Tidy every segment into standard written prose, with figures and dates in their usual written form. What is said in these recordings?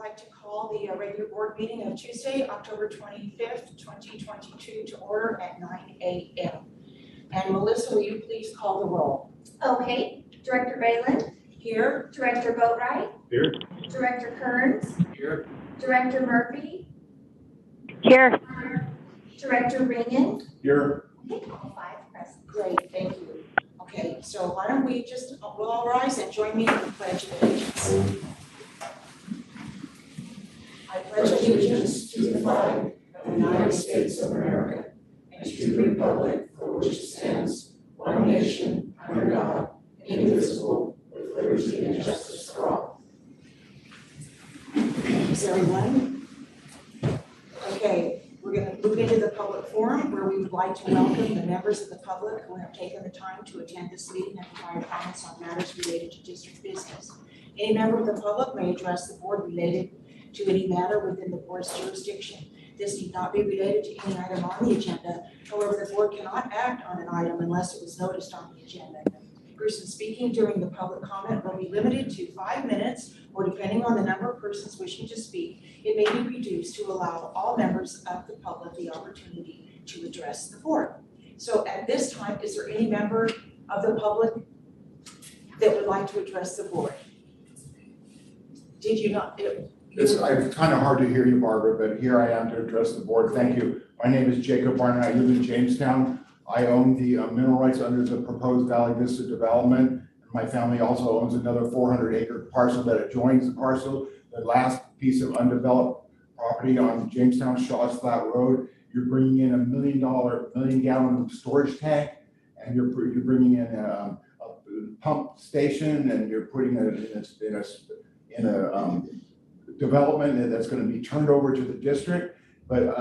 like to call the regular board meeting of Tuesday, October 25th, 2022 to order at 9 a.m. And Melissa, will you please call the roll? Okay, Director Balin. Here. Director Boatwright. Here. Director Kearns. Here. Director Murphy. Here. Director Ringen. Here. Okay, all five present. Great, thank you. Okay, so why don't we just, we'll all rise and join me in the Pledge of Allegiance. I pledge allegiance to the flag of the United States of America and to the republic for which it stands, one nation, under God, indivisible, with liberty and justice for all. Thanks, everyone. Okay, we're going to move into the public forum where we would like to welcome the members of the public who have taken the time to attend this meeting and provide comments on matters related to district business. Any member of the public may address the board related to any matter within the board's jurisdiction. This need not be related to any item on the agenda. However, the board cannot act on an item unless it was noticed on the agenda. Person speaking during the public comment will be limited to 5 minutes, or depending on the number of persons wishing to speak, it may be reduced to allow all members of the public the opportunity to address the board. So at this time, is there any member of the public that would like to address the board? Did you not? It's kind of hard to hear you, Barbara, but here I am to address the board. Thank you. My name is Jacob Barnett. I live in Jamestown. I own the mineral rights under the proposed Valley Vista development. My family also owns another 400-acre parcel that adjoins the parcel, the last piece of undeveloped property on Jamestown Shaw's Flat Road. You're bringing in $1 million-gallon storage tank, and you're bringing in a pump station, and you're putting it in a development that's going to be turned over to the district. But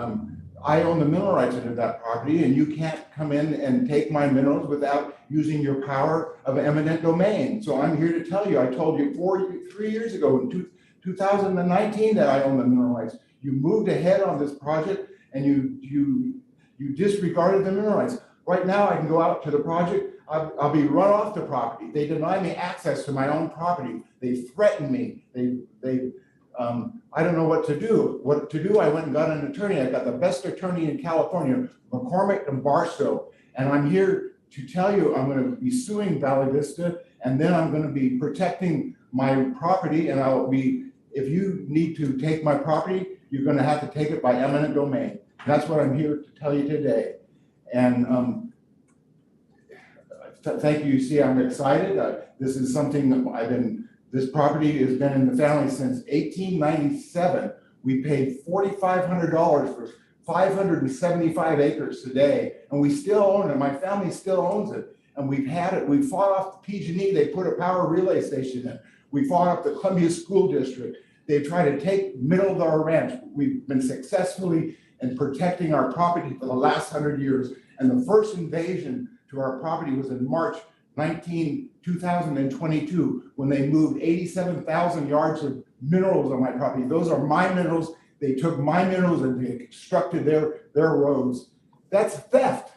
I own the mineral rights under that property, and you can't come in and take my minerals without using your power of eminent domain. So I'm here to tell you, I told you 3 years ago in 2019 that I own the mineral rights. You moved ahead on this project and you disregarded the mineral rights. Right now I can go out to the project, I'll be run off the property. They deny me access to my own property. They threaten me. I don't know what to do. I went and got an attorney. I got the best attorney in California, McCormick and Barstow. And I'm here to tell you I'm going to be suing Valley Vista, and then I'm going to be protecting my property. And if you need to take my property, you're going to have to take it by eminent domain. That's what I'm here to tell you today. And thank you. You see, I'm excited. This is something that this property has been in the family since 1897. We paid $4,500 for 575 acres today, and we still own it. My family still owns it, and we've had it. We fought off the PG&E. They put a power relay station in. We fought off the Columbia School District. They tried to take middle of our ranch. We've been successfully in protecting our property for the last 100 years. And the first invasion to our property was in March 2022, when they moved 87,000 yards of minerals on my property. Those are my minerals. They took my minerals and they constructed their roads. That's theft.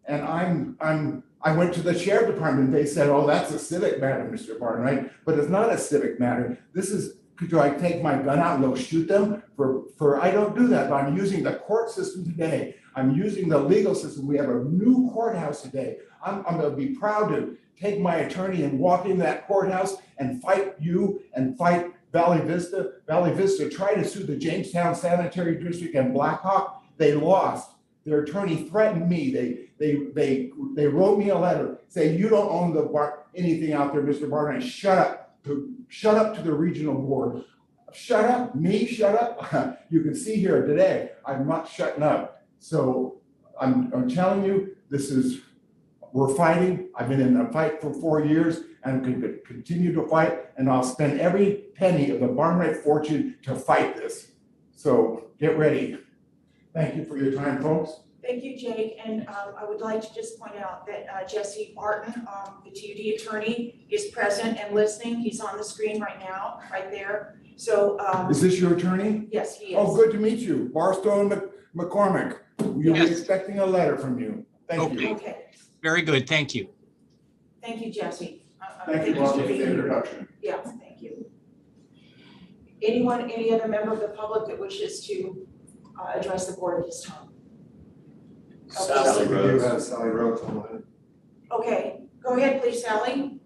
And I went to the sheriff department. They said, "Oh, that's a civic matter, Mr. Barnwright." But it's not a civic matter. This is, do I take my gun out and go shoot them? I don't do that. But I'm using the court system today. I'm using the legal system. We have a new courthouse today. I'm going to be proud to take my attorney and walk in that courthouse and fight you and fight Valley Vista. Valley Vista tried to sue the Jamestown Sanitary District and Blackhawk. They lost. Their attorney threatened me. They wrote me a letter saying, "You don't own anything out there, Mr. Barnett. Shut up. Shut up to the regional board." Shut up? Me? Shut up? You can see here today, I'm not shutting up. So I'm telling you, we're fighting. I've been in a fight for 4 years, and I'm going to continue to fight, and I'll spend every penny of the Barnwright fortune to fight this. So get ready. Thank you for your time, folks. Thank you, Jake. And I would like to just point out that Jesse Martin, the TUD attorney, is present and listening. He's on the screen right now, right there. So is this your attorney? Yes, he is. Oh, good to meet you. Barstow and McCormick. We'll be expecting a letter from you. Thank you. Okay. Very good. Thank you. Thank you, Jesse. Thank you, Bob, for the introduction. Yeah, thank you. Any other member of the public that wishes to address the board at this time? Sally We do Rhodes. have Sally Rhodes online. Okay, go ahead, please, Sally.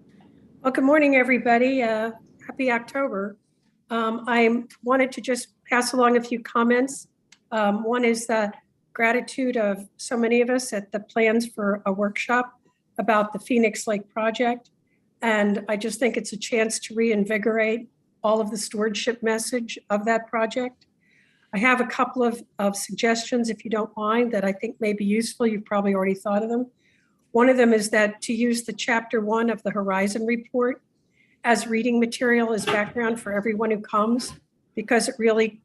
Well, good morning, everybody. Happy October. I wanted to just pass along a few comments. One is the gratitude of so many of us at the plans for a workshop about the Phoenix Lake project. And I just think it's a chance to reinvigorate all of the stewardship message of that project. I have a couple of suggestions, if you don't mind, that I think may be useful. You've probably already thought of them. One of them is that to use the chapter 1 of the Horizon Report as reading material as background for everyone who comes, because it really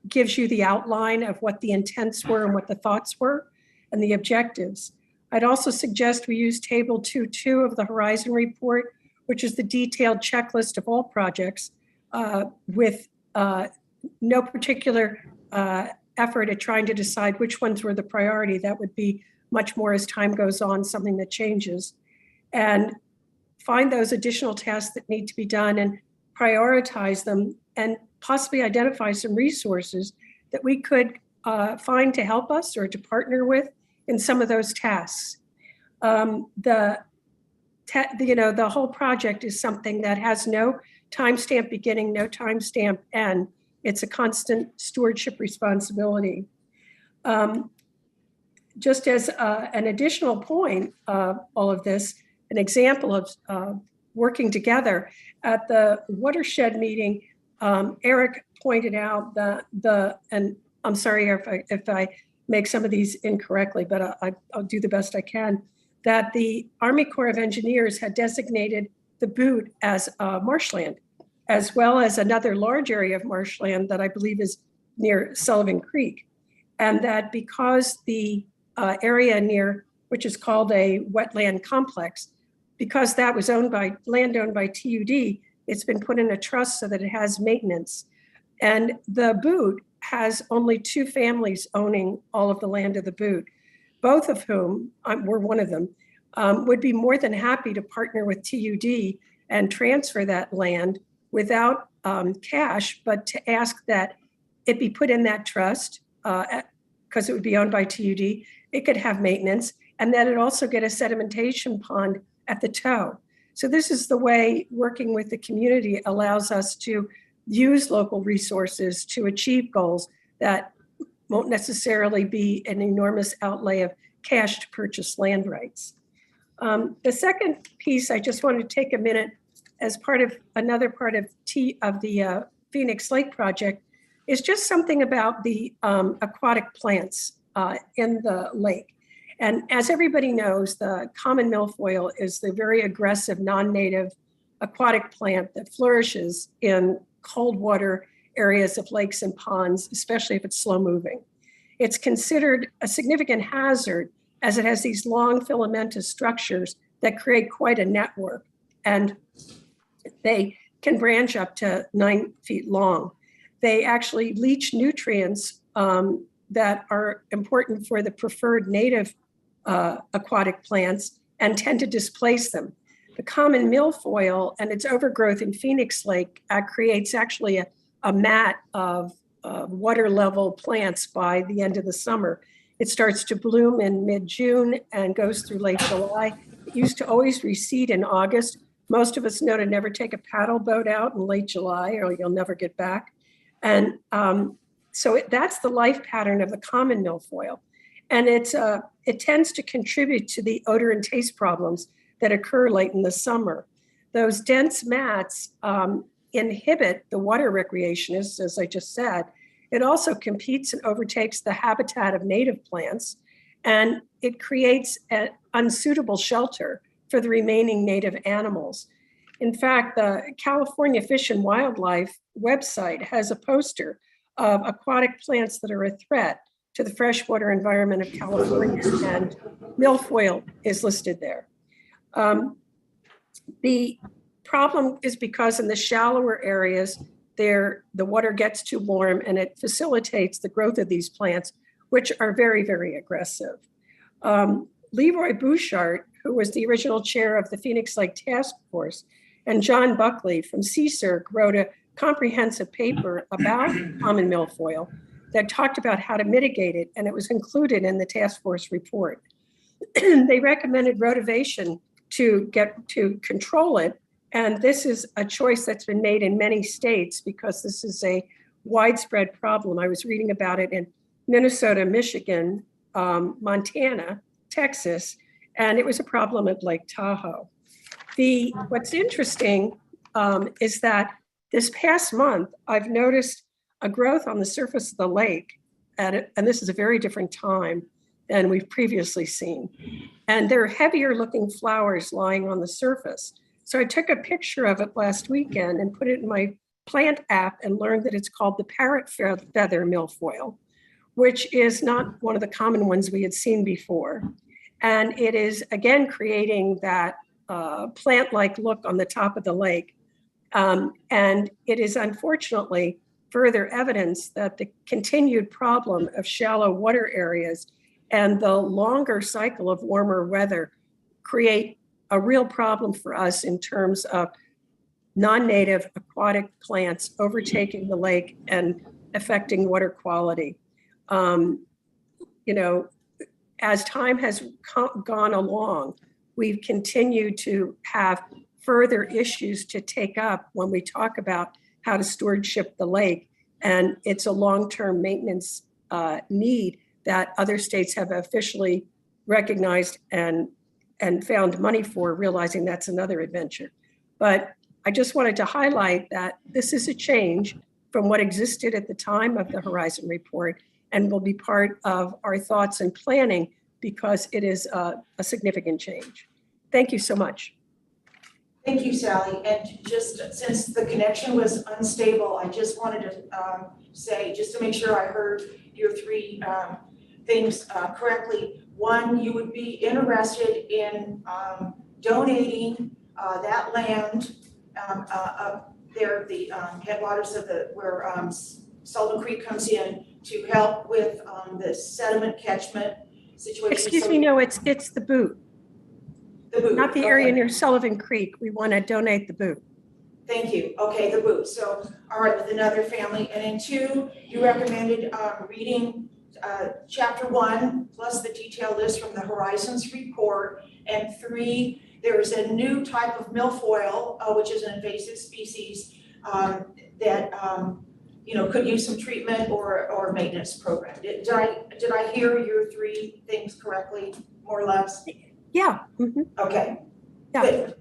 gives you the outline of what the intents were and what the thoughts were and the objectives. I'd also suggest we use table 2.2 of the Horizon Report, which is the detailed checklist of all projects with no particular effort at trying to decide which ones were the priority. That would be much more as time goes on, something that changes. And find those additional tasks that need to be done and prioritize them and possibly identify some resources that we could find to help us or to partner with in some of those tasks. The whole project is something that has no timestamp beginning, no timestamp end. It's a constant stewardship responsibility. Just as an additional point of all of this, an example of working together at the watershed meeting, Eric pointed out and I'm sorry if I make some of these incorrectly, but I'll do the best I can, that the Army Corps of Engineers had designated the Butte as marshland, as well as another large area of marshland that I believe is near Sullivan Creek. And that because the area near, which is called a wetland complex, because that was land owned by TUD, it's been put in a trust so that it has maintenance. And the Butte has only 2 families owning all of the land of the Butte, both of whom, we're one of them, would be more than happy to partner with TUD and transfer that land without cash, but to ask that it be put in that trust because it would be owned by TUD. It could have maintenance, and that it also get a sedimentation pond at the toe. So this is the way working with the community allows us to use local resources to achieve goals that won't necessarily be an enormous outlay of cash to purchase land rights. The second piece, I just wanted to take a minute as part of another part of the Phoenix Lake project, is just something about the aquatic plants in the lake. And as everybody knows, the common milfoil is the very aggressive non-native aquatic plant that flourishes in cold water areas of lakes and ponds, especially if it's slow moving. It's considered a significant hazard as it has these long filamentous structures that create quite a network, and they can branch up to 9 feet long. They actually leach nutrients that are important for the preferred native aquatic plants and tend to displace them. The common milfoil and its overgrowth in Phoenix Lake creates actually a mat of water level plants by the end of the summer. It starts to bloom in mid-June and goes through late July. It used to always recede in August. Most of us know to never take a paddle boat out in late July or you'll never get back. And that's the life pattern of the common milfoil. And it tends to contribute to the odor and taste problems that occur late in the summer. Those dense mats inhibit the water recreationists, as I just said. It also competes and overtakes the habitat of native plants, and it creates an unsuitable shelter for the remaining native animals. In fact, the California Fish and Wildlife website has a poster of aquatic plants that are a threat to the freshwater environment of California, and milfoil is listed there. The problem is because in the shallower areas, the water gets too warm and it facilitates the growth of these plants, which are very, very aggressive. Leroy Bouchard, who was the original chair of the Phoenix Lake Task Force, and John Buckley from CSERC wrote a comprehensive paper about common milfoil that talked about how to mitigate it, and it was included in the task force report. They recommended rotivation to control it, and this is a choice that's been made in many states because this is a widespread problem. I was reading about it in Minnesota, Michigan, Montana, Texas, and it was a problem at Lake Tahoe. What's interesting is that this past month, I've noticed a growth on the surface of the lake, and this is a very different time than we've previously seen. And there are heavier looking flowers lying on the surface. So I took a picture of it last weekend and put it in my plant app and learned that it's called the parrot feather milfoil, which is not one of the common ones we had seen before. And it is, again, creating that plant-like look on the top of the lake. And it is unfortunately further evidence that the continued problem of shallow water areas and the longer cycle of warmer weather create a real problem for us in terms of non-native aquatic plants overtaking the lake and affecting water quality. As time has gone along, we've continued to have further issues to take up when we talk about how to stewardship the lake. And it's a long-term maintenance need that other states have officially recognized and found money for, realizing that's another adventure. But I just wanted to highlight that this is a change from what existed at the time of the Horizon Report and will be part of our thoughts and planning because it is a significant change. Thank you so much. Thank you, Sally. And just since the connection was unstable, I just wanted to say, just to make sure I heard your three things correctly. One, you would be interested in donating that land up there, the headwaters of where Sullivan Creek comes in, to help with the sediment catchment situation. Excuse me, no, it's the boot. The boot. Not the area near Sullivan Creek. We want to donate the boot. Thank you. Okay, the boot. So, all right, with another family. And then 2, you recommended reading chapter 1 plus the detailed list from the Horizons report. And 3, there's a new type of milfoil, which is an invasive species that could use some treatment or maintenance program. Did I hear your 3 things correctly, more or less? Yeah. Mm-hmm. Okay. Yeah. Good.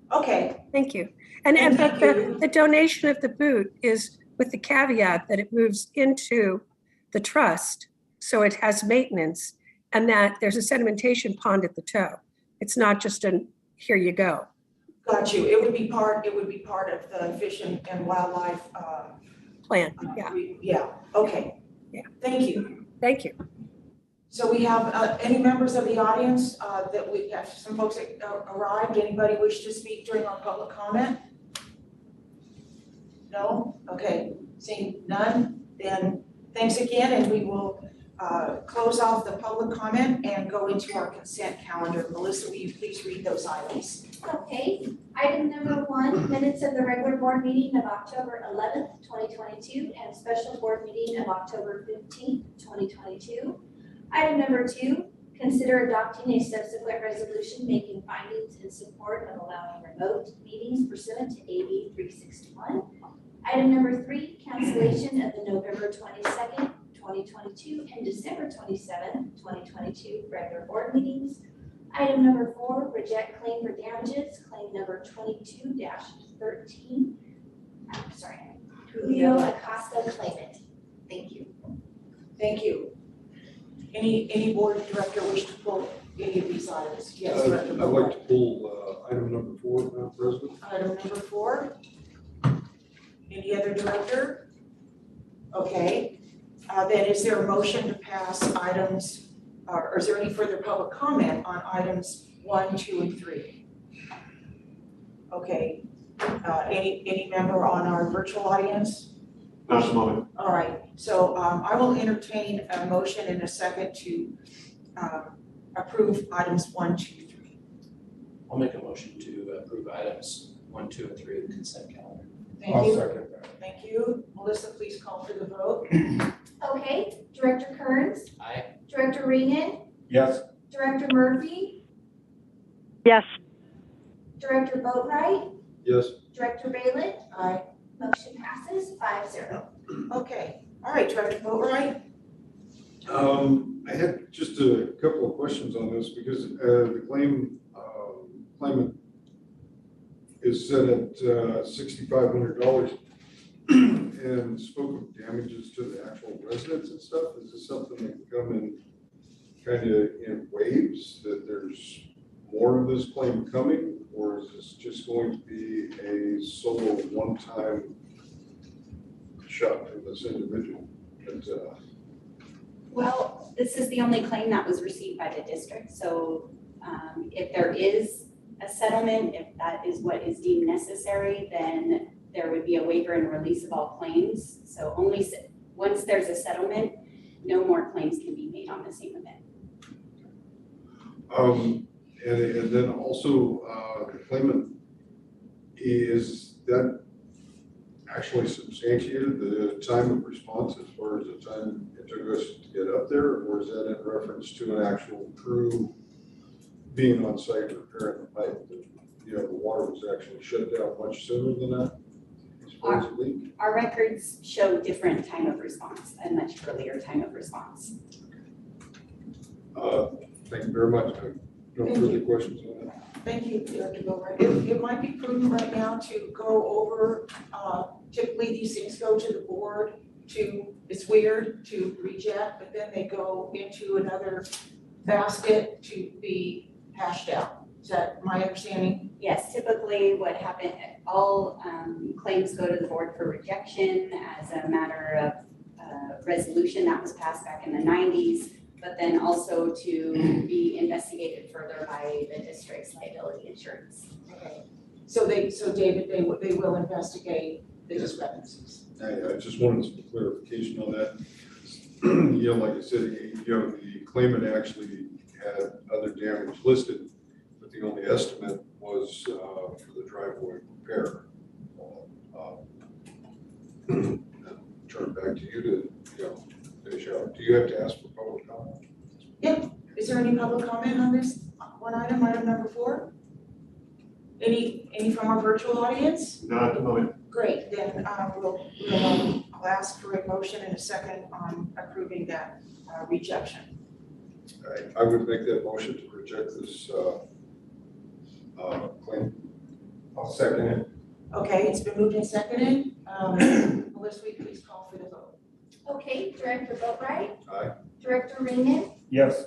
Okay. Thank you. And the donation of the boot is with the caveat that it moves into the trust, so it has maintenance, and that there's a sedimentation pond at the toe. It's not just here you go. Got you. It would be part of the Fish and Wildlife plan. Yeah. Yeah. Okay. Yeah. Thank you. Thank you. So we have any members of the audience that we have some folks that arrived. Anybody wish to speak during our public comment? No? Okay. Seeing none, then thanks again, and we will close off the public comment and go into our consent calendar. Melissa, will you please read those items? Okay, item number 1, minutes of the regular board meeting of October 11th, 2022, and special board meeting of October 15th, 2022. Item number 2, consider adopting a subsequent resolution making findings in support of allowing remote meetings pursuant to AB 361. Item number 3, cancellation of the November 22nd, 2022 and December 27th, 2022 regular board meetings. Item number 4, reject claim for damages, claim number 22-13. I'm sorry, Julio Acosta claimant. Thank you. Thank you. Any board director wish to pull any of these items? Yes, Director I'd like to pull item number 4, Madam President. Item number 4. Any other director? Okay. Then is there a motion to pass items, or is there any further public comment on items 1, 2, and 3? Okay. Any member on our virtual audience? Not at the moment. All right. So I will entertain a motion in a second to approve items 1, 2, 3. I'll make a motion to approve items 1, 2, and 3 of the consent calendar. Thank I'll you. second that. Thank you. Melissa, please call for the vote. Okay, Director Kearns, Aye. Director Regan, Yes. Director Murphy, Yes. Director Boatright, Yes. Director Balin, Aye. motion passes 5-0. Okay, all right, Director Boatright. I had just a couple of questions on this because the claimant is set at $6,500 and spoke of damages to the actual residents and stuff. Is this something that can come in kind of in waves, that there's more of this claim coming, or is this just going to be a solo one-time shot from this individual? Well, this is the only claim that was received by the district, so if there is a settlement, if that is what is deemed necessary, then there would be a waiver and release of all claims. So once there's a settlement, no more claims can be made on the same event. And then also, the claimant, is that actually substantiated, the time of response as far as the time it took us to get up there, or is that in reference to an actual crew being on site repairing the pipe? You know, the water was actually shut down much sooner than that, as far as the leak? Our records show different time of response, a much earlier time of response. Thank you very much. No further questions on that. Thank you, Director Boatright. It might be prudent right now to go over, typically these things go to the board it's weird to reject, but then they go into another basket to be hashed out. Is that my understanding? Yes, typically what happened, all claims go to the board for rejection as a matter of resolution that was passed back in the 90s, but then also to be investigated further by the district's liability insurance. Okay. So David, they will investigate the discrepancies. I just wanted some clarification on that. You know, like I said, the claimant actually had other damage listed, but the only estimate was for the driveway repair. Turn back to you to, finish out. Do you have to ask for public comment? Yeah. Is there any public comment on this one item number 4? Any from our virtual audience? Not at the moment. Great, then I'll ask for a motion in a second on approving that rejection. All right, I would make that motion to reject this claim. I'll second it. Okay, it's been moved and seconded. Melissa, will you please call for the vote? Okay, Director Boatright, Aye. Director Regan, Yes.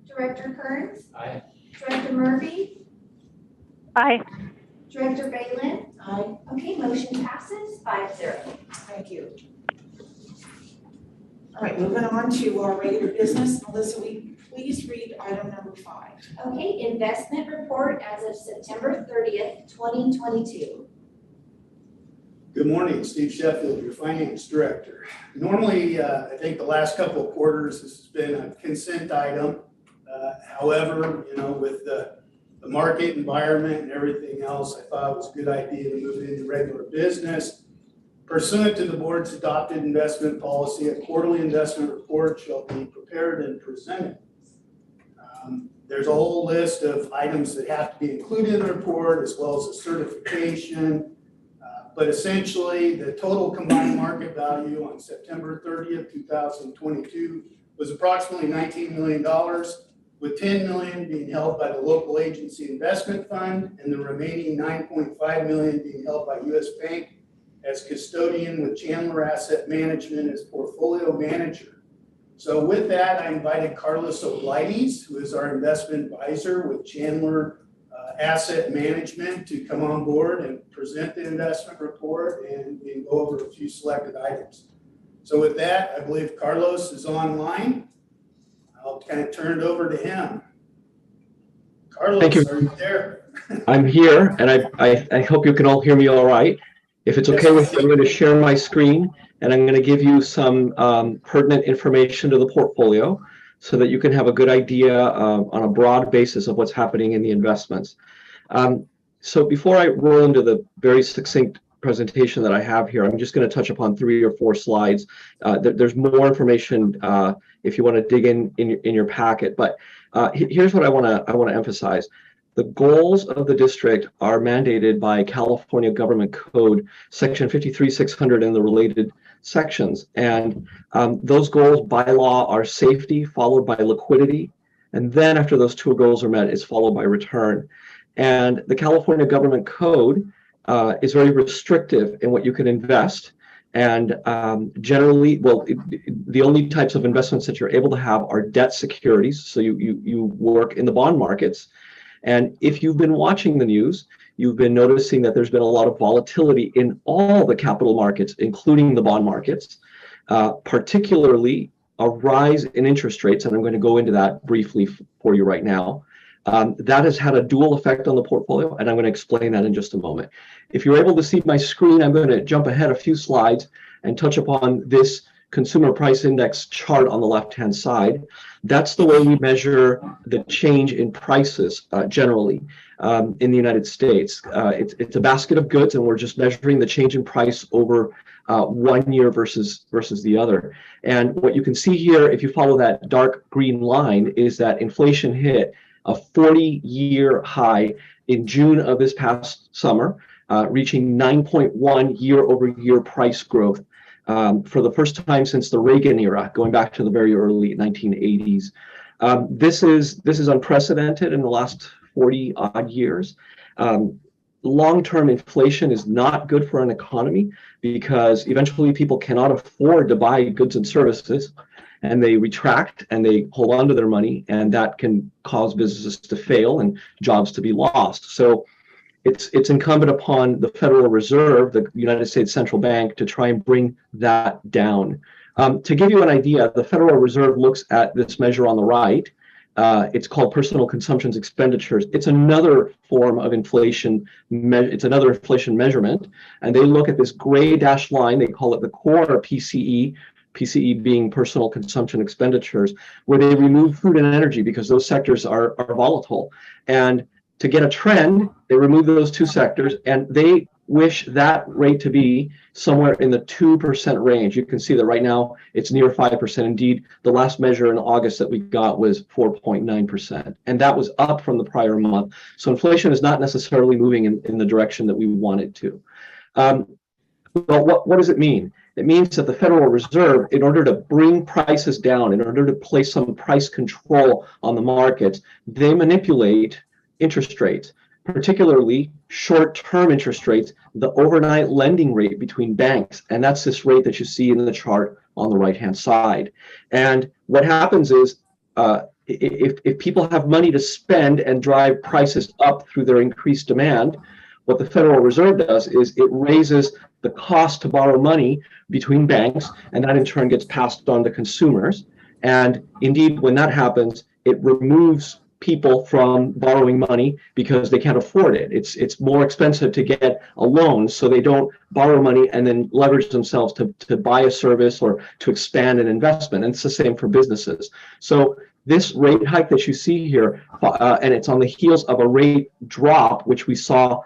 Director Kearns, Aye. Director Murphy, Aye. Director Balin. Aye, Okay, motion passes 5-0. thank you. All right, moving on to our regular business. Melissa, will you please read item number 5? Okay, investment report as of September 30th, 2022. Good morning, Steve Sheffield, your Finance Director. Normally, I think the last couple of quarters, this has been a consent item. However, with the market environment and everything else, I thought it was a good idea to move it into regular business. Pursuant to the board's adopted investment policy, a quarterly investment report shall be prepared and presented. There's a whole list of items that have to be included in the report, as well as a certification. But essentially, the total combined market value on September 30th, 2022 was approximately $19 million, with $10 million being held by the local agency investment fund and the remaining $9.5 million being held by U.S. Bank as custodian, with Chandler Asset Management as portfolio manager. So with that, I invited Carlos Oblides, who is our investment advisor with Chandler Asset Management, to come on board and present the investment report, and we can go over a few selected items. So with that, I believe Carlos is online. I'll kind of turn it over to him. Carlos, Thank you. Are you there? I'm here, and I hope you can all hear me all right. If it's okay with you, I'm going to share my screen, and I'm going to give you some pertinent information to the portfolio so that you can have a good idea on a broad basis of what's happening in the investments. So before I roll into the very succinct presentation that I have here. I'm just going to touch upon 3 or 4 slides. There's more information if you want to dig in your packet, but here's what I want to emphasize. The goals of the district are mandated by California Government Code, Section 53600 and the related sections. And those goals by law are safety, followed by liquidity. And then after those 2 goals are met, it's followed by return. And the California Government Code is very restrictive in what you can invest. And generally, the only types of investments that you're able to have are debt securities. So you work in the bond markets. And if you've been watching the news, you've been noticing that there's been a lot of volatility in all the capital markets, including the bond markets, particularly a rise in interest rates. And I'm going to go into that briefly for you right now. That has had a dual effect on the portfolio, and I'm going to explain that in just a moment. If you're able to see my screen, I'm going to jump ahead a few slides and touch upon this consumer price index chart on the left-hand side. That's the way we measure the change in prices generally in the United States. It's a basket of goods, and we're just measuring the change in price over 1 year versus the other. And what you can see here, if you follow that dark green line, is that inflation hit a 40-year high in June of this past summer, reaching 9.1 year-over-year price growth for the first time since the Reagan era, going back to the very early 1980s. This is unprecedented in the last 40-odd years. Long-term inflation is not good for an economy because eventually people cannot afford to buy goods and services, and they retract and they hold on to their money, and that can cause businesses to fail and jobs to be lost. So it's incumbent upon the Federal Reserve, the United States Central Bank, to try and bring that down. To give you an idea, the Federal Reserve looks at this measure on the right. It's called personal consumption expenditures. It's another form of inflation. It's another inflation measurement. And they look at this gray dashed line. They call it the core PCE. PCE being personal consumption expenditures, where they remove food and energy because those sectors are volatile. And to get a trend, they remove those 2 sectors, and they wish that rate to be somewhere in the 2% range. You can see that right now it's near 5%. Indeed, the last measure in August that we got was 4.9%, and that was up from the prior month. So inflation is not necessarily moving in the direction that we want it to. But what does it mean? It means that the Federal Reserve, in order to bring prices down, in order to place some price control on the markets, they manipulate interest rates, particularly short-term interest rates, the overnight lending rate between banks. And that's this rate that you see in the chart on the right-hand side. And what happens is if people have money to spend and drive prices up through their increased demand, what the Federal Reserve does is it raises the cost to borrow money between banks, and that in turn gets passed on to consumers. And indeed, when that happens, it removes people from borrowing money because they can't afford it. It's more expensive to get a loan, so they don't borrow money and then leverage themselves to buy a service or to expand an investment. And it's the same for businesses. So this rate hike that you see here, and it's on the heels of a rate drop, which we saw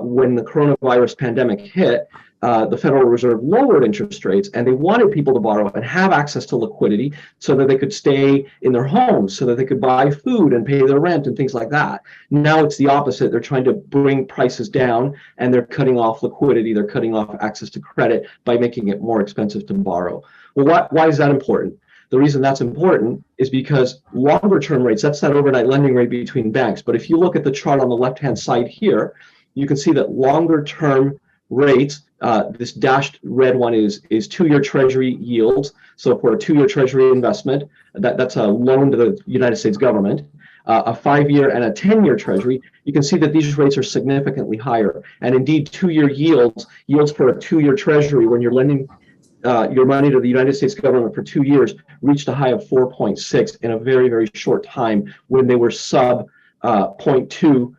when the coronavirus pandemic hit. The Federal Reserve lowered interest rates, and they wanted people to borrow and have access to liquidity so that they could stay in their homes, so that they could buy food and pay their rent and things like that. Now it's the opposite. They're trying to bring prices down, and they're cutting off liquidity. They're cutting off access to credit by making it more expensive to borrow. Well, why is that important? The reason that's important is because longer term rates, that's that overnight lending rate between banks. But if you look at the chart on the left-hand side here, you can see that longer term rates, this dashed red one is 2-year Treasury yields. So for a 2-year Treasury investment, that's a loan to the United States government, a 5-year and a 10-year Treasury, you can see that these rates are significantly higher. And indeed, 2-year yields for a 2-year Treasury, when you're lending your money to the United States government for 2 years, reached a high of 4.6 in a very, very short time when they were sub 0.2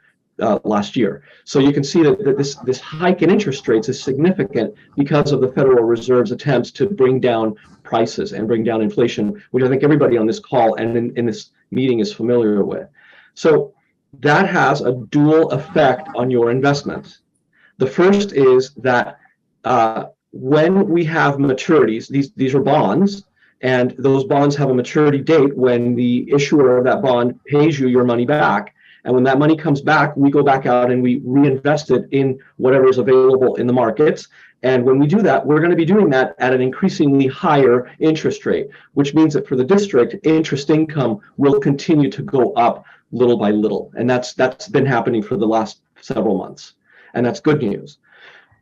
last year. So you can see that this hike in interest rates is significant because of the Federal Reserve's attempts to bring down prices and bring down inflation, which I think everybody on this call and in this meeting is familiar with. So that has a dual effect on your investments. The first is that when we have maturities, these are bonds, and those bonds have a maturity date when the issuer of that bond pays you your money back. And when that money comes back, we go back out and we reinvest it in whatever is available in the markets. And when we do that, we're going to be doing that at an increasingly higher interest rate, which means that for the district, interest income will continue to go up little by little. And that's been happening for the last several months. And that's good news.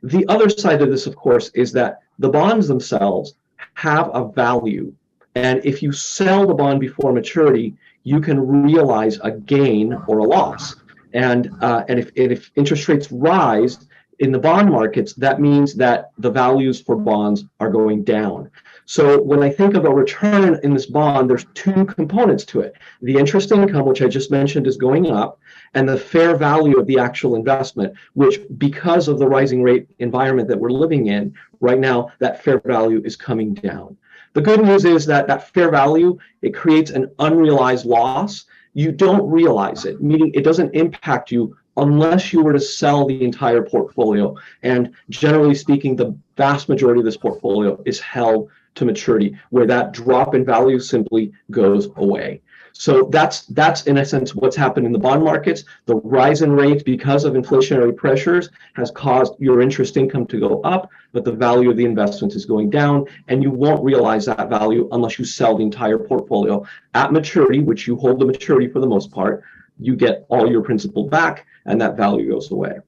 The other side of this, of course, is that the bonds themselves have a value. And if you sell the bond before maturity, you can realize a gain or a loss. And if interest rates rise in the bond markets, that means that the values for bonds are going down. So when I think of a return in this bond, there's two components to it. The interest income, which I just mentioned, is going up, and the fair value of the actual investment, which, because of the rising rate environment that we're living in right now, that fair value is coming down. The good news is that that fair value, it creates an unrealized loss. You don't realize it, meaning it doesn't impact you unless you were to sell the entire portfolio. And generally speaking, the vast majority of this portfolio is held to maturity, where that drop in value simply goes away. So that's in a sense what's happened in the bond markets. The rise in rates because of inflationary pressures has caused your interest income to go up, but the value of the investment is going down, and you won't realize that value unless you sell the entire portfolio at maturity, which you hold the maturity for the most part. You get all your principal back, and that value goes away.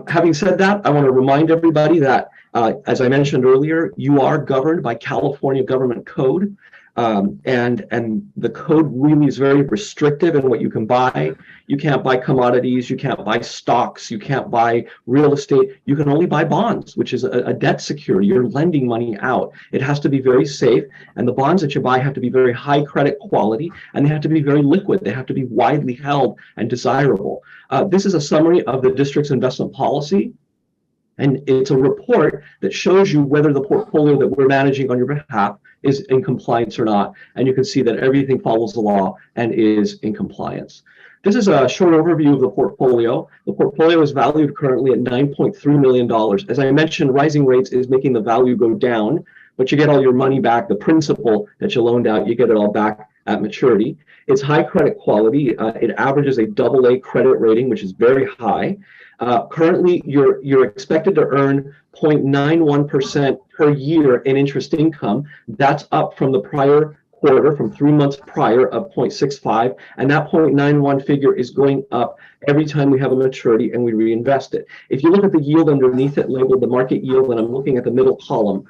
Having said that, I want to remind everybody that, as I mentioned earlier, you are governed by California government code. And the code really is very restrictive in what you can buy. You can't buy commodities, you can't buy stocks, you can't buy real estate. You can only buy bonds, which is a debt security. You're lending money out. It has to be very safe, and the bonds that you buy have to be very high credit quality, and they have to be very liquid. They have to be widely held and desirable. This is a summary of the district's investment policy. And it's a report that shows you whether the portfolio that we're managing on your behalf is in compliance or not. And you can see that everything follows the law and is in compliance. This is a short overview of the portfolio. The portfolio is valued currently at $9.3 million. As I mentioned, rising rates is making the value go down, but you get all your money back. The principal that you loaned out, you get it all back at maturity. It's high credit quality. It averages a AA credit rating, which is very high. Currently, you're expected to earn 0.91% per year in interest income. That's up from the prior quarter, from 3 months prior, of 0.65, and that 0.91 figure is going up every time we have a maturity and we reinvest it. If you look at the yield underneath it, labeled the market yield, and I'm looking at the middle column,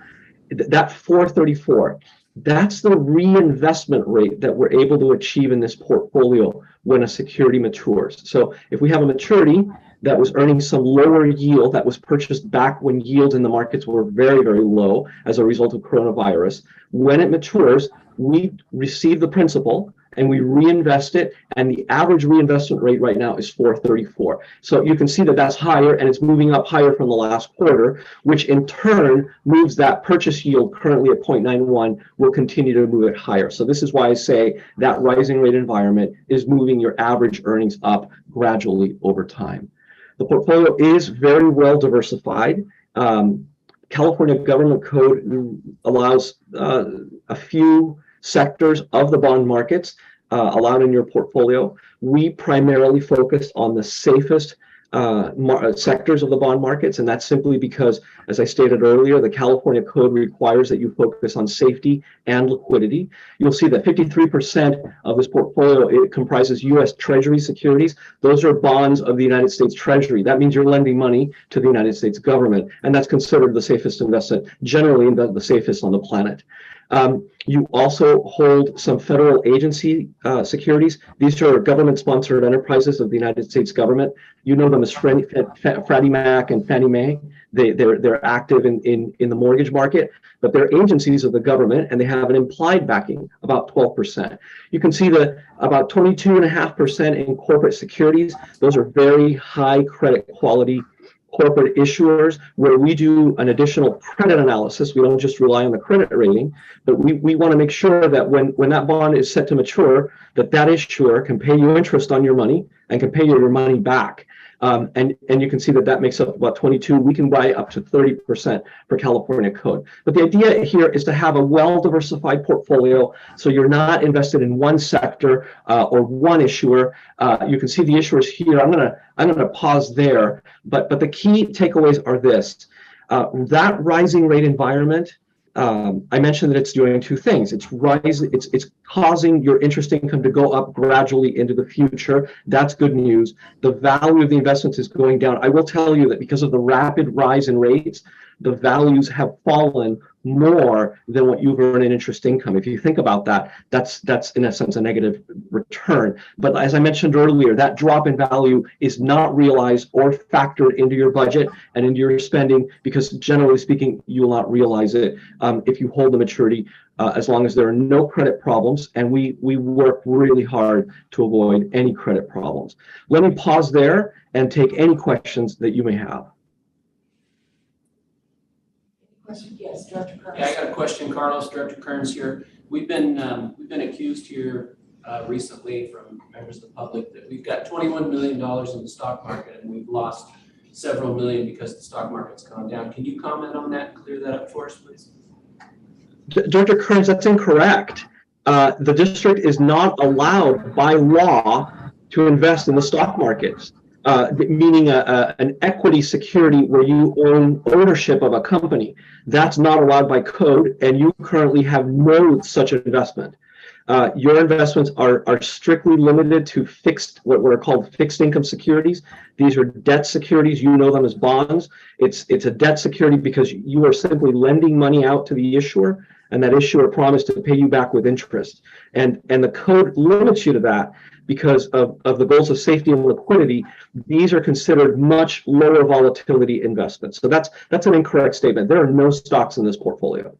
that 434, that's the reinvestment rate that we're able to achieve in this portfolio when a security matures. So if we have a maturity that was earning some lower yield, that was purchased back when yields in the markets were very, very low as a result of coronavirus, when it matures, we receive the principal and we reinvest it, and the average reinvestment rate right now is 434. So you can see that that's higher, and it's moving up higher from the last quarter, which in turn moves that purchase yield currently at 0.91, will continue to move it higher. So this is why I say that rising rate environment is moving your average earnings up gradually over time. The portfolio is very well diversified. California government code allows a few sectors of the bond markets allowed in your portfolio. We primarily focus on the safest sectors of the bond markets, and that's simply because, as I stated earlier, the California code requires that you focus on safety and liquidity. You'll see that 53% of this portfolio, it comprises U.S. Treasury securities. Those are bonds of the United States Treasury. That means you're lending money to the United States government, and that's considered the safest investment, generally the safest on the planet. You also hold some federal agency securities. These are government-sponsored enterprises of the United States government. You know them as Freddie Mac and Fannie Mae. They're active in the mortgage market, but they're agencies of the government, and they have an implied backing, about 12%. You can see that about 22.5% in corporate securities. Those are very high credit quality corporate issuers, where we do an additional credit analysis. We don't just rely on the credit rating, but we want to make sure that when that bond is set to mature, that issuer can pay you interest on your money and can pay you your money back. And you can see that that makes up about 22. We can buy up to 30% for California code. But the idea here is to have a well-diversified portfolio, so you're not invested in one sector or one issuer. You can see the issuers here. I'm gonna pause there. But the key takeaways are this: that rising rate environment. I mentioned that it's doing two things. It's causing your interest income to go up gradually into the future. That's good news. The value of the investments is going down. I will tell you that because of the rapid rise in rates, the values have fallen more than what you've earned in interest income. If you think about that, that's in essence a negative return. But as I mentioned earlier, that drop in value is not realized or factored into your budget and into your spending, because generally speaking, you will not realize it if you hold the maturity, as long as there are no credit problems, and we work really hard to avoid any credit problems. Let me pause there and take any questions that you may have. Yes, Director Kearns. Yeah, I got a question, Carlos. Director Kearns here. We've been accused here recently from members of the public that we've got $21 million in the stock market and we've lost several million because the stock market's gone down. Can you comment on that and clear that up for us, please? Director Kearns, that's incorrect. The district is not allowed by law to invest in the stock markets, meaning an equity security where you own ownership of a company. That's not allowed by code, and you currently have no such investment. Your investments are strictly limited to what are called fixed income securities. These are debt securities. You know them as bonds. It's a debt security because you are simply lending money out to the issuer, and that issuer promised to pay you back with interest. And the code limits you to that because of the goals of safety and liquidity. These are considered much lower volatility investments. So that's an incorrect statement. There are no stocks in this portfolio.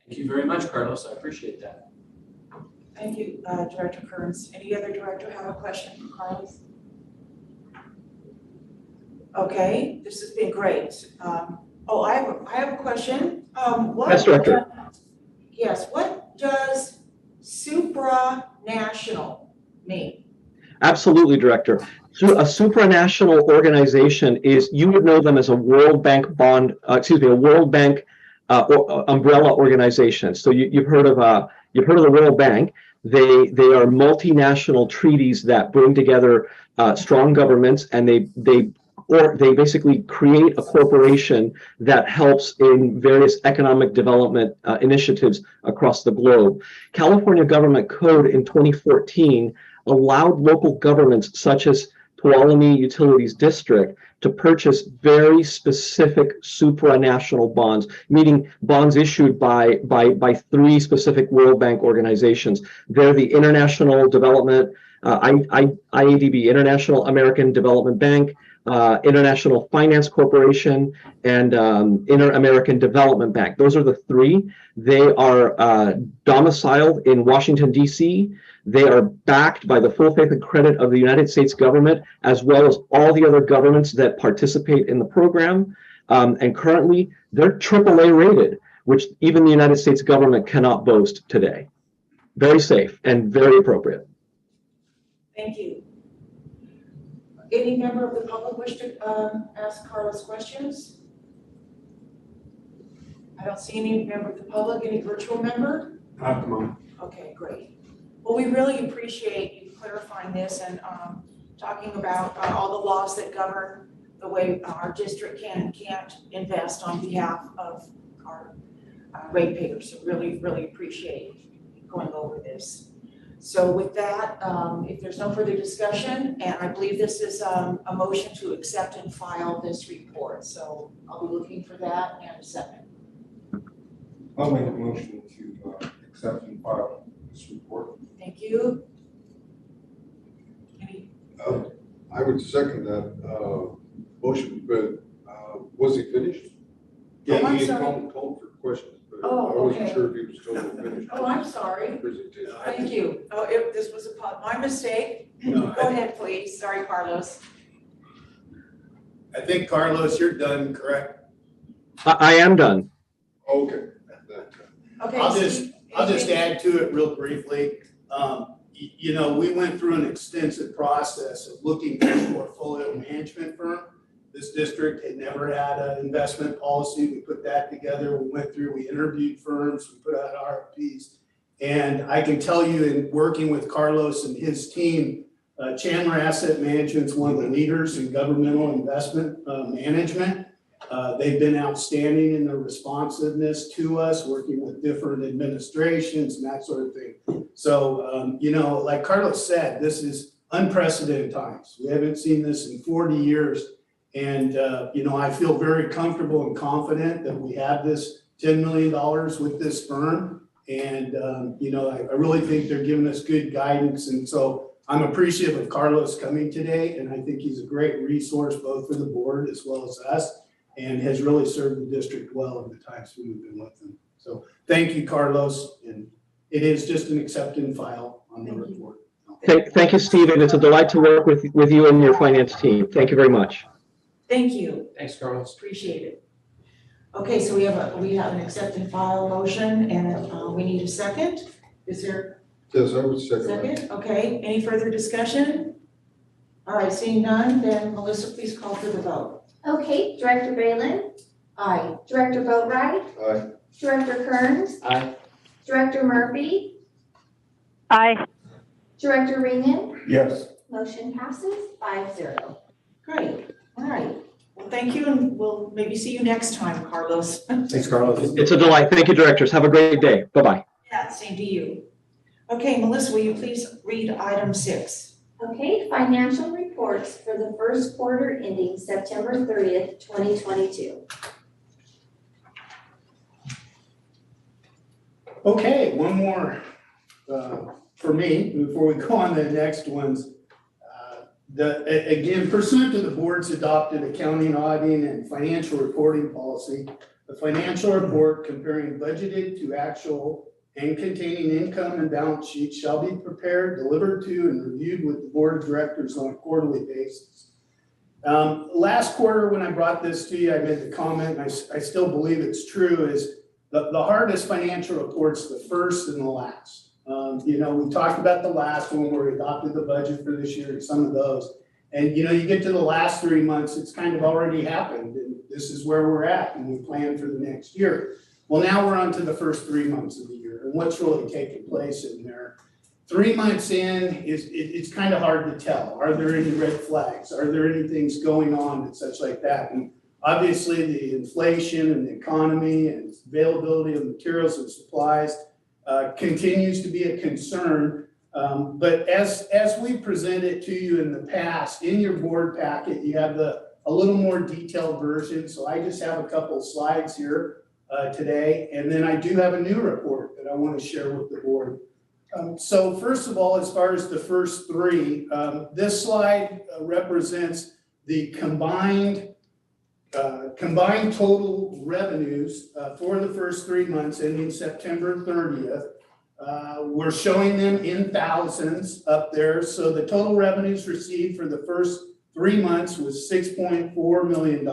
Thank you very much, Carlos. I appreciate that. Thank you, Director Kearns. Any other director have a question for Carlos? Okay, this has been great. I have a question. Yes, Director. Yes, what does supranational mean? Absolutely, Director. So a supranational organization is, you would know them as a World Bank a World Bank umbrella organization. So you've heard of the World Bank. They are multinational treaties that bring together strong governments, and they basically create a corporation that helps in various economic development initiatives across the globe. California Government Code in 2014 allowed local governments such as Tuolumne Utilities District to purchase very specific supranational bonds, meaning bonds issued by three specific World Bank organizations. They're the International Development, IADB, International American Development Bank, International Finance Corporation, and Inter-American Development Bank. Those are the three. They are domiciled in Washington, D.C. They are backed by the full faith and credit of the United States government, as well as all the other governments that participate in the program. And currently, they're AAA rated, which even the United States government cannot boast today. Very safe and very appropriate. Thank you. Any member of the public wish to ask Carlos questions? I don't see any member of the public. Any virtual member? Come on. Okay, great. Well, we really appreciate you clarifying this and talking about all the laws that govern the way our district can and can't invest on behalf of our ratepayers. So really, really appreciate going over this. So with that, if there's no further discussion, and I believe this is a motion to accept and file this report. So I'll be looking for that and a second. I'll make a motion to accept and file this report. Thank you. I would second that motion, but was he finished? Oh, I'm he sorry. called for questions, but Oh, I wasn't okay. sure if he was totally finished. Oh, I'm sorry. Presentation. Thank you. Oh, this was my mistake. No, Go ahead, please. Sorry, Carlos. I think, Carlos, you're done, correct? I am done. Okay. Okay. I'll Steve, just anything? add to it real briefly. you know, we went through an extensive process of looking for a portfolio management firm. This district had never had an investment policy. We put that together. We interviewed firms, we put out RFPs. And I can tell you, in working with Carlos and his team, Chandler Asset Management is one of the leaders in governmental investment management. They've been outstanding in their responsiveness to us, working with different administrations and that sort of thing. So, you know, like Carlos said, this is unprecedented times. We haven't seen this in 40 years. And, you know, I feel very comfortable and confident that we have this $10 million with this firm. And, you know, I really think they're giving us good guidance. And so I'm appreciative of Carlos coming today. And I think he's a great resource both for the board as well as us, and has really served the district well in the times we've been with him. So thank you, Carlos. And it is just an accept and file on the report. Thank you, Stephen. It's a delight to work with you and your finance team. Thank you very much. Thank you. Thanks, Carlos. Appreciate it. Okay, so we have an accept and file motion, and we need a second. Is there Yes, I would a second that. second? Okay, any further discussion? All right, seeing none, then Melissa, please call for the vote. Okay, Director Balin, Aye. Director Boatright, Aye. Director Kearns, Aye. Director Murphy, Aye. Director Ringen, Yes. motion passes 5-0. Great, all right. Well, thank you, and we'll maybe see you next time, Carlos. Thanks, Carlos. It's a delight. Thank you, directors. Have a great day. Bye-bye. Yeah, same to you. Okay, Melissa, will you please read item 6? Okay, financial reports for the first quarter ending September 30th, 2022. Okay, one more for me before we go on to the next ones. Again, pursuant to the board's adopted accounting, auditing, and financial reporting policy, the financial report comparing budgeted to actual and containing income and balance sheets shall be prepared, delivered to, and reviewed with the board of directors on a quarterly basis. Last quarter, when I brought this to you, I made the comment, and I still believe it's true, is the hardest financial report's the first and the last. You know, we talked about the last one where we adopted the budget for this year and some of those. And, you know, you get to the last 3 months, it's kind of already happened. And this is where we're at, and we plan for the next year. Well, now we're on to the first 3 months of the year and what's really taking place in there. 3 months in, it's kind of hard to tell. Are there any red flags? Are there any things going on and such like that? And obviously the inflation and the economy and availability of materials and supplies continues to be a concern. But as we presented to you in the past, in your board packet, you have a little more detailed version. So I just have a couple of slides here today. And then I do have a new report that I want to share with the board. So first of all, as far as the first three, this slide represents the combined total revenues for the first 3 months ending September 30th. We're showing them in thousands up there. So the total revenues received for the first 3 months was $6.4 million.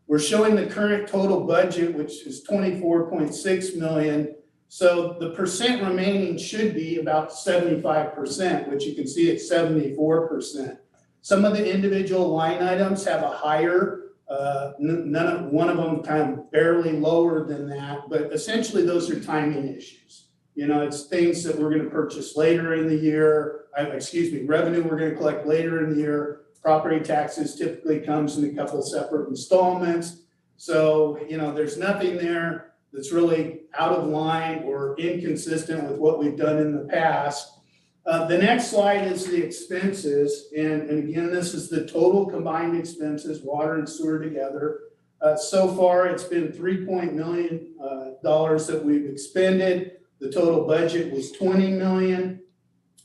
We're showing the current total budget, which is $24.6 million. So the percent remaining should be about 75%, which you can see at 74%. Some of the individual line items have a higher, one of them kind of barely lower than that, but essentially those are timing issues. You know, it's things that we're going to purchase later in the year, revenue we're going to collect later in the year. Property taxes typically comes in a couple separate installments. So, you know, there's nothing there that's really out of line or inconsistent with what we've done in the past. The next slide is the expenses. And again, this is the total combined expenses, water and sewer together. So far, it's been $3 million that we've expended. The total budget was $20 million.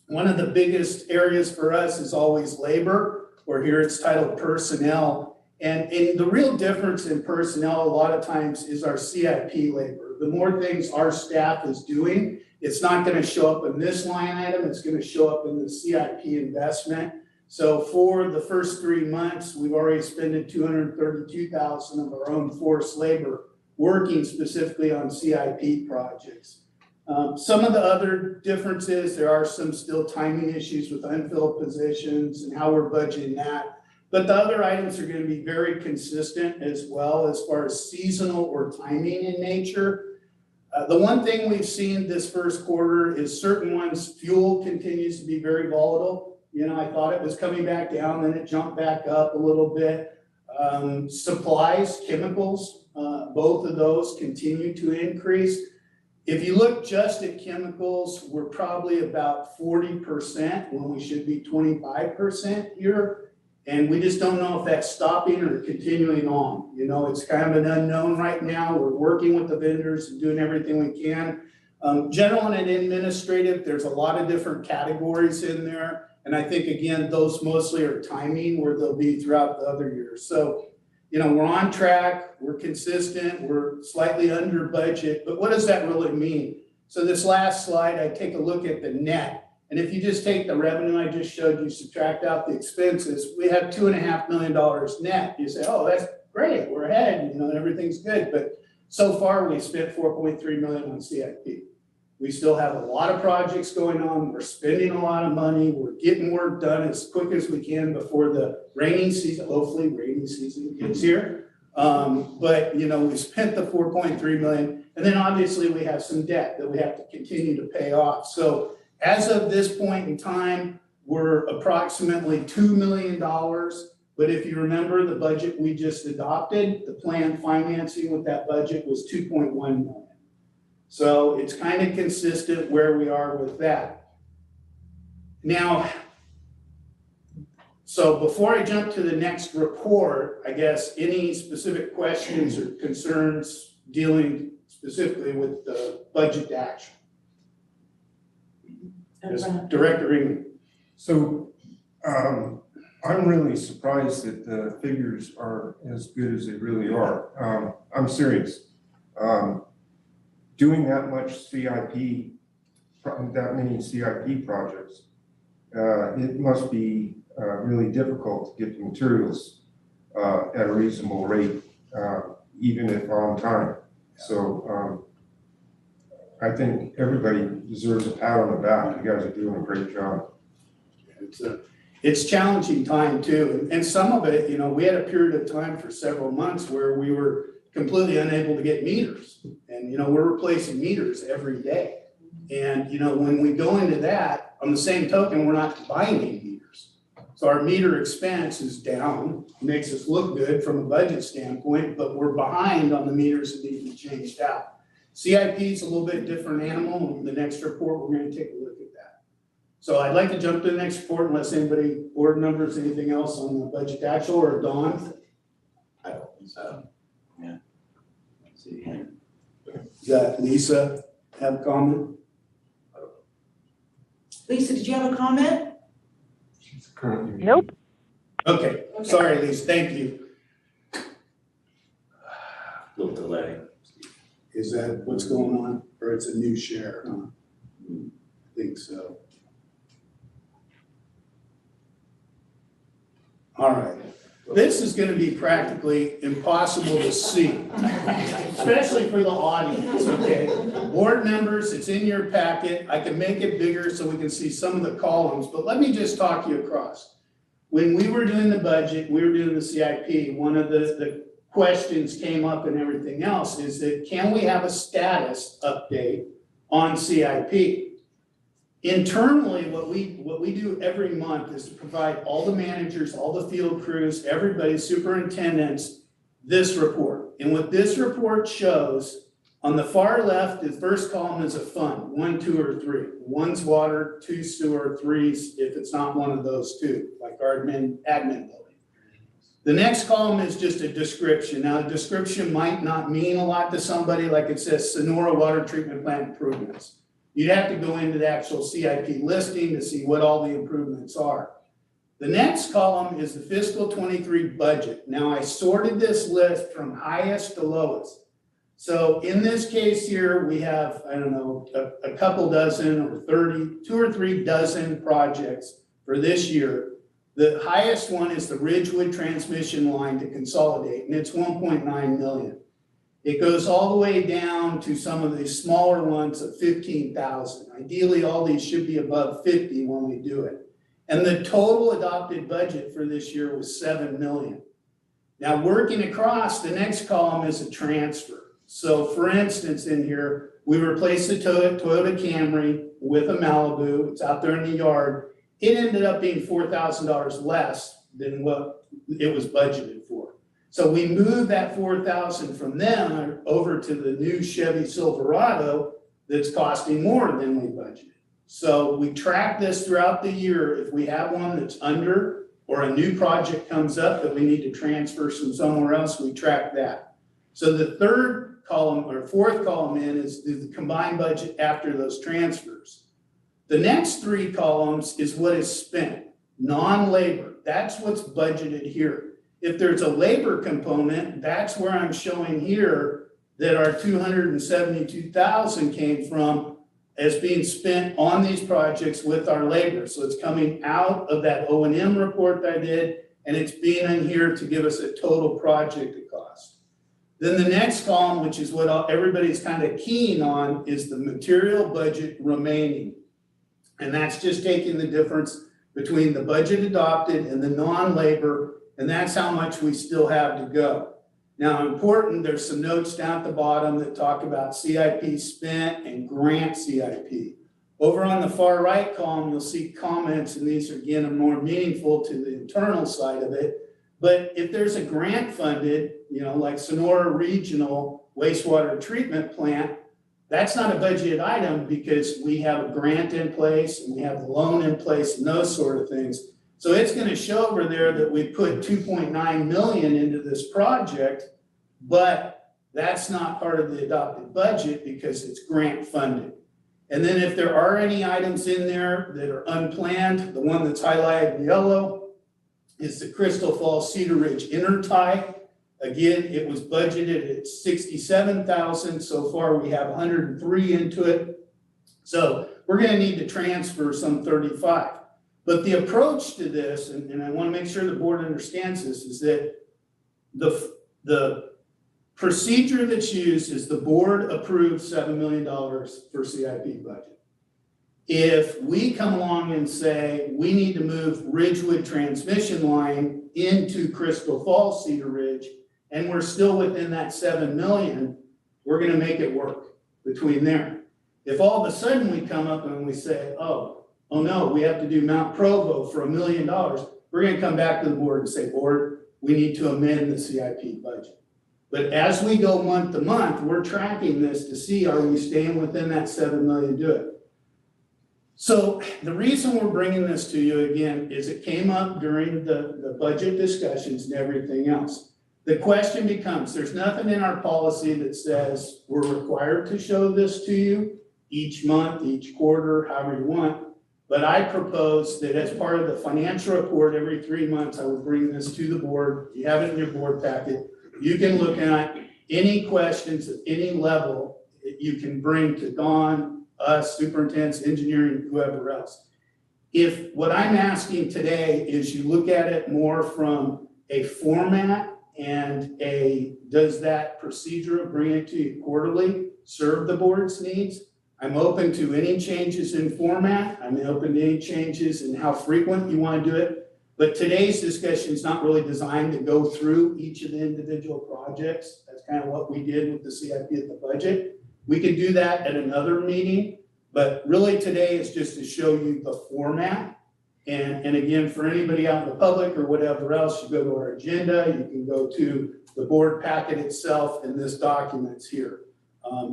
One of the biggest areas for us is always labor, or here it's titled personnel. And the real difference in personnel a lot of times is our CIP labor. The more things our staff is doing, it's not going to show up in this line item, it's going to show up in the CIP investment. So for the first 3 months, we've already spent $232,000 of our own forced labor working specifically on CIP projects. Some of the other differences, there are some still timing issues with unfilled positions and how we're budgeting that. But the other items are going to be very consistent as well as far as seasonal or timing in nature. The one thing we've seen this first quarter is certain ones, fuel continues to be very volatile. You know, I thought it was coming back down, then it jumped back up a little bit. Supplies, chemicals, both of those continue to increase. If you look just at chemicals, we're probably about 40% when we should be 25% here. And we just don't know if that's stopping or continuing on. You know, it's kind of an unknown right now. We're working with the vendors and doing everything we can. General and administrative, there's a lot of different categories in there. And I think, again, those mostly are timing where they'll be throughout the other years. So, you know, we're on track, we're consistent, we're slightly under budget, but what does that really mean? So this last slide, I take a look at the net. And if you just take the revenue I just showed you, subtract out the expenses, we have $2.5 million net. You say, oh, that's great, we're ahead, you know, everything's good. But so far, we spent $4.3 million on CIP. We still have a lot of projects going on. We're spending a lot of money. We're getting work done as quick as we can before the rainy season. Hopefully, rainy season gets here. But you know, we spent the $4.3 million, and then obviously we have some debt that we have to continue to pay off. So as of this point in time, we're approximately $2 million. But if you remember the budget we just adopted, the planned financing with that budget was $2.1 million. So it's kind of consistent where we are with that. Now, so before I jump to the next report, I guess any specific questions or concerns dealing specifically with the budget action? Yes, Director Ingram. So I'm really surprised that the figures are as good as they really are. I'm serious. Doing that much CIP, that many CIP projects, it must be really difficult to get the materials at a reasonable rate, even if on time. So I think everybody deserves a pat on the back. You guys are doing a great job. It's challenging time too. And some of it, you know, we had a period of time for several months where we were completely unable to get meters. And, you know, we're replacing meters every day. And, you know, when we go into that, on the same token, we're not buying any meters. So our meter expense is down, makes us look good from a budget standpoint, but we're behind on the meters that need to be changed out. CIP is a little bit different animal. In the next report, we're going to take a look at that. So I'd like to jump to the next report unless anybody, board members, anything else on the budget actual, or Dawn? I don't think so. Yeah. Let's see here. Does that Lisa have a comment? Lisa, did you have a comment? Nope. Okay, sorry, Lisa, thank you. Little delay. Is that what's going on? Or it's a new share, huh? I think so. All right. This is going to be practically impossible to see, especially for the audience, okay? Board members, it's in your packet. I can make it bigger so we can see some of the columns, but let me just talk you across. When we were doing the budget, we were doing the CIP, one of the questions came up and everything else is that can we have a status update on CIP? Internally, what we do every month is to provide all the managers, all the field crews, everybody, superintendents, this report. And what this report shows, on the far left, the first column is a fund, 1, 2, or 3. 1's water, 2 sewer, 3's if it's not one of those two, like our admin building. The next column is just a description. Now, a description might not mean a lot to somebody, like it says Sonora Water Treatment Plant improvements. You'd have to go into the actual CIP listing to see what all the improvements are. The next column is the fiscal 23 budget. Now, I sorted this list from highest to lowest. So in this case here, we have, I don't know, a couple dozen or 30, 2 or 3 dozen projects for this year. The highest one is the Ridgewood transmission line to consolidate, and it's 1.9 million. It goes all the way down to some of the smaller ones of 15,000. Ideally, all these should be above 50 when we do it. And the total adopted budget for this year was 7 million. Now, working across, the next column is a transfer. So for instance, in here, we replaced the Toyota Camry with a Malibu. It's out there in the yard. It ended up being $4,000 less than what it was budgeted for. So we moved that 4,000 from them over to the new Chevy Silverado that's costing more than we budgeted. So we track this throughout the year. If we have one that's under or a new project comes up that we need to transfer from somewhere else, we track that. So the third column or fourth column in is the combined budget after those transfers. The next three columns is what is spent, non-labor. That's what's budgeted here. If there's a labor component, that's where I'm showing here that our 272,000 came from as being spent on these projects with our labor. So it's coming out of that O&M report that I did, and it's being in here to give us a total project cost. Then the next column, which is what everybody's kind of keen on, is the material budget remaining. And that's just taking the difference between the budget adopted and the non-labor, and that's how much we still have to go. Now, important, there's some notes down at the bottom that talk about CIP spent and grant CIP. Over on the far right column, you'll see comments, and these again are more meaningful to the internal side of it. But if there's a grant funded, like Sonora Regional Wastewater Treatment Plant, that's not a budgeted item because we have a grant in place and we have the loan in place and those sort of things. So it's going to show over there that we put 2.9 million into this project, but that's not part of the adopted budget because it's grant funded. And then if there are any items in there that are unplanned, the one that's highlighted in yellow is the Crystal Falls Cedar Ridge intertie. Again, it was budgeted at 67,000. So far, we have 103 into it. So we're going to need to transfer some 35. But the approach to this, and I want to make sure the board understands this, is that the procedure that's used is the board approves $7 million for CIP budget. If we come along and say we need to move Ridgewood transmission line into Crystal Falls Cedar Ridge, and we're still within that 7 million, we're going to make it work between there. If all of a sudden we come up and we say, oh no, we have to do Mount Provo for $1 million, we're going to come back to the board and say, board, we need to amend the CIP budget. But as we go month to month, we're tracking this to see, are we staying within that 7 million to do it? So the reason we're bringing this to you again is it came up during the budget discussions and everything else. The question becomes, there's nothing in our policy that says we're required to show this to you each month, each quarter, however you want. But I propose that as part of the financial report every 3 months, I would bring this to the board. You have it in your board packet. You can look at any questions at any level that you can bring to Dawn, us, superintendents, engineering, whoever else. If what I'm asking today is you look at it more from a format and does that procedure of bringing it to you quarterly serve the board's needs? I'm open to any changes in format. I'm open to any changes in how frequent you want to do it. But today's discussion is not really designed to go through each of the individual projects. That's kind of what we did with the CIP at the budget. We could do that at another meeting, but really today is just to show you the format. And again, for anybody out in the public or whatever else, you go to our agenda, you can go to the board packet itself, and this document's here.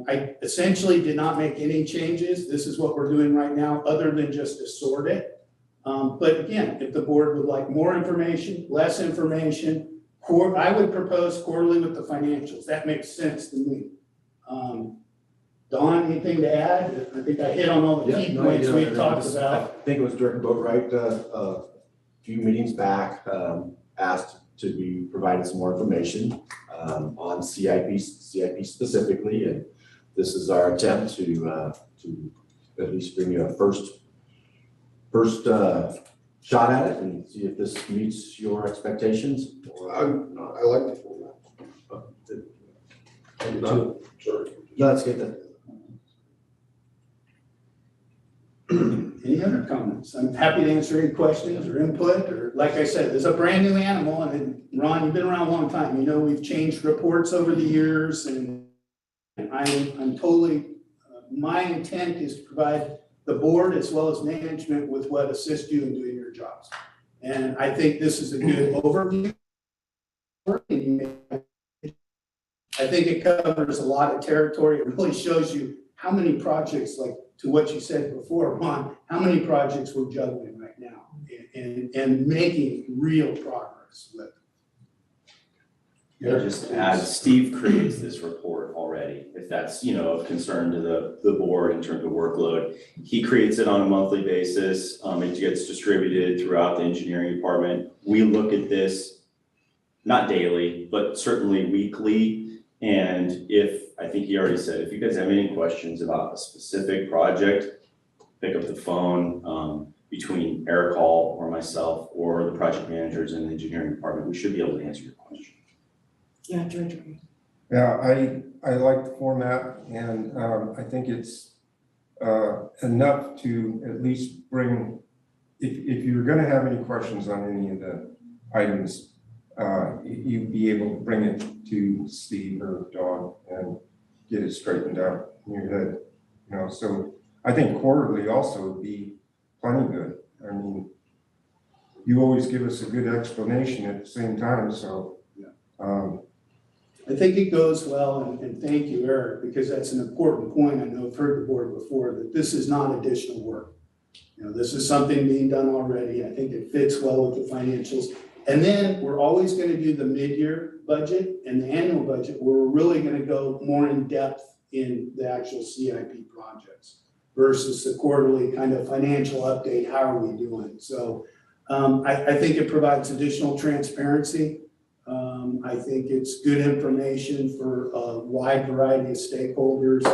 I essentially did not make any changes. This is what we're doing right now, other than just to sort it. But again, if the board would like more information, less information, I would propose quarterly with the financials. That makes sense to me. Don, anything to add? I think I hit on all the key points we talked about. I think it was Director Boatwright a few meetings back asked to be provided some more information on CIP specifically, and this is our attempt to at least bring you a first shot at it and see if this meets your expectations. I like the format. No, sorry. Let's get that. Any other comments? I'm happy to answer any questions or input, or like I said, there's a brand new animal, and Ron, you've been around a long time. You know, we've changed reports over the years, and I'm totally, my intent is to provide the board as well as management with what assists you in doing your jobs. And I think this is a good overview. I think it covers a lot of territory. It really shows you how many projects, like to what you said before, Ron, how many projects we're juggling right now and making real progress with. Yeah, just add, Steve creates this report already, if that's, of concern to the board in terms of workload. He creates it on a monthly basis. It gets distributed throughout the engineering department. We look at this, not daily, but certainly weekly. And I think he already said, if you guys have any questions about a specific project, pick up the phone between Eric Hall or myself or the project managers in the engineering department. We should be able to answer your question. Yeah, George. Yeah, I like the format, and I think it's enough to at least bring, if you're going to have any questions on any of the items, you'd be able to bring it to Steve or Dawn and get it straightened out in your head. So I think quarterly also would be plenty good. I mean, you always give us a good explanation at the same time, so. I think it goes well, and thank you, Eric, because that's an important point. I know I've heard the board before, that this is not additional work. This is something being done already. I think it fits well with the financials. And then we're always going to do the mid-year budget and the annual budget, where we're really going to go more in depth in the actual CIP projects versus the quarterly kind of financial update. How are we doing? So I think it provides additional transparency. I think it's good information for a wide variety of stakeholders.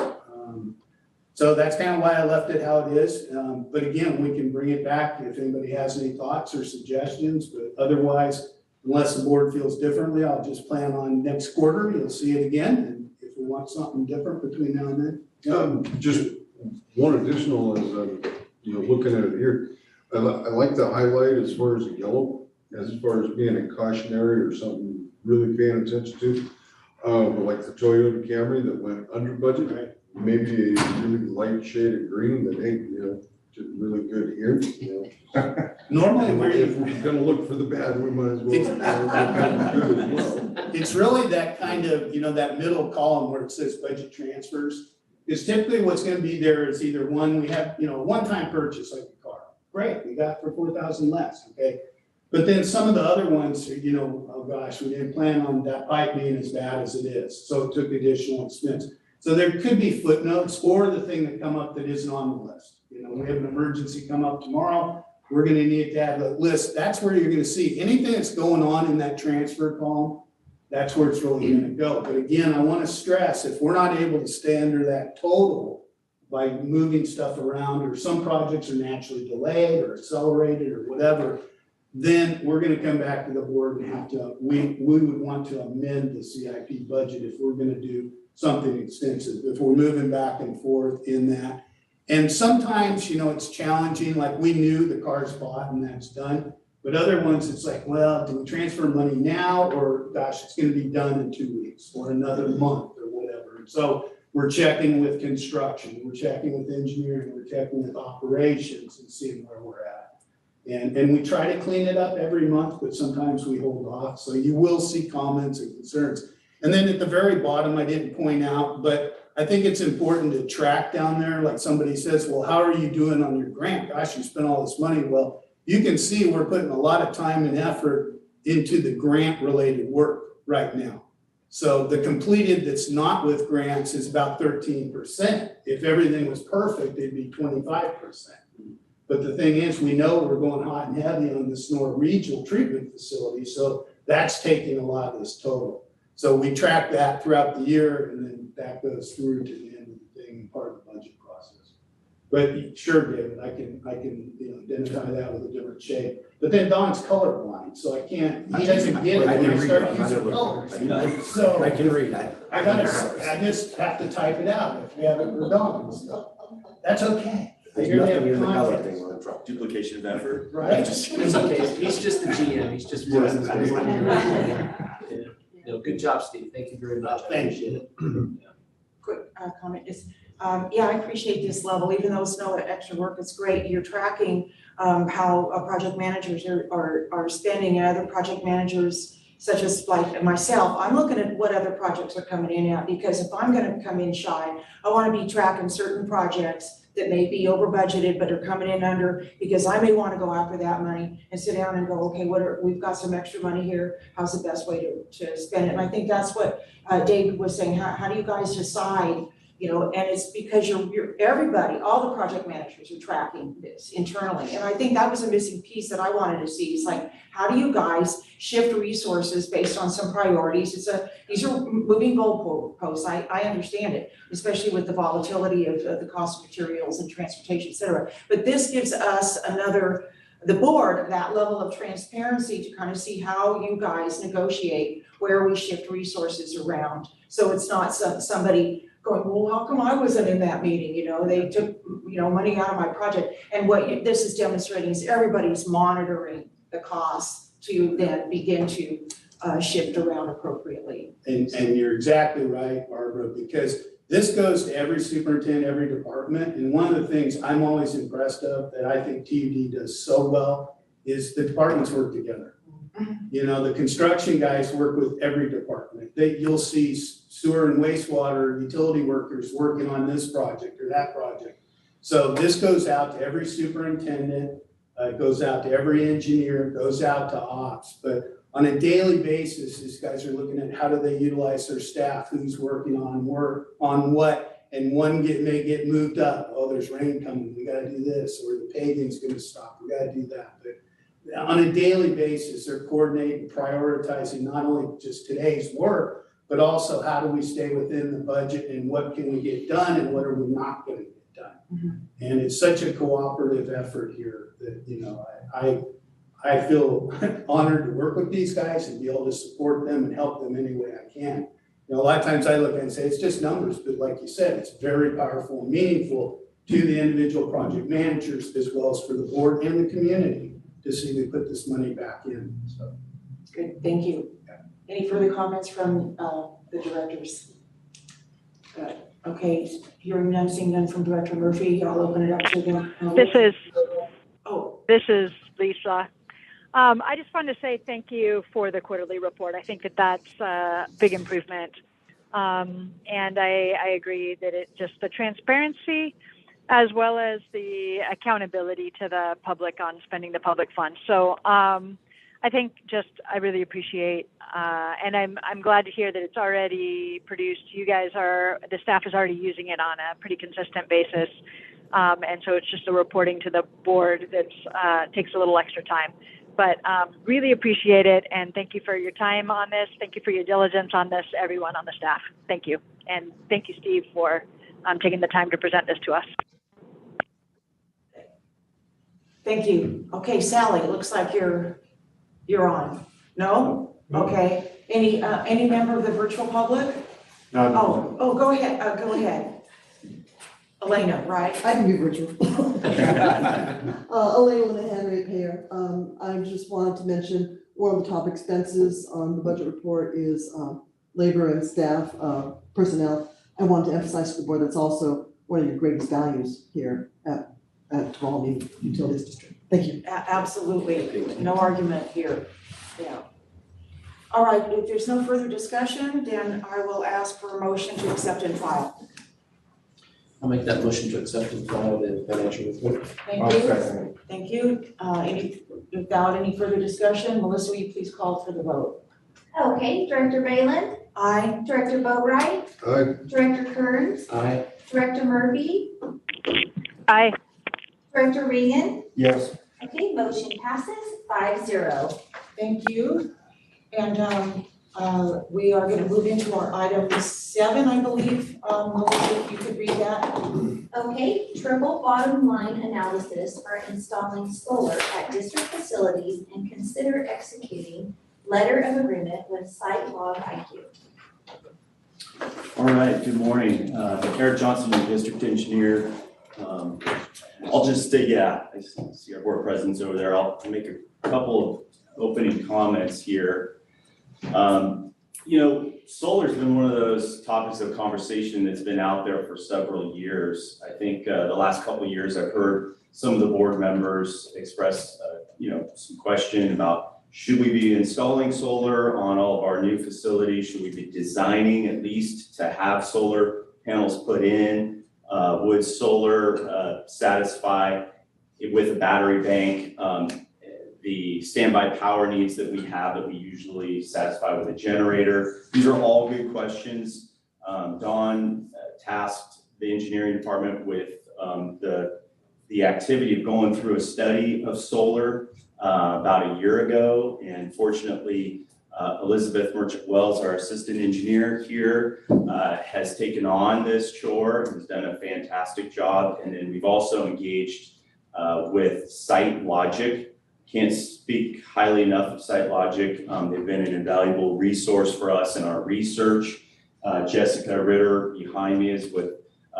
So that's kind of why I left it how it is. But again, we can bring it back if anybody has any thoughts or suggestions, but otherwise, unless the board feels differently, I'll just plan on next quarter, you'll see it again. And if we want something different between now and then. Just one additional is, looking at it here, I like the highlight as far as the yellow, as far as being a cautionary or something really paying attention to. Like the Toyota Camry that went under budget, right? Maybe a really light shade of green that ain't, just really good here. Normally, if we're gonna look for the bad, we might as well. Good as well. It's really that kind of, that middle column where it says budget transfers. Is typically what's going to be there is either one, we have, a one-time purchase like a car. Great, we got for 4,000 less, okay? But then some of the other ones, oh gosh, we didn't plan on that pipe being as bad as it is. So it took additional expense. So there could be footnotes or the thing that come up that isn't on the list. We have an emergency come up tomorrow. We're going to need to have a list. That's where you're going to see anything that's going on in that transfer column. That's where it's really going to go. But again, I want to stress, if we're not able to stay under that total by moving stuff around, or some projects are naturally delayed or accelerated or whatever, then we're going to come back to the board and have to, we would want to amend the CIP budget if we're going to do something extensive, if we're moving back and forth in that. And sometimes, it's challenging, like we knew the car's bought and that's done. But other ones, it's like, well, do we transfer money now, or gosh, it's going to be done in 2 weeks or another month or whatever. And so we're checking with construction, we're checking with engineering, we're checking with operations and seeing where we're at. And we try to clean it up every month, but sometimes we hold off. So you will see comments and concerns. And then at the very bottom, I didn't point out, but I think it's important to track down there. Like somebody says, well, how are you doing on your grant? Gosh, you spent all this money. Well, you can see we're putting a lot of time and effort into the grant related work right now. So the completed that's not with grants is about 13%. If everything was perfect, it'd be 25%. But the thing is, we know we're going hot and heavy on the Snore Regional Treatment Facility. So that's taking a lot of this total. So we track that throughout the year, and then that goes through to the end of the thing, part of the budget process. But sure, David, I can, identify that with a different shade. But then Don's colorblind, so he doesn't get it I when can I read, start I'm not using able to- colors. So I can read. I just have to type it out if we have it for Don, so that's okay. There's You're gonna nothing have in the color context, thing on the truck. Duplication of effort. right? It's okay, he's just the GM, he's just one of the. No, good job, Steve, thank you very much, I Thank appreciate it. Quick comment is, yeah, I appreciate this level, even though it's no extra work, it's great. You're tracking how project managers are spending and other project managers such as like myself. I'm looking at what other projects are coming in at, because if I'm gonna come in shy, I wanna be tracking certain projects that may be over budgeted but are coming in under, because I may wanna go after that money and sit down and go, okay, we've got some extra money here, how's the best way to spend it? And I think that's what Dave was saying, how do you guys decide? And it's because you're everybody, all the project managers are tracking this internally. And I think that was a missing piece that I wanted to see. It's like, how do you guys shift resources based on some priorities? These are moving goalposts. I understand it, especially with the volatility of the cost of materials and transportation, et cetera. But this gives us the board, that level of transparency to kind of see how you guys negotiate where we shift resources around. So it's not somebody going, well, how come I wasn't in that meeting? They took, money out of my project. And what this is demonstrating is everybody's monitoring the costs to then begin to shift around appropriately. And you're exactly right, Barbara, because this goes to every superintendent, every department. And one of the things I'm always impressed of that I think TUD does so well is the departments work together. The construction guys work with every department. You'll see sewer and wastewater utility workers working on this project or that project. So this goes out to every superintendent, it goes out to every engineer, it goes out to ops. But on a daily basis, these guys are looking at how do they utilize their staff, who's working on what, and one may get moved up. Oh, there's rain coming, we gotta do this, or the paving's gonna stop, we gotta do that. But on a daily basis, they're coordinating, prioritizing not only just today's work, but also how do we stay within the budget and what can we get done and what are we not going to get done. Mm-hmm. And it's such a cooperative effort here that, I feel honored to work with these guys and be able to support them and help them any way I can. A lot of times I look and say, it's just numbers, but like you said, it's very powerful and meaningful to the individual project managers as well as for the board and the community to see we put this money back in, so. Good, thank you. Yeah. Any further comments from the directors? Good. Okay, hearing none, seeing none from Director Murphy, I'll open it up to them. This is Lisa. I just wanted to say thank you for the quarterly report. I think that's a big improvement. And I agree that the transparency as well as the accountability to the public on spending the public funds. So I think I really appreciate, and I'm glad to hear that it's already produced. The staff is already using it on a pretty consistent basis. And so it's just the reporting to the board that takes a little extra time. But really appreciate it, and thank you for your time on this. Thank you for your diligence on this, everyone on the staff. Thank you. And thank you, Steve, for taking the time to present this to us. Thank you. Okay, Sally, it looks like you're on. No? Okay. Any member of the virtual public? No. Oh, go ahead. Elena, right? I can be virtual. Elena Henry here. I just wanted to mention one of the top expenses on the budget report is labor and staff personnel. I want to emphasize to the board that's also one of your greatest values here at Tuolumne Utilities District. Thank you. Absolutely. No argument here. Yeah. All right, if there's no further discussion, then I will ask for a motion to accept and file. I'll make that motion to accept and file the financial report. Thank you. Thank you. Without any further discussion, Melissa, will you please call for the vote? Okay, Director Balin, Aye. Director Boatright, Aye. Director Kearns, Aye. Director Murphy, Aye. Director Regan. Yes. Okay, motion passes 5-0. Thank you. And we are going to move into our item 7, I believe. Melissa, if you could read that. Okay, triple bottom line analysis for installing solar at district facilities and consider executing letter of agreement with SiteLog IQ. All right, good morning. Eric Johnson, your district engineer. I'll just say, I see our board presidents over there. I'll make a couple of opening comments here. Solar's been one of those topics of conversation that's been out there for several years. I think the last couple of years I've heard some of the board members express, some question about should we be installing solar on all of our new facilities? Should we be designing at least to have solar panels put in? Would solar satisfy with a battery bank the standby power needs that we have that we usually satisfy with a generator? These are all good questions. Dawn tasked the engineering department with the activity of going through a study of solar about a year ago, and fortunately Elizabeth Merchant Wells, our assistant engineer here, has taken on this chore and has done a fantastic job. And then we've also engaged with SiteLogic. Can't speak highly enough of SiteLogic. They've been an invaluable resource for us in our research. Jessica Ritter behind me is with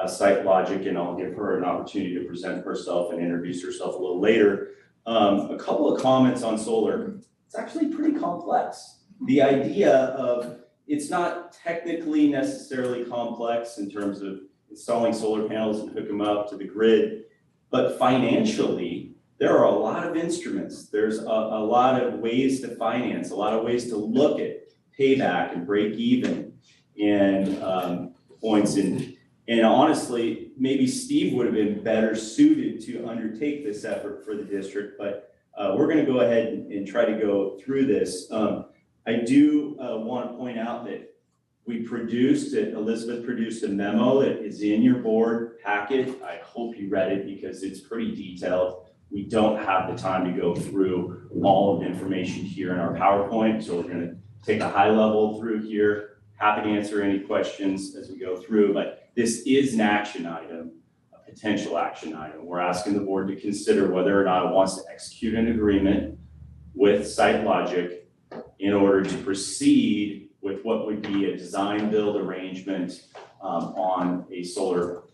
SiteLogic, and I'll give her an opportunity to present herself and introduce herself a little later. A couple of comments on solar. It's actually pretty complex. The idea of it's not technically necessarily complex in terms of installing solar panels and hook them up to the grid, but financially, there are a lot of instruments. There's a lot of ways to finance, a lot of ways to look at payback and break even and points. And honestly, maybe Steve would have been better suited to undertake this effort for the district, but we're going to go ahead and try to go through this. I do want to point out that Elizabeth produced a memo that is in your board packet. I hope you read it because it's pretty detailed. We don't have the time to go through all of the information here in our PowerPoint, so we're going to take a high level through here. Happy to answer any questions as we go through, but this is an action item, a potential action item. We're asking the board to consider whether or not it wants to execute an agreement with SiteLogic in order to proceed with what would be a design build arrangement on a solar,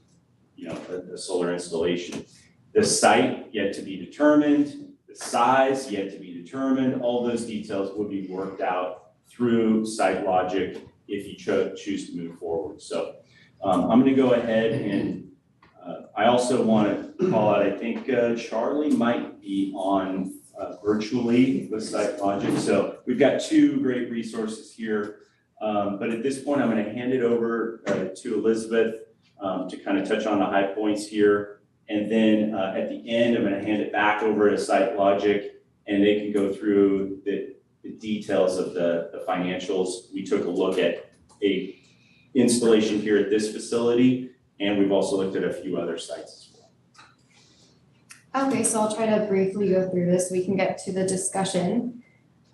a solar installation. The site yet to be determined, the size yet to be determined. All those details will be worked out through SiteLogic if you choose to move forward. So I'm going to go ahead and I also want to call out, I think Charlie might be on virtually with SiteLogic. So we've got two great resources here. But at this point, I'm going to hand it over to Elizabeth to kind of touch on the high points here. And then at the end, I'm going to hand it back over to SiteLogic, and they can go through the details of the financials. We took a look at a installation here at this facility, and we've also looked at a few other sites as well. Okay, so I'll try to briefly go through this. We can get to the discussion.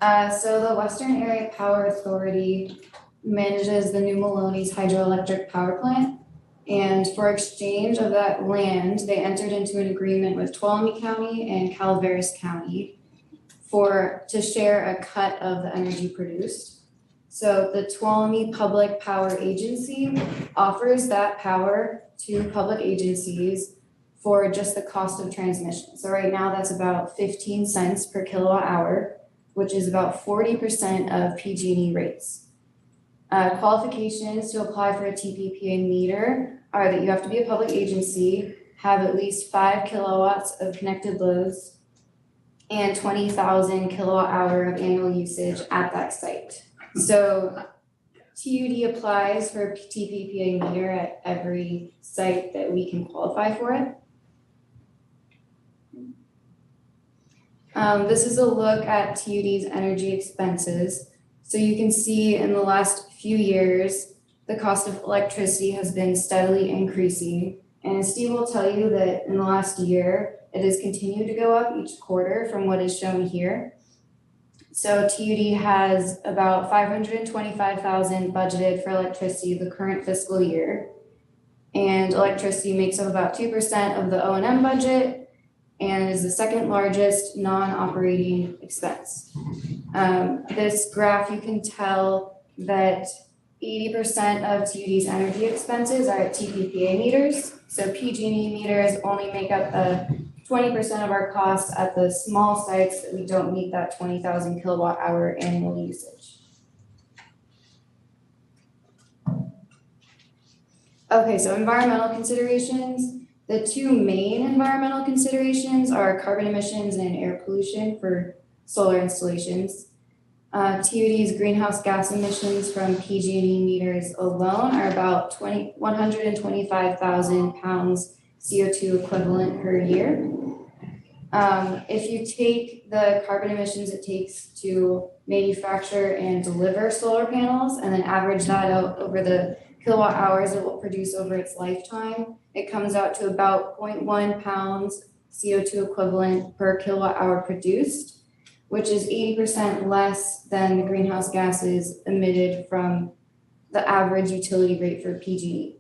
So the Western Area Power Authority manages the New Maloney's hydroelectric power plant. And for exchange of that land, they entered into an agreement with Tuolumne County and Calaveras County to share a cut of the energy produced. So the Tuolumne Public Power Agency offers that power to public agencies for just the cost of transmission. So right now that's about 15 cents per kilowatt hour, which is about 40% of PG&E rates. Qualifications to apply for a TPPA meter are that you have to be a public agency, have at least 5 kilowatts of connected loads, and 20,000 kilowatt hour of annual usage at that site. So TUD applies for a TPPA meter at every site that we can qualify for it. This is a look at TUD's energy expenses. So you can see in the last few years, the cost of electricity has been steadily increasing. And Steve will tell you that in the last year, it has continued to go up each quarter from what is shown here. So TUD has about $525,000 budgeted for electricity the current fiscal year. And electricity makes up about 2% of the O&M budget and is the second largest non-operating expense. This graph, you can tell that 80% of TUD's energy expenses are at TPPA meters. So PG&E meters only make up 20% of our costs at the small sites that we don't meet that 20,000 kilowatt hour annual usage. Okay, so environmental considerations. The two main environmental considerations are carbon emissions and air pollution for solar installations. TUD's greenhouse gas emissions from PG&E meters alone are about 125,000 pounds CO2 equivalent per year. If you take the carbon emissions it takes to manufacture and deliver solar panels and then average that out over the kilowatt hours it will produce over its lifetime, it comes out to about 0.1 pounds CO2 equivalent per kilowatt hour produced, which is 80% less than the greenhouse gases emitted from the average utility rate for PG&E.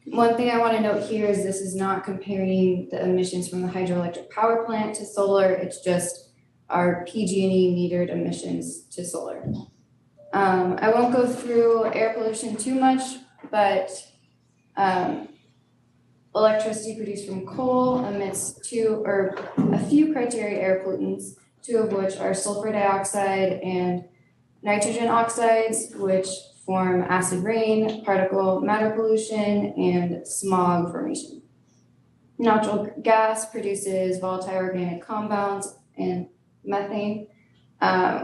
One thing I want to note here is this is not comparing the emissions from the hydroelectric power plant to solar, it's just our PG&E metered emissions to solar. I won't go through air pollution too much, but electricity produced from coal emits a few criteria air pollutants, two of which are sulfur dioxide and nitrogen oxides, which form acid rain, particle matter pollution, and smog formation. Natural gas produces volatile organic compounds and methane,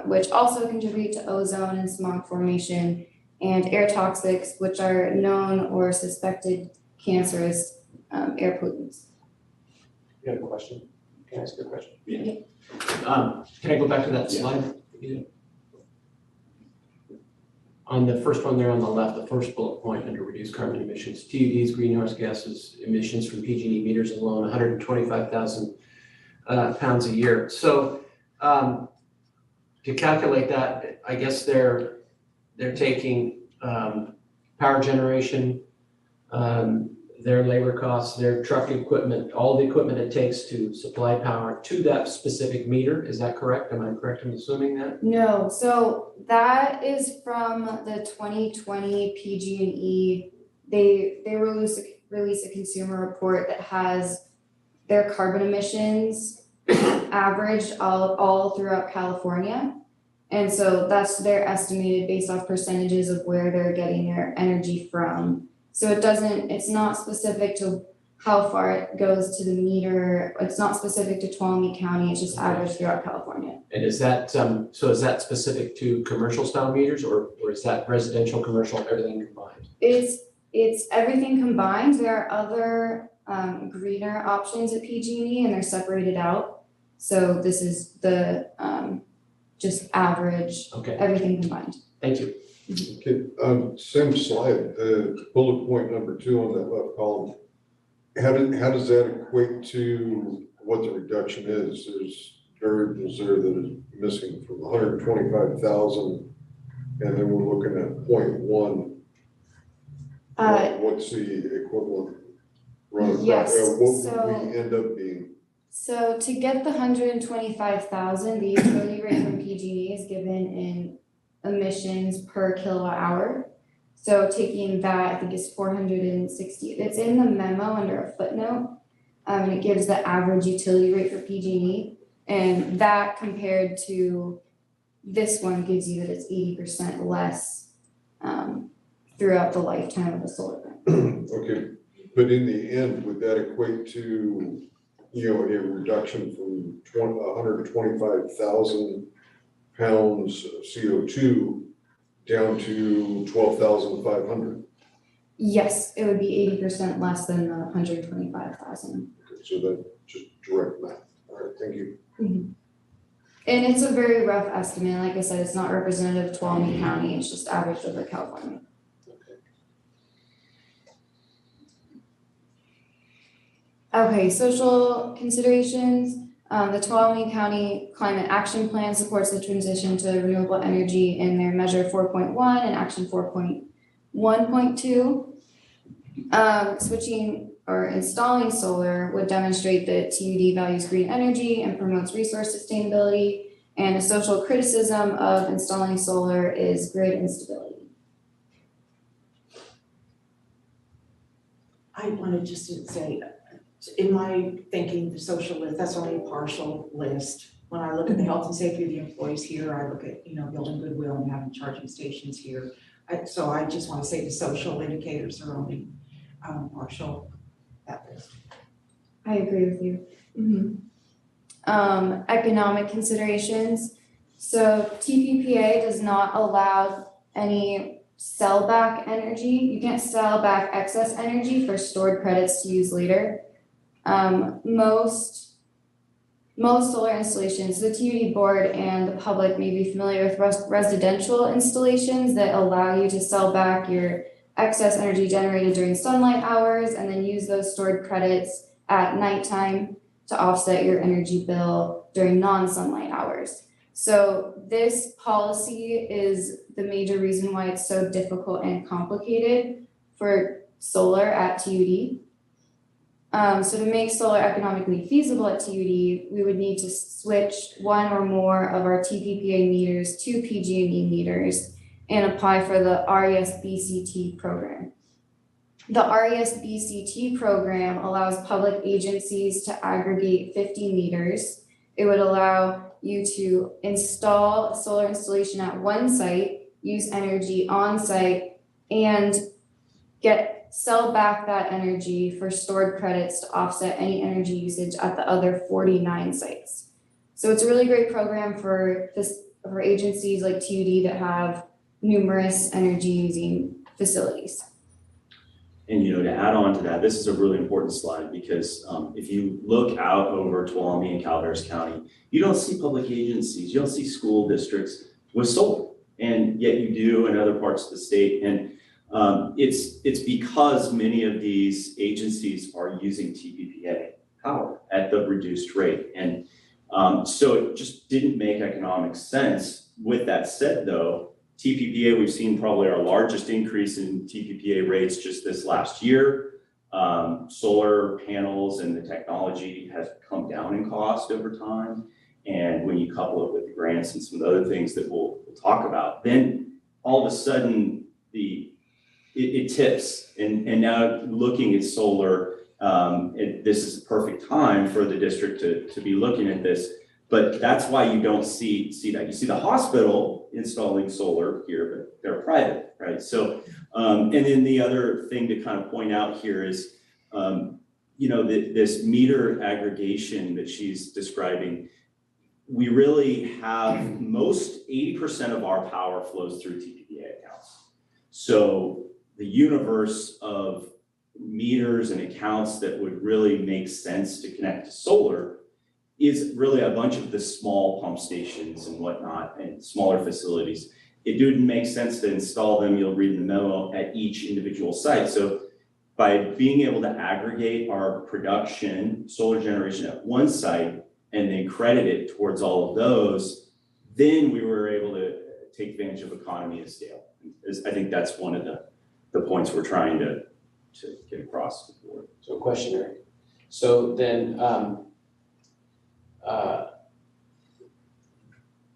which also contribute to ozone and smog formation, and air toxics, which are known or suspected cancerous air pollutants. You have a question? Can I ask you a question? Yeah. Can I go back to that slide? Yeah. On the first one there on the left, the first bullet point under reduced carbon emissions, TUD's greenhouse gases emissions from PG&E meters alone, 125,000 pounds a year. So to calculate that, I guess they're taking power generation, their labor costs, their truck equipment, all the equipment it takes to supply power to that specific meter. Is that correct? Am I correct in assuming that? No, so that is from the 2020 PG&E. They release a consumer report that has their carbon emissions averaged all throughout California. And so they're estimated based off percentages of where they're getting their energy from. So it's not specific to how far it goes to the meter. It's not specific to Tuolumne County, it's just averaged throughout California. And is that, so is that specific to commercial style meters or is that residential, commercial, everything combined? It's everything combined. There are other greener options at PG&E and they're separated out. So this is the just average, everything combined. Thank you. Okay, same slide, the bullet point number 2 on that left column. How does that equate to what the reduction is? There's variables there that is missing from 125,000, and then we're looking at 0.1. What's the equivalent run? Yes, What would we end up being? So to get the 125,000, the utility rate from PG&E is given in emissions per kilowatt hour. So taking that, I think it's 460. It's in the memo under a footnote, and it gives the average utility rate for PG&E, and that compared to this one gives you that it's 80% less throughout the lifetime of a solar plant. Okay, but in the end, would that equate to, a reduction from 125,000 pounds of CO2 down to 12,500? Yes, it would be 80% less than the 125,000. Okay, so that's just direct math. All right, thank you. Mm-hmm. And it's a very rough estimate. Like I said, it's not representative of Tuolumne County. It's just averaged over California. Okay, social considerations. The Tuolumne County Climate Action Plan supports the transition to renewable energy in their Measure 4.1 and Action 4.1.2. Switching or installing solar would demonstrate that TUD values green energy and promotes resource sustainability. And a social criticism of installing solar is grid instability. I wanted just to say, in my thinking, the social list, that's only a partial list. When I look at the health and safety of the employees here, I look at, building goodwill and having charging stations here. So I just want to say the social indicators are only partial at this. I agree with you. Economic considerations. So TPPA does not allow any sell back energy. You can't sell back excess energy for stored credits to use later. Most solar installations, the TUD board and the public may be familiar with residential installations that allow you to sell back your excess energy generated during sunlight hours and then use those stored credits at nighttime to offset your energy bill during non-sunlight hours. So this policy is the major reason why it's so difficult and complicated for solar at TUD. So to make solar economically feasible at TUD, we would need to switch one or more of our TPPA meters to PG&E meters and apply for the RES-BCT program. The RES-BCT program allows public agencies to aggregate 50 meters. It would allow you to install a solar installation at one site, use energy on site, and sell back that energy for stored credits to offset any energy usage at the other 49 sites. So it's a really great program for agencies like TUD that have numerous energy using facilities. And to add on to that, this is a really important slide because if you look out over Tuolumne and Calaveras County, you don't see public agencies, you don't see school districts with solar, and yet you do in other parts of the state. And it's because many of these agencies are using TPPA power at the reduced rate. And so it just didn't make economic sense. With that said though, TPPA, we've seen probably our largest increase in TPPA rates just this last year. Solar panels and the technology has come down in cost over time. And when you couple it with the grants and some of the other things that we'll talk about, then all of a sudden it tips. And now looking at solar, this is the perfect time for the district to be looking at this. But that's why you don't see that. You see the hospital installing solar here, but they're private, right? So, and then the other thing to kind of point out here is, this meter aggregation that she's describing, we really have 80% of our power flows through TPPA accounts. So the universe of meters and accounts that would really make sense to connect to solar is really a bunch of the small pump stations and whatnot and smaller facilities. It didn't make sense to install them, you'll read in the memo, at each individual site. So by being able to aggregate our production, solar generation at one site, and then credit it towards all of those, then we were able to take advantage of economy of scale. I think that's one of the points we're trying to get across the board. So question, Eric. So then,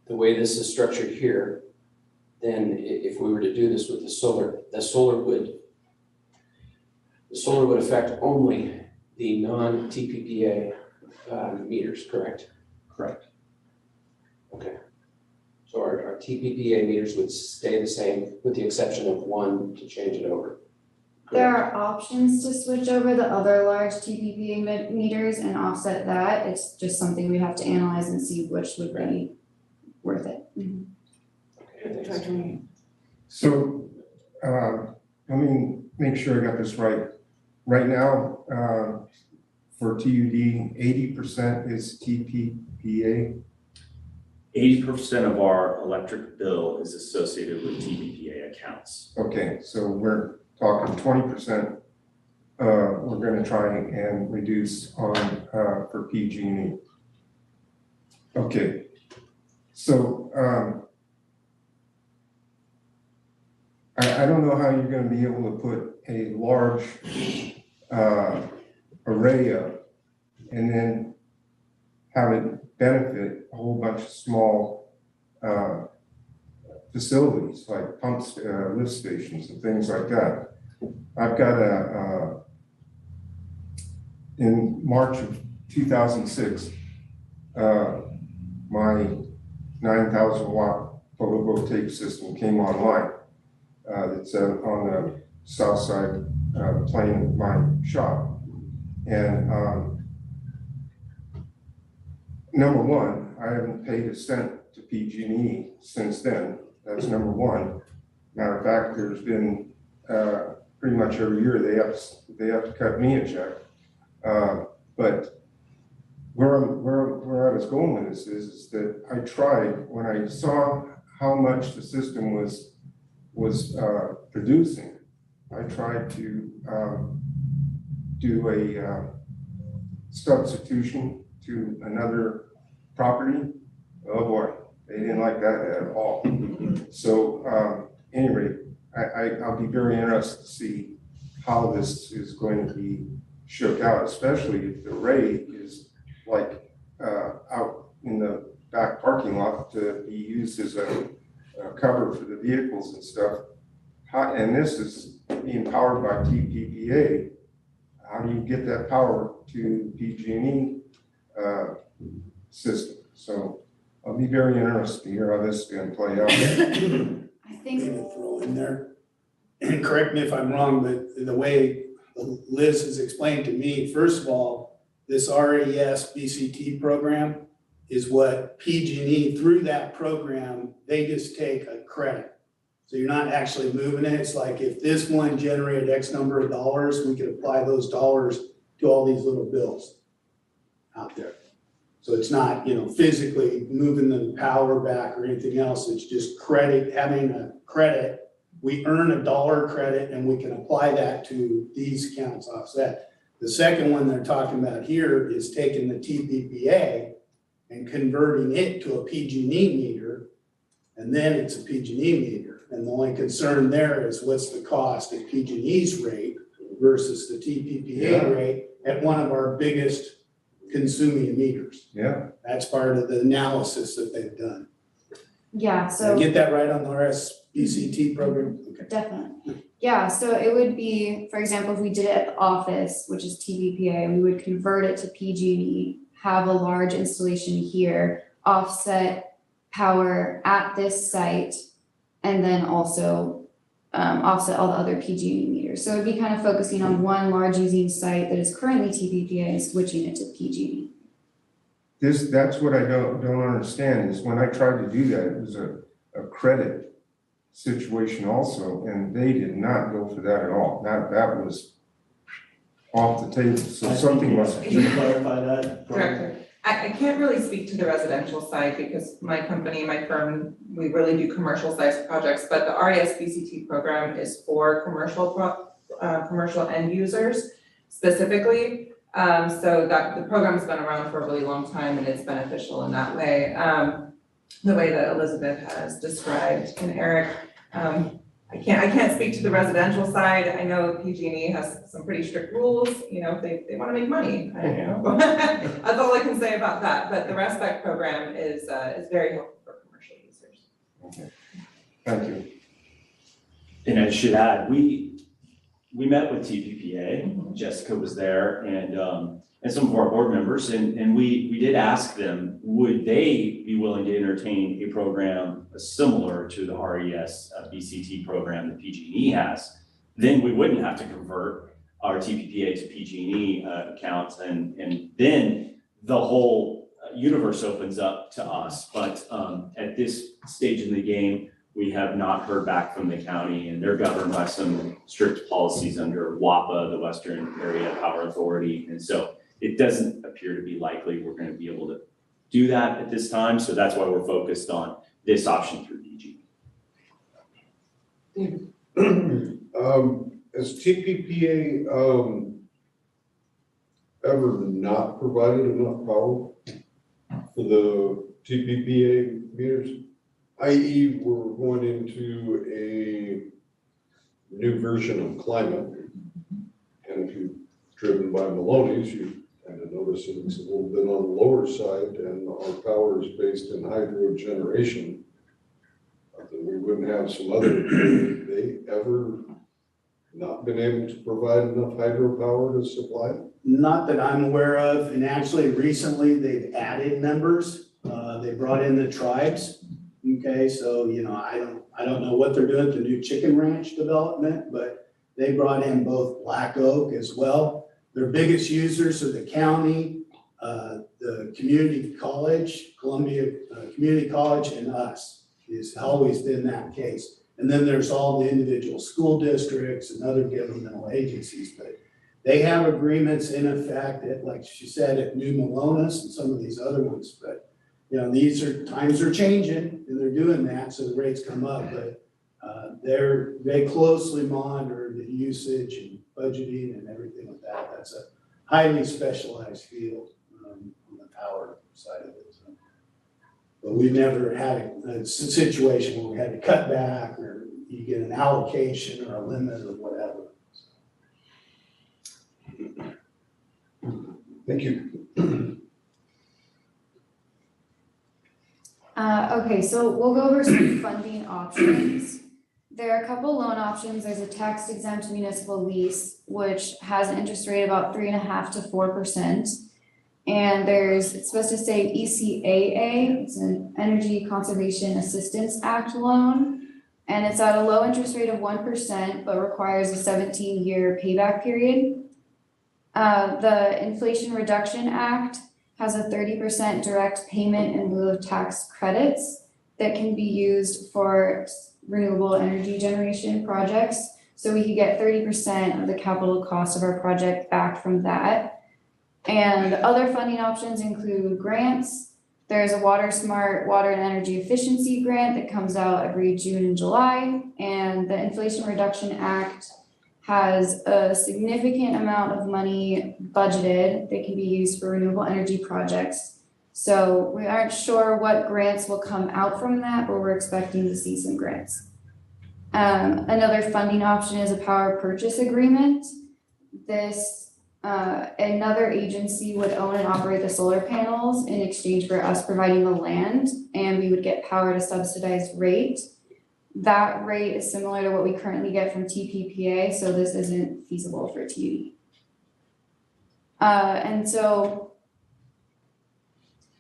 the way this is structured here, then if we were to do this with the solar would affect only the non-TPPA meters, correct? Correct. Okay. So our TPPA meters would stay the same with the exception of one to change it over. There are options to switch over the other large TPPA meters and offset that. It's just something we have to analyze and see which would be worth it. Okay, thanks. So, let me make sure I got this right. Right now, for TUD, 80% is TPPA. 80% of our electric bill is associated with TPPA accounts. Okay, so we're talking 20%, we're gonna try and reduce on, for PG&E. Okay, so, I don't know how you're gonna be able to put a large array up and then have it benefit a whole bunch of small facilities like pumps, lift stations and things like that. I've got in March of 2006, my 9,000 watt photovoltaic system came online. It's on the south side plane of my shop. And number one, I haven't paid a cent to PG&E since then. That's number one. Matter of fact, there's been pretty much every year they have to cut me a check. But where I was going with this is that I tried, when I saw how much the system was producing, I tried to do a substitution to another property. Oh boy, they didn't like that at all. So anyway, I'll be very interested to see how this is going to be shook out, especially if the array is like out in the back parking lot to be used as a cover for the vehicles and stuff. And this is being powered by TPPA. How do you get that power to PG&E system? So I'll be very interested to hear how this is going to play out. I think Throw in there, and correct me if I'm wrong, but the way Liz has explained to me, first of all, this RES BCT program is what PG&E, through that program, they just take a credit. So you're not actually moving it. It's like if this one generated X number of dollars, we could apply those dollars to all these little bills out there. So it's not, physically moving the power back or anything else. It's just credit, having a credit. We earn $1 credit and we can apply that to these accounts offset. The second one they're talking about here is taking the TPPA and converting it to a PG&E meter, and then it's a PG&E meter. And the only concern there is what's the cost of PG&E's rate versus the TPPA rate at one of our biggest consuming meters. Yeah. That's part of the analysis that they've done. Yeah, Did so I get that right on the RSBCT program? Okay. definitely. Yeah, so it would be, for example, if we did it at the office, which is TPPA, we would convert it to PG&E, have a large installation here, offset power at this site, and then also offset all the other PG&E meters. So it'd be kind of focusing on one large using site that is currently TPPA and switching it to PG&E. That's what I don't understand is when I tried to do that, it was a credit situation also, and they did not go for that at all. That was off the table. So something must Can you clarify that? Director, I can't really speak to the residential side because my company, my firm, we really do commercial sized projects, but the RES-BCT program is for commercial end users specifically. So that the program's been around for a really long time and it's beneficial in that way. The way that Elizabeth has described. And Eric, I can't speak to the residential side. I know PG&E has some pretty strict rules, if they want to make money, that's all I can say about that. But the RESPECT program is very helpful for commercial users. Okay. Thank you. And I should add, we met with TPPA, Jessica was there, and some of our board members, and we did ask them, would they be willing to entertain a program similar to the RES BCT program that PG&E has? Then we wouldn't have to convert our TPPA to PG&E accounts, and then the whole universe opens up to us. But at this stage in the game, we have not heard back from the county, and they're governed by some strict policies under WAPA, the Western Area Power Authority. And so it doesn't appear to be likely we're going to be able to do that at this time. So that's why we're focused on this option through DG. Has TPPA ever not provided enough power for the TPPA meters? I.e., we're going into new version of climate. And if you've driven by Maloney's, you kind of notice that it's a little bit on the lower side, and our power is based in hydro generation. Then we wouldn't have some other, they ever not been able to provide enough hydropower to supply it? Not that I'm aware of, and actually recently they've added members. They brought in the tribes. Okay, so I don't know what they're doing at the new chicken ranch development, but they brought in both Black Oak as well. Their biggest users are the county, the community college, Columbia Community College, and us. It's always been that case. And then there's all the individual school districts and other governmental agencies, but they have agreements in effect at, like she said, at New Melones and some of these other ones. But times are changing and they're doing that, so the rates come up. But they closely monitor the usage and budgeting and everything like that. That's a highly specialized field on the power side of it. So. But we've never had a situation where we had to cut back or you get an allocation or a limit or whatever. Thank you. Okay, so we'll go over some funding options. There are a couple loan options. There's a tax exempt municipal lease, which has an interest rate about 3.5% to 4%. And it's supposed to say ECAA, it's an Energy Conservation Assistance Act loan. And it's at a low interest rate of 1%, but requires a 17-year payback period. The Inflation Reduction Act has a 30% direct payment in lieu of tax credits that can be used for renewable energy generation projects. So we could get 30% of the capital cost of our project back from that. And other funding options include grants. There's a Water Smart Water and Energy Efficiency Grant that comes out every June and July. And the Inflation Reduction Act has a significant amount of money budgeted that can be used for renewable energy projects. So we aren't sure what grants will come out from that, but we're expecting to see some grants. Another funding option is a power purchase agreement. Another agency would own and operate the solar panels in exchange for us providing the land, and we would get power at a subsidized rate. That rate is similar to what we currently get from TPPA, so this isn't feasible for TUD. And so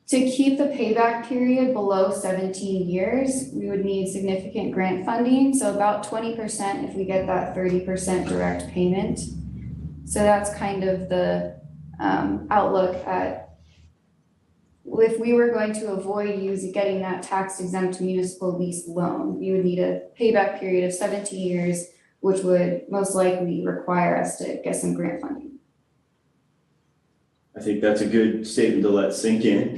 to keep the payback period below 17 years, we would need significant grant funding, so about 20% if we get that 30% direct payment. So that's kind of the outlook at if we were going to avoid getting that tax exempt municipal lease loan, we would need a payback period of 17 years, which would most likely require us to get some grant funding. I think that's a good statement to let sink in.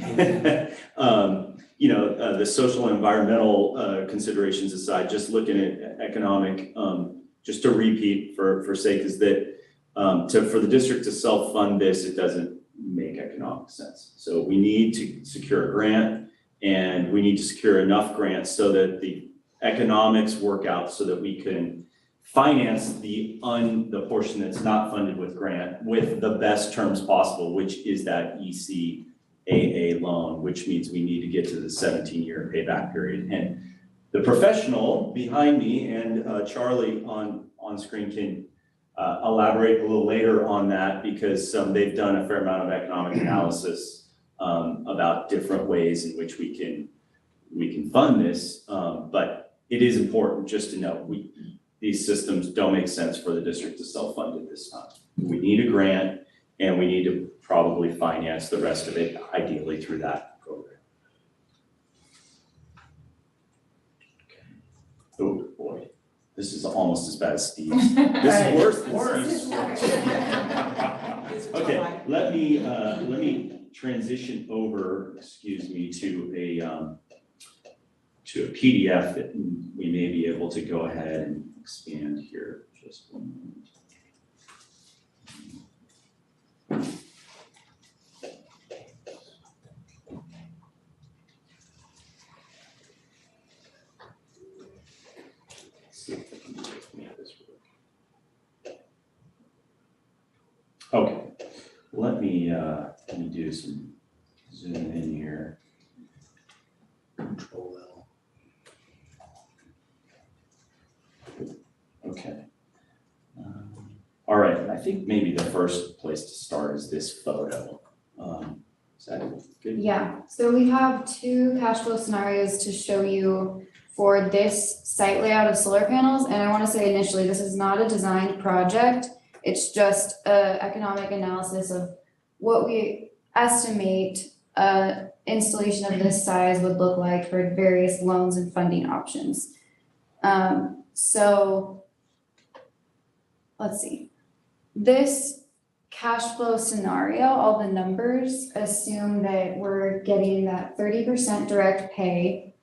The social and environmental considerations aside, just looking at economic, just to repeat for sake is that for the district to self-fund this, it doesn't make economic sense. So we need to secure a grant, and we need to secure enough grants so that the economics work out so that we can finance the portion that's not funded with grant with the best terms possible, which is that ECAA loan, which means we need to get to the 17-year payback period. And the professional behind me and Charlie on screen can elaborate a little later on that, because they've done a fair amount of economic analysis about different ways in which we can fund this. But it is important just to know these systems don't make sense for the district to self-fund at this time. We need a grant, and we need to probably finance the rest of it ideally through that program. Oh boy. This is almost as bad as Steve's. This is worse than Steve's. Okay, let me transition over, to a PDF that we may be able to go ahead and expand here. Just one moment. See if I can make this work. Okay, let me do some zoom in here. Control L. Okay. All right, I think maybe the first place to start is this photo. Is that good? Yeah, so we have two cash flow scenarios to show you for this site layout of solar panels. And I want to say initially, this is not a design project. It's just an economic analysis of what we estimate installation of this size would look like for various loans and funding options. So let's see. This cash flow scenario, all the numbers assume that we're getting that 30% direct pay,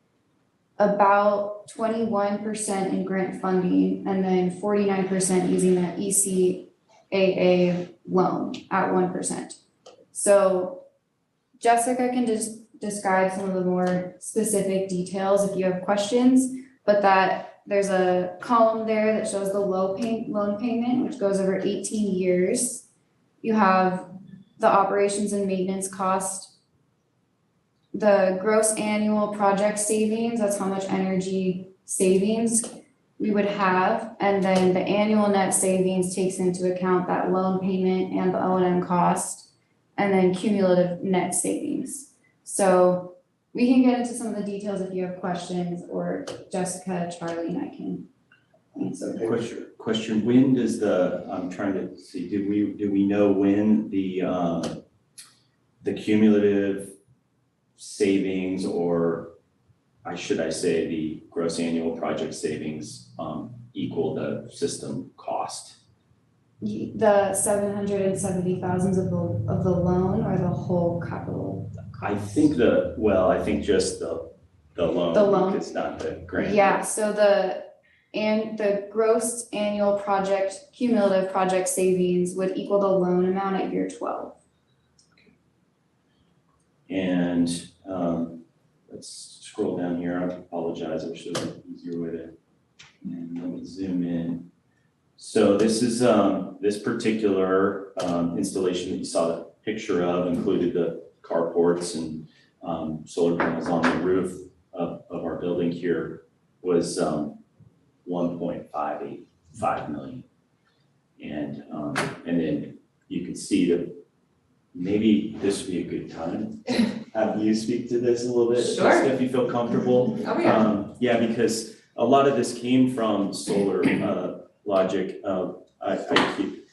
about 21% in grant funding, and then 49% using that ECAA loan at 1%. So Jessica can just describe some of the more specific details if you have questions, but that there's a column there that shows the loan payment, which goes over 18 years. You have the operations and maintenance cost, the gross annual project savings, that's how much energy savings we would have. And then the annual net savings takes into account that loan payment and the O&M cost, and then cumulative net savings. So we can get into some of the details if you have questions, or Jessica, Charlie, and I can answer. Question, when does I'm trying to see, do we know when the cumulative savings, or should I say the gross annual project savings equal the system cost? The 770,000 of the loan, or the whole capital cost? I think just the loan. The loan. Because not the grant. Yeah, so the gross annual cumulative project savings would equal the loan amount at year 12. And let's scroll down here. I apologize. I wish there was an easier way to. And let me zoom in. So this is this particular installation that you saw the picture of included the carports and solar panels on the roof of our building here was 1.585 million. And then you can see that maybe this would be a good time to have you speak to this a little bit. Sure. If you feel comfortable. Oh, yeah. Yeah, because a lot of this came from Solar Logic.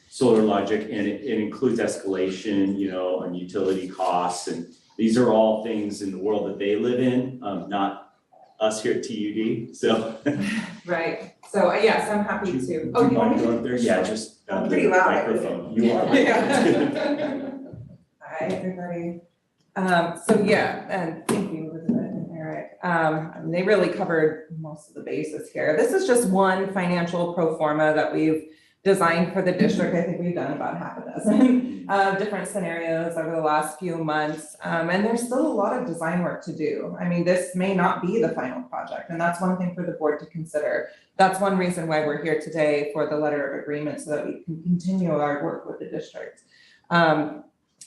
Solar Logic, and it includes escalation, on utility costs, and these are all things in the world that they live in, not us here at TUD. So. Right. So yes, I'm happy to. Oh, you want me to? There? Yeah, just I'm pretty loud. microphone. You are. Yeah. Hi, everybody. So yeah, and thank you, Elizabeth and Eric. They really covered most of the bases here. This is just one financial pro forma that we've designed for the district. I think we've done about half a dozen different scenarios over the last few months. And there's still a lot of design work to do. I mean, this may not be the final project, and that's one thing for the board to consider. That's one reason why we're here today for the letter of agreement, so that we can continue our work with the district.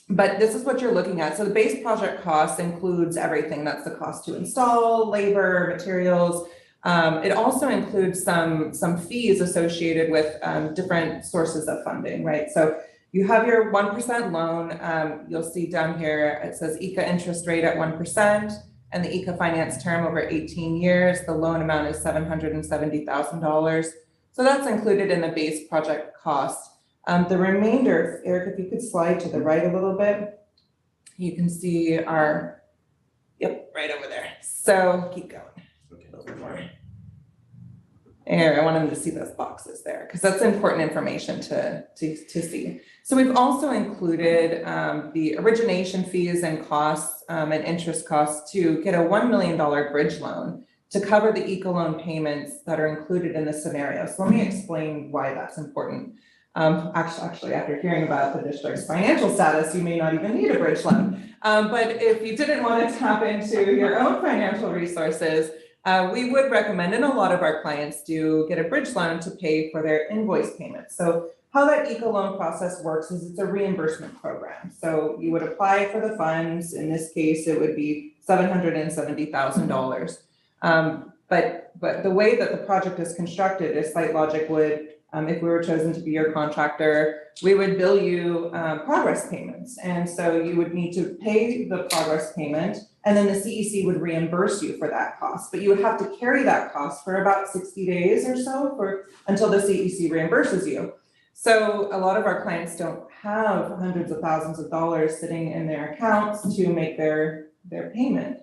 But this is what you're looking at. So the base project cost includes everything. That's the cost to install, labor, materials. It also includes some fees associated with different sources of funding, right? So you have your 1% loan. You'll see down here, it says ICA interest rate at 1% and the ICA finance term over 18 years. The loan amount is $770,000. So that's included in the base project cost. The remainder, Eric, if you could slide to the right a little bit, you can see right over there. So keep going. Okay, a little bit more. And I want them to see those boxes there, because that's important information to see. So we've also included the origination fees and costs and interest costs to get a $1 million bridge loan to cover the eco loan payments that are included in the scenario. So let me explain why that's important. Actually, after hearing about the district's financial status, you may not even need a bridge loan. But if you didn't want to tap into your own financial resources, we would recommend, and a lot of our clients do, get a bridge loan to pay for their invoice payments. So how that eco loan process works is it's a reimbursement program. So you would apply for the funds. In this case, it would be $770,000. But the way that the project is constructed is SiteLogic would, if we were chosen to be your contractor, we would bill you progress payments. And so you would need to pay the progress payment, and then the CEC would reimburse you for that cost. But you would have to carry that cost for about 60 days or so until the CEC reimburses you. So a lot of our clients don't have hundreds of thousands of dollars sitting in their accounts to make their payment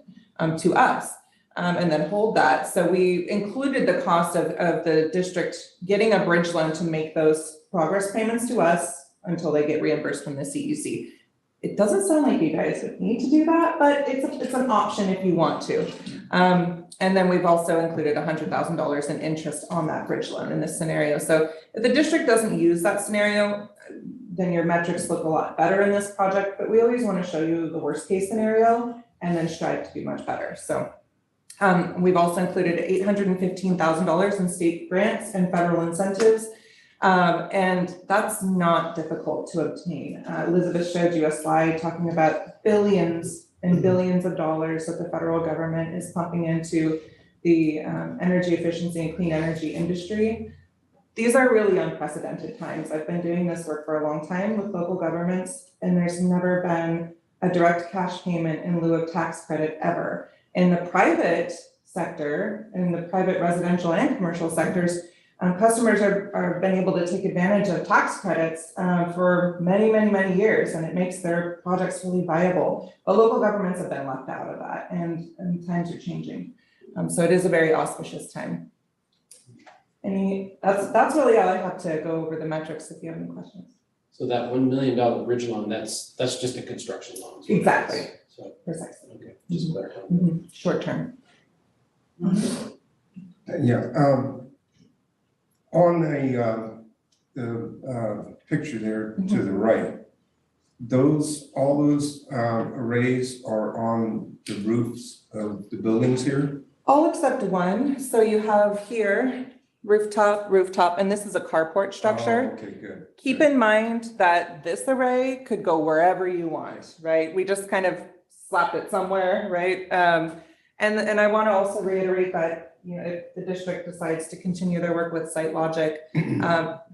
to us. And then hold that. So we included the cost of the district getting a bridge loan to make those progress payments to us until they get reimbursed from the CEC. It doesn't sound like you guys would need to do that, but it's an option if you want to. And then we've also included $100,000 in interest on that bridge loan in this scenario. So if the district doesn't use that scenario, then your metrics look a lot better in this project, but we always want to show you the worst case scenario and then strive to do much better. So we've also included $815,000 in state grants and federal incentives. And that's not difficult to obtain. Elizabeth showed you a slide talking about billions and billions of dollars that the federal government is pumping into the energy efficiency and clean energy industry. These are really unprecedented times. I've been doing this work for a long time with local governments, and there's never been a direct cash payment in lieu of tax credit ever. In the private sector, in the private residential and commercial sectors, customers are been able to take advantage of tax credits for many, many, many years, and it makes their projects really viable. But local governments have been left out of that, and times are changing. So it is a very auspicious time. That's really all I have to go over the metrics if you have any questions. So that $1 million bridge loan, that's just a construction loan. Exactly. So, precisely. okay, just clarify. Short term. Yeah, on the picture there to the right, all those arrays are on the roofs of the buildings here? All except one. So you have here rooftop, and this is a carport structure. Oh, okay, good. Keep in mind that this array could go wherever you want, right? We just kind of slapped it somewhere, right? And I want to also reiterate that, you know, if the district decides to continue their work with SiteLogic,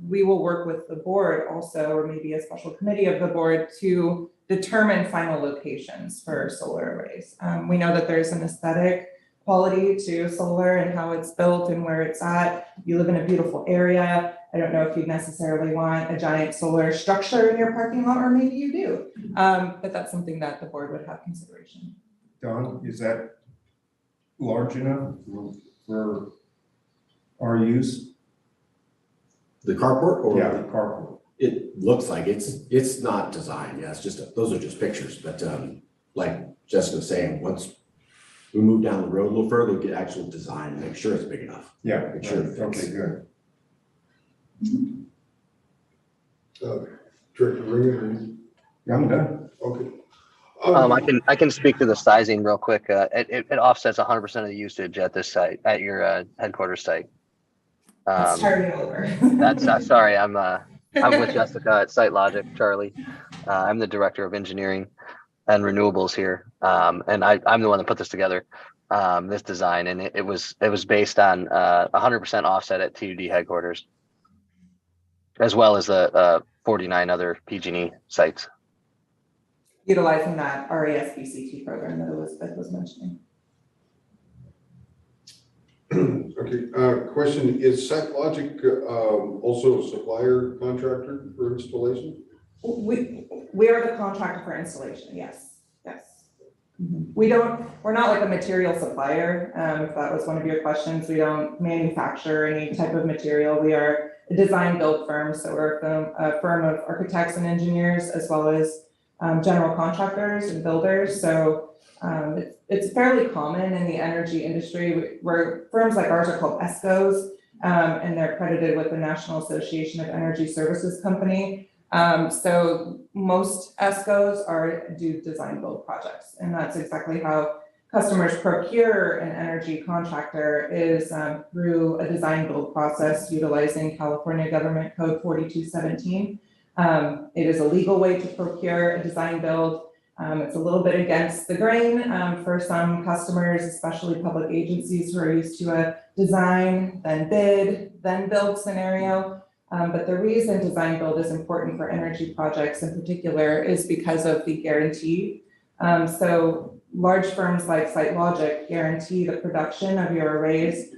we will work with the board also, or maybe a special committee of the board, to determine final locations for solar arrays. We know that there's an aesthetic quality to solar and how it's built and where it's at. You live in a beautiful area. I don't know if you'd necessarily want a giant solar structure in your parking lot, or maybe you do. But that's something that the board would have consideration. Don, is that large enough for our use? The carport or? Yeah, the carport. It looks like it's not designed. Yeah, it's just, those are just pictures. But like Jessica was saying, once we move down the road a little further, we get actual design and make sure it's big enough. Yeah, Make sure it fits. okay, good. Director Ring, Yeah, I'm done. okay. I can speak to the sizing real quick. It offsets 100% of the usage at this site, at your headquarters site. Let's start it over. That's sorry. I'm with Jessica at SiteLogic, Charlie. I'm the director of engineering and renewables here, and I'm the one that put this together, this design, and it was based on 100% offset at TUD headquarters, as well as the 49 other PG&E sites. Utilizing that RESBCT program that Elizabeth was mentioning. Okay, question, is SiteLogic also a supplier contractor for installation? We are the contractor for installation, yes. We're not like a material supplier, if that was one of your questions. We don't manufacture any type of material. We are a design build firm, so we're a firm of architects and engineers, as well as general contractors and builders. So it's fairly common in the energy industry where firms like ours are called ESCOs, and they're accredited with the National Association of Energy Services Company. So most ESCOs do design build projects, and that's exactly how customers procure an energy contractor is through a design build process utilizing California Government Code 4217. It is a legal way to procure a design build. It's a little bit against the grain for some customers, especially public agencies who are used to a design, then bid, then build scenario. But the reason design build is important for energy projects in particular is because of the guarantee. So large firms like SiteLogic guarantee the production of your arrays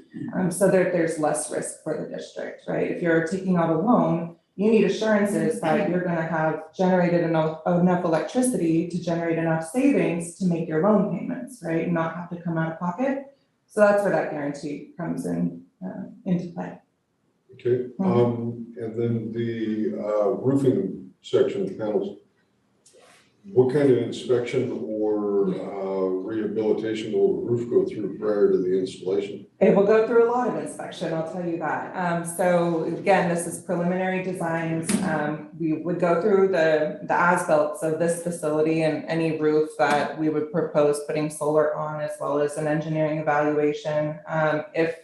so that there's less risk for the district, right? If you're taking out a loan, you need assurances that you're going to have generated enough electricity to generate enough savings to make your loan payments, right? And not have to come out of pocket. So that's where that guarantee comes in into play. Okay, and then the roofing section panels, what kind of inspection or rehabilitation will the roof go through prior to the installation? It will go through a lot of inspection, I'll tell you that. So again, this is preliminary designs. We would go through the as-built of this facility and any roof that we would propose putting solar on, as well as an engineering evaluation. If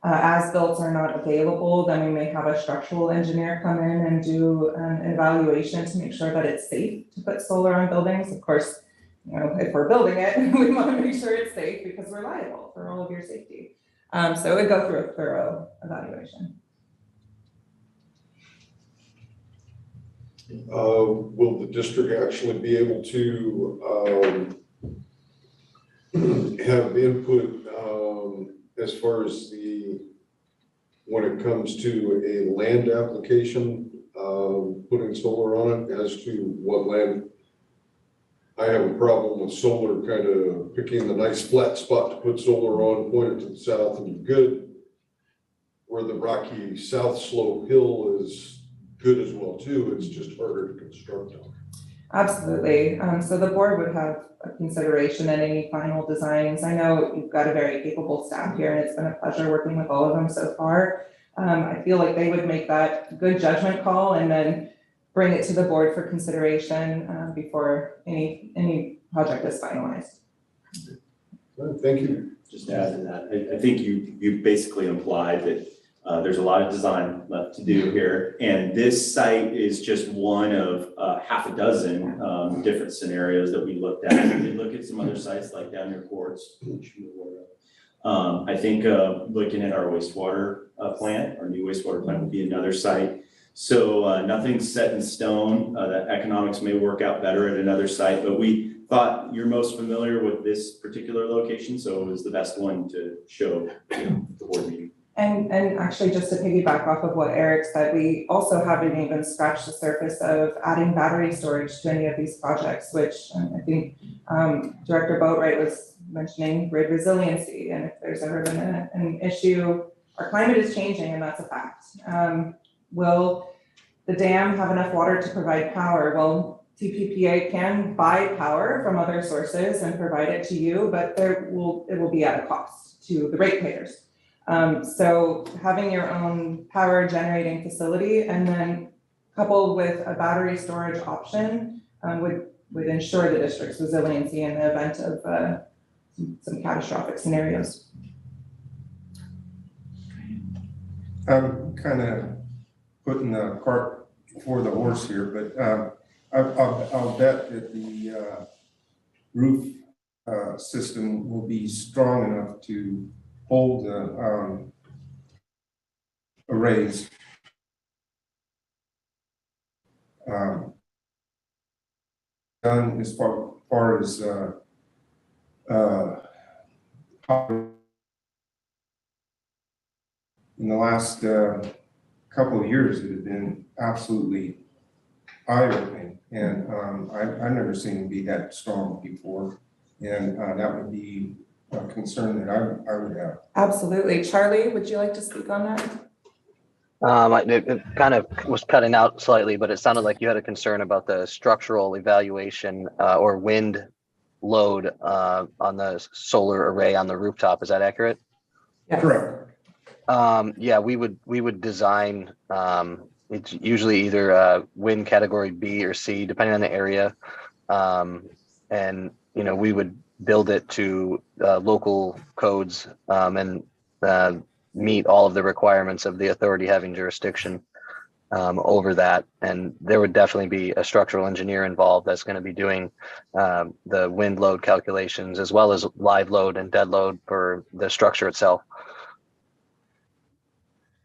as-built are not available, then we may have a structural engineer come in and do an evaluation to make sure that it's safe to put solar on buildings. Of course, you know, if we're building it, we want to make sure it's safe because we're liable for all of your safety. So it would go through a thorough evaluation. Will the district actually be able to have input as far as when it comes to a land application, putting solar on it as to what land? I have a problem with solar kind of picking the nice flat spot to put solar on, point it to the south and you're good. Where the rocky south slope hill is good as well too, it's just harder to construct on. Absolutely. So the board would have a consideration in any final designs. I know you've got a very capable staff here and it's been a pleasure working with all of them so far. I feel like they would make that good judgment call and then bring it to the board for consideration before any project is finalized. Thank you. Just to add to that, I think you basically implied that there's a lot of design left to do here, and this site is just one of half a dozen different scenarios that we looked at. We did look at some other sites like down near Quartz, which you were aware of. I think looking at our wastewater plant, our new wastewater plant would be another site. So nothing's set in stone. That economics may work out better at another site, but we thought you're most familiar with this particular location, so it was the best one to show the board meeting. And actually, just to piggyback off of what Eric said, we also haven't even scratched the surface of adding battery storage to any of these projects, which I think Director Boatwright was mentioning grid resiliency. And if there's ever been an issue, our climate is changing and that's a fact. Will the dam have enough water to provide power? Well, TPPA can buy power from other sources and provide it to you, but it will be at a cost to the ratepayers. So having your own power generating facility and then coupled with a battery storage option would ensure the district's resiliency in the event of some catastrophic scenarios. I'm kind of putting the cart before the horse here, but I'll bet that the roof system will be strong enough to hold the arrays. Done as far as in the last couple of years, it had been absolutely eye-opening, and I've never seen it be that strong before, and that would be a concern that I would have. Absolutely. Charlie, would you like to speak on that? It kind of was cutting out slightly, but it sounded like you had a concern about the structural evaluation or wind load on the solar array on the rooftop. Is that accurate? Yes. Correct. Yeah, we would design. It's usually either wind category B or C, depending on the area, and we would build it to local codes and meet all of the requirements of the authority having jurisdiction over that. And there would definitely be a structural engineer involved that's going to be doing the wind load calculations as well as live load and dead load for the structure itself.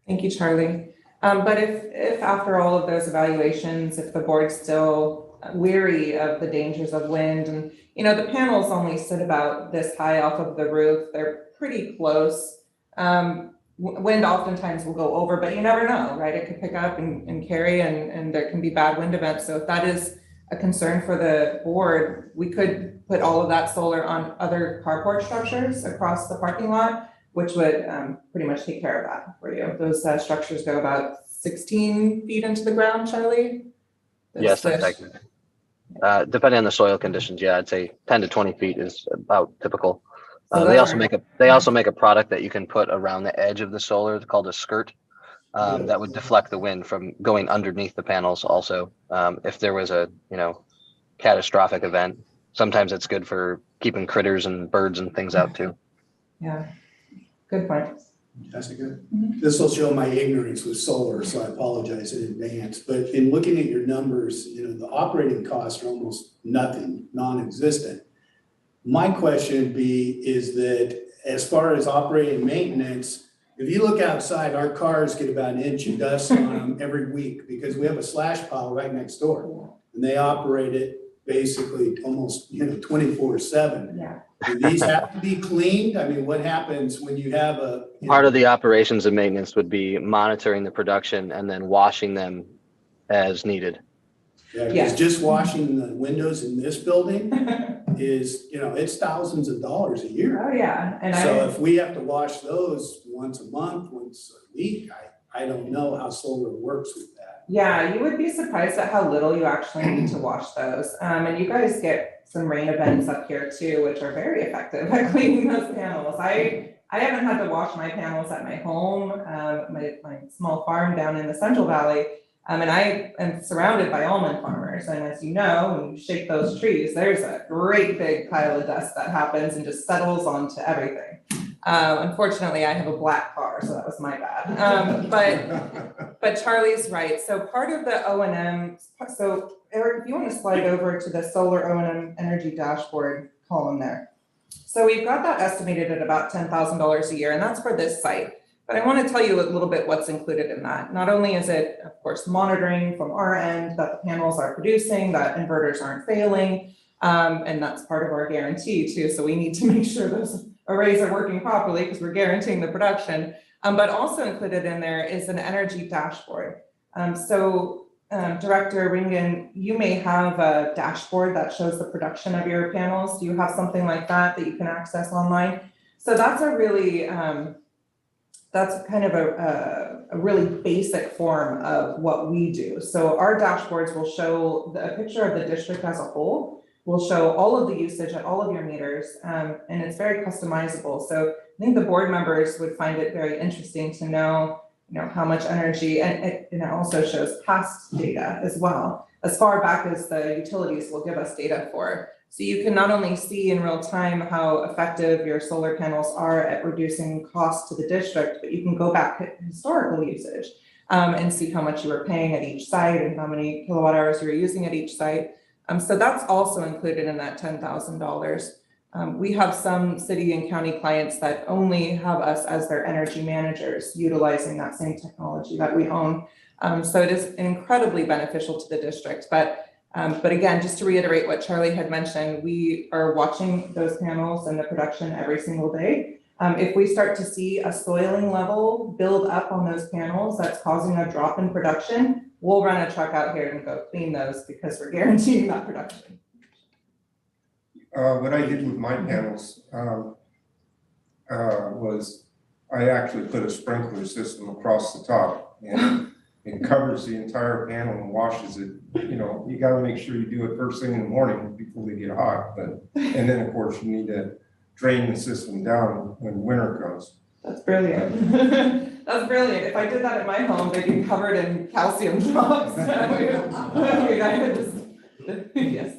Thank you, Charlie. But if after all of those evaluations, if the board's still weary of the dangers of wind, and the panels only sit about this high off of the roof, they're pretty close. Wind oftentimes will go over, but you never know, right? It could pick up and carry, and there can be bad wind events. So if that is a concern for the board, we could put all of that solar on other carport structures across the parking lot, which would pretty much take care of that for you. Those structures go about 16 feet into the ground, Charlie? Yes, that's accurate. Depending on the soil conditions, yeah, I'd say 10 to 20 feet is about typical. They also make a product that you can put around the edge of the solar called a skirt that would deflect the wind from going underneath the panels. Also, if there was a catastrophic event, sometimes it's good for keeping critters and birds and things out too. Yeah, good point. Jessica, this will show my ignorance with solar, so I apologize in advance. But in looking at your numbers, the operating costs are almost nothing, non-existent. My question would be is that as far as operating maintenance, if you look outside, our cars get about an inch of dust on them every week because we have a slash pile right next door. And they operate it basically almost 24/7. Yeah. Do these have to be cleaned? I mean, what happens when you have a Part of the operations and maintenance would be monitoring the production and then washing them as needed. Yeah, because just washing the windows in this building is, it's thousands of dollars a year. Oh, yeah. And so if we have to wash those once a month, once a week, I don't know how solar works with that. Yeah, you would be surprised at how little you actually need to wash those. And you guys get some rain events up here too, which are very effective at cleaning those panels. I haven't had to wash my panels at my home, my small farm down in the Central Valley. And I am surrounded by almond farmers. And as you know, when you shake those trees, there's a great big pile of dust that happens and just settles onto everything. Unfortunately, I have a black car, so that was my bad. But Charlie's right. So part of the O&M, so Eric, if you want to slide over to the solar O&M energy dashboard column there. So we've got that estimated at about $10,000 a year, and that's for this site. But I want to tell you a little bit what's included in that. Not only is it, of course, monitoring from our end that the panels are producing, that inverters aren't failing, and that's part of our guarantee too. So we need to make sure those arrays are working properly because we're guaranteeing the production. But also included in there is an energy dashboard. Director Ringen, you may have a dashboard that shows the production of your panels. Do you have something like that you can access online? So that's a really, that's kind of a really basic form of what we do. So our dashboards will show a picture of the district as a whole. We'll show all of the usage at all of your meters, and it's very customizable. So I think the board members would find it very interesting to know, how much energy, and it also shows past data as well, as far back as the utilities will give us data for. So you can not only see in real time how effective your solar panels are at reducing costs to the district, but you can go back to historical usage and see how much you were paying at each site and how many kilowatt hours you were using at each site. So that's also included in that $10,000. We have some city and county clients that only have us as their energy managers utilizing that same technology that we own. So it is incredibly beneficial to the district. But again, just to reiterate what Charlie had mentioned, we are watching those panels and the production every single day. If we start to see a soiling level build up on those panels that's causing a drop in production, we'll run a truck out here and go clean those because we're guaranteeing that production. What I did with my panels was I actually put a sprinkler system across the top, and it covers the entire panel and washes it. You got to make sure you do it first thing in the morning before they get hot. And then of course you need to drain the system down when winter comes. That's brilliant. That's brilliant. If I did that at my home, they'd be covered in calcium drops. Yes.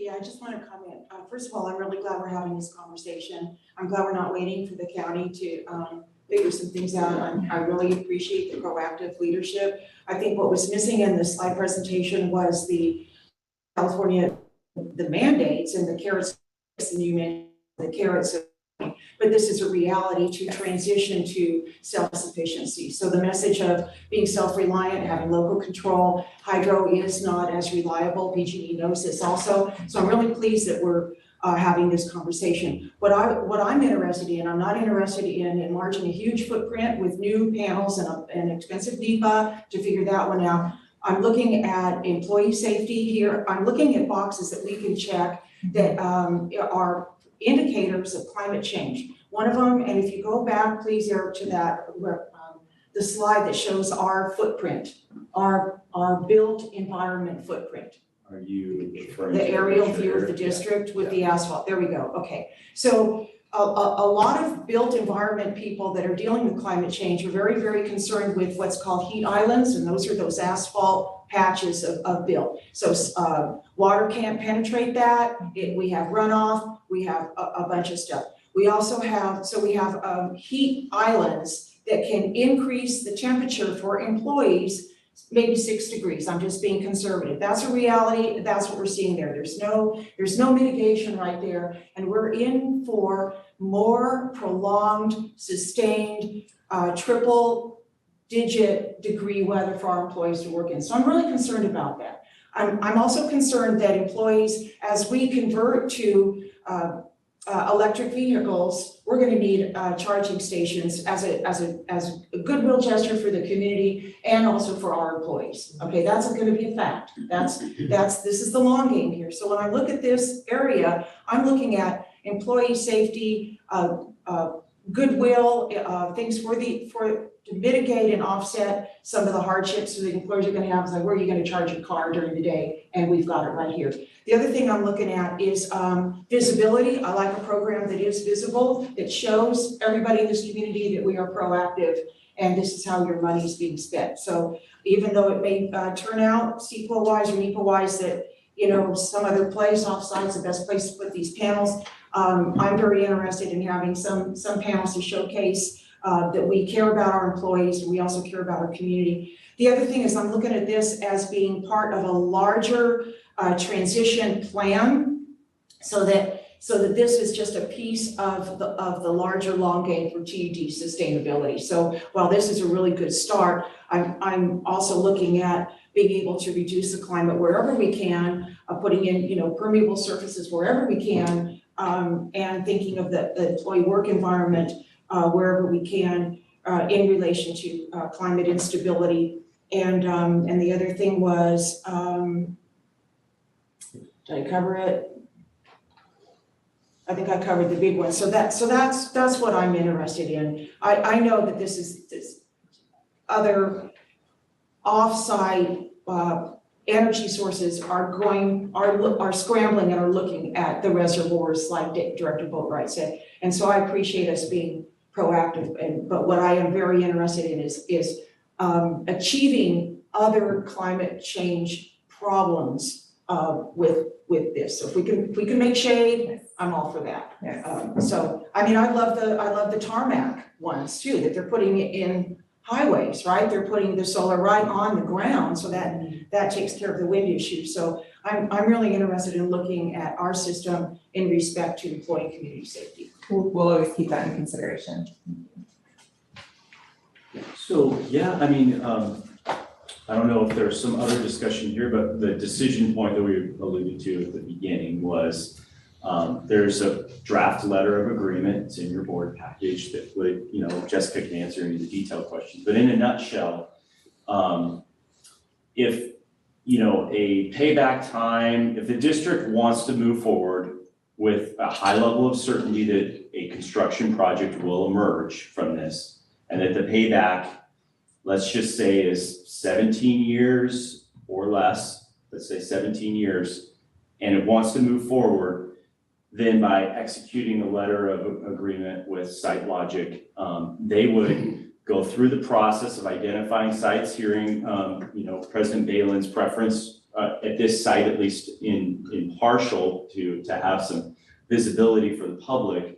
Yeah, I just want to comment. First of all, I'm really glad we're having this conversation. I'm glad we're not waiting for the county to figure some things out. I really appreciate the proactive leadership. I think what was missing in the slide presentation was the California, the mandates and the carrots, and you mentioned the carrots. But this is a reality to transition to self-sufficiency. So the message of being self-reliant, having local control, hydro is not as reliable. PG&E knows this also. So I'm really pleased that we're having this conversation. What I'm interested in, I'm not interested in enlarging a huge footprint with new panels and an expensive NEPA to figure that one out. I'm looking at employee safety here. I'm looking at boxes that we can check that are indicators of climate change. One of them, and if you go back, please, Eric, to that, the slide that shows our footprint, our built environment footprint. Are you referring The to aerial picture view of here? the district with the asphalt. There we go. Okay. So a lot of built environment people that are dealing with climate change are very, very concerned with what's called heat islands, and those are those asphalt patches of built. So water can't penetrate that. We have runoff. We have a bunch of stuff. We also have, heat islands that can increase the temperature for employees, maybe 6 degrees. I'm just being conservative. That's a reality. That's what we're seeing there. There's no mitigation right there. And we're in for more prolonged, sustained, triple digit degree weather for our employees to work in. So I'm really concerned about that. I'm also concerned that employees, as we convert to electric vehicles, we're going to need charging stations as a goodwill gesture for the community and also for our employees. Okay, that's going to be a fact. This is the long game here. So when I look at this area, I'm looking at employee safety, goodwill, things to mitigate and offset some of the hardships that the employers are going to have. It's like, where are you going to charge your car during the day? And we've got it right here. The other thing I'm looking at is visibility. I like a program that is visible, that shows everybody in this community that we are proactive and this is how your money is being spent. So even though it may turn out CEQA-wise or NEPA-wise that, some other place offsite's the best place to put these panels, I'm very interested in having some panels to showcase that we care about our employees and we also care about our community. The other thing is I'm looking at this as being part of a larger transition plan so that this is just a piece of the larger long game for TUD sustainability. So while this is a really good start, I'm also looking at being able to reduce the climate wherever we can, putting in permeable surfaces wherever we can, and thinking of the employee work environment wherever we can in relation to climate instability. And the other thing was, did I cover it? I think I covered the big one. So that's what I'm interested in. I know that this other off-site energy sources are scrambling and are looking at the reservoirs, like Director Boatwright said. And so I appreciate us being proactive. But what I am very interested in is achieving other climate change problems with this. So if we can make shade, I'm all for that. Yes. So I mean, I love the tarmac ones too, that they're putting in highways, right? They're putting the solar right on the ground, so that takes care of the wind issue. So I'm really interested in looking at our system in respect to employee community safety. We'll always keep that in consideration. So, yeah, I mean, I don't know if there's some other discussion here, but the decision point that we alluded to at the beginning was there's a draft letter of agreement. It's in your board package that would, Jessica can answer any of the detailed questions. But in a nutshell, if, a payback time, if the district wants to move forward with a high level of certainty that a construction project will emerge from this, and that the payback, let's just say, is 17 years or less, let's say 17 years, and it wants to move forward, then by executing a letter of agreement with SiteLogic, they would go through the process of identifying sites, hearing, President Balin's preference at this site, at least in partial, to have some visibility for the public.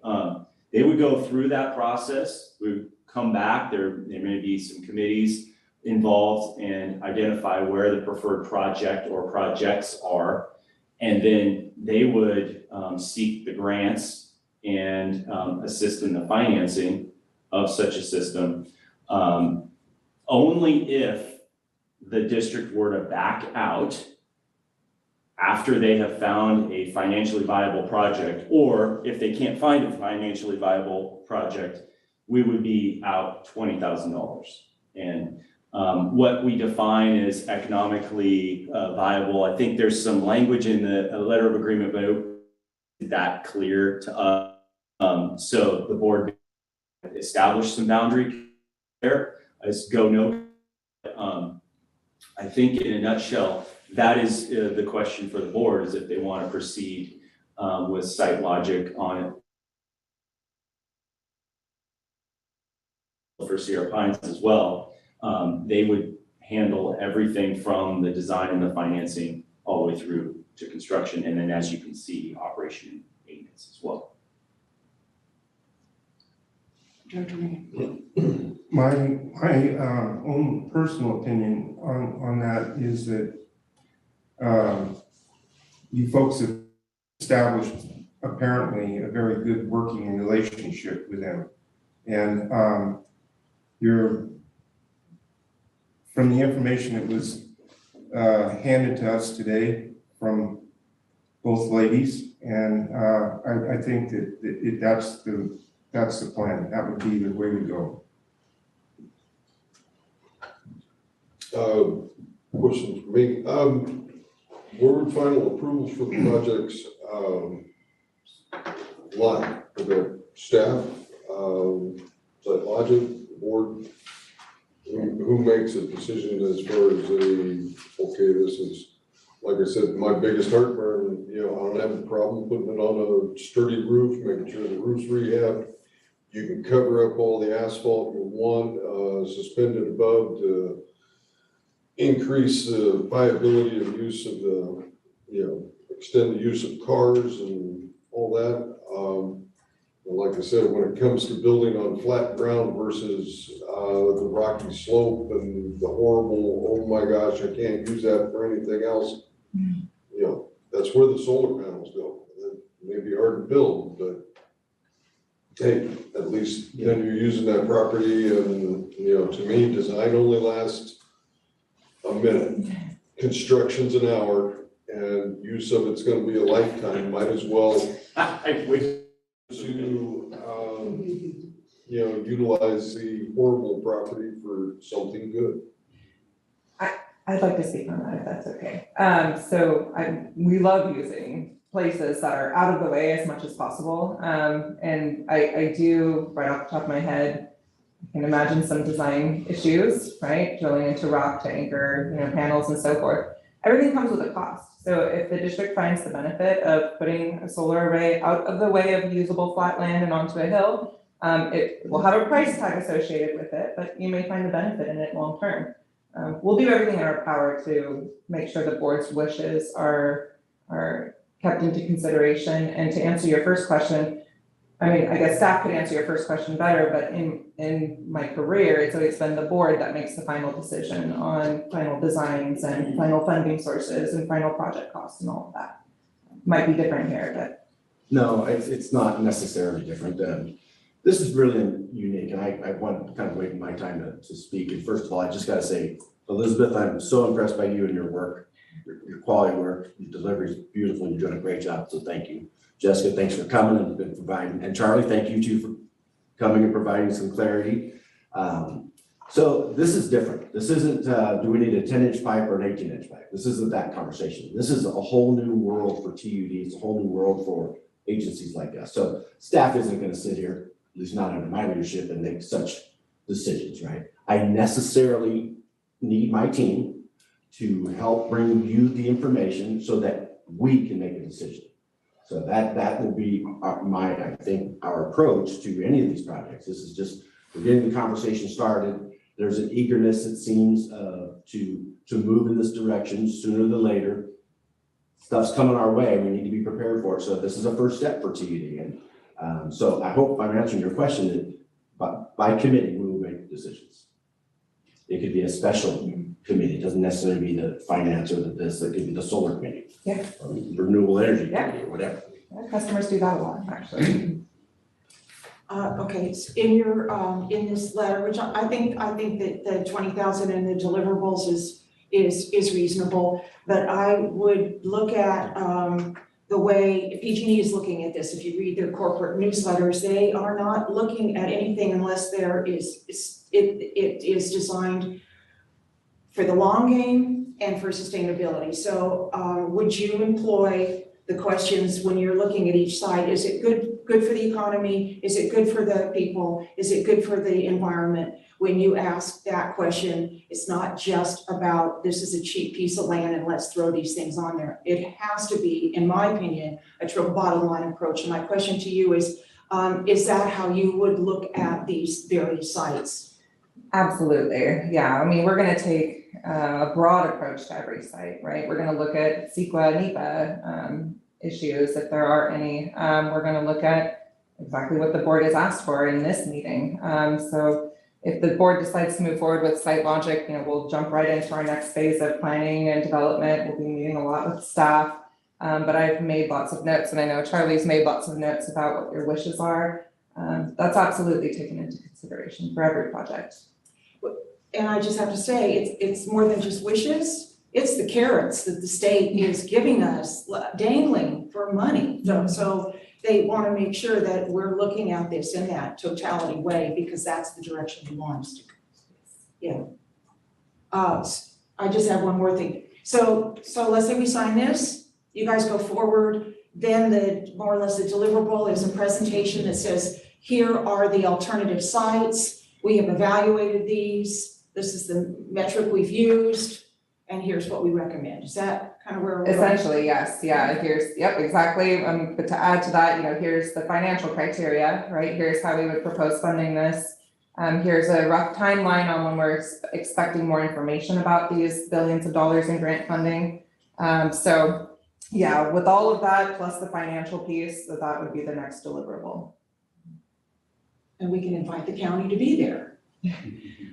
They would go through that process. We would come back. There may be some committees involved and identify where the preferred project or projects are. And then they would seek the grants and assist in the financing of such a system. Only if the district were to back out after they have found a financially viable project, or if they can't find a financially viable project, we would be out $20,000. And what we define as economically viable, I think there's some language in the letter of agreement, but it wasn't that clear to us. So the board established some boundary there as go no. I think in a nutshell, that is the question for the board, is if they want to proceed with site logic on it. For Sierra Pines as well, they would handle everything from the design and the financing all the way through to construction, and then, as you can see, operation and maintenance as well. My own personal opinion on that is that you folks have established apparently a very good working relationship with them. And from the information that was handed to us today from both ladies, and I think that that's the plan. That would be the way to go. Questions for me. Board final approvals for the projects line for the staff, site logic, board. Who makes a decision as far as okay, this is, like I said, my biggest heartburn, I don't have a problem putting it on a sturdy roof, making sure the roof's rehabbed. You can cover up all the asphalt you want, suspend it above to increase the viability of use of the, extend the use of cars and all that. And like I said, when it comes to building on flat ground versus the rocky slope and the horrible, oh my gosh, I can't use that for anything else. That's where the solar panels go. It may be hard to build, but hey, at least then you're using that property, and to me, design only lasts a minute. Construction's an hour, and use of it's going to be a lifetime. Might as well utilize the horrible property for something good. I'd like to speak on that if that's okay. We love using places that are out of the way as much as possible. And I do, right off the top of my head, I can imagine some design issues, right? Drilling into rock to anchor, panels and so forth. Everything comes with a cost. So if the district finds the benefit of putting a solar array out of the way of usable flat land and onto a hill, it will have a price tag associated with it, but you may find the benefit in it long term. We'll do everything in our power to make sure the board's wishes are kept into consideration. And to answer your first question, I guess staff could answer your first question better, but in my career, it's always been the board that makes the final decision on final designs and final funding sources and final project costs and all of that. Might be different here, but. No, it's not necessarily different. This is really unique, and I want to kind of wait my time to speak. And first of all, I just got to say, Elizabeth, I'm so impressed by you and your work, your quality work. Your delivery is beautiful. You're doing a great job, so thank you. Jessica, thanks for coming and providing. And Charlie, thank you too for coming and providing some clarity. So this is different. This isn't, do we need a 10-inch pipe or an 18-inch pipe? This isn't that conversation. This is a whole new world for TUD. It's a whole new world for agencies like us. So staff isn't going to sit here, at least not under my leadership, and make such decisions, right? I necessarily need my team to help bring you the information so that we can make a decision. So that will be I think our approach to any of these projects. This is just, we're getting the conversation started. There's an eagerness, it seems, to to move in this direction sooner than later. Stuff's coming our way, we need to be prepared for it, so this is a first step for TUD. And so I hope I'm answering your question, that by committee, we will make decisions. It could be a special committee, it doesn't necessarily be the finance or this, it could be the solar committee. Yeah. Or renewable energy committee, or whatever. Yeah, customers do that a lot, actually. Okay, so in your, in this letter, which I think that the 20,000 and the deliverables is reasonable, but I would look at, the way PG&E is looking at this. If you read their corporate newsletters, they are not looking at anything unless it is designed for the long game and for sustainability. So, would you employ the questions when you're looking at each side? Is it good for the economy? Is it good for the people? Is it good for the environment? When you ask that question, it's not just about this is a cheap piece of land and let's throw these things on there. It has to be, in my opinion, a true bottom line approach. And my question to you is that how you would look at these various sites? Absolutely, yeah. I mean, we're gonna take a broad approach to every site, right? We're gonna look at CEQA, NEPA issues, if there are any. We're gonna look at exactly what the board has asked for in this meeting. So if the board decides to move forward with Site Logic, we'll jump right into our next phase of planning and development. We'll be meeting a lot with staff. But I've made lots of notes, and I know Charlie's made lots of notes about what your wishes are. That's absolutely taken into consideration for every project. And I just have to say, it's more than just wishes. It's the carrots that the state is giving us, dangling for money. So they want to make sure that we're looking at this in that totality way, because that's the direction we want us to go. Yeah. I just have one more thing. So let's say we sign this, you guys go forward, then the more or less the deliverable is a presentation that says, here are the alternative sites. We have evaluated these. This is the metric we've used, and here's what we recommend. Is that kind of where we're going? Essentially, yes, yeah, yep, exactly. But to add to that, here's the financial criteria, right? Here's how we would propose funding this. Here's a rough timeline on when we're expecting more information about these billions of dollars in grant funding. So yeah, with all of that, plus the financial piece, that would be the next deliverable. And we can invite the county to be there.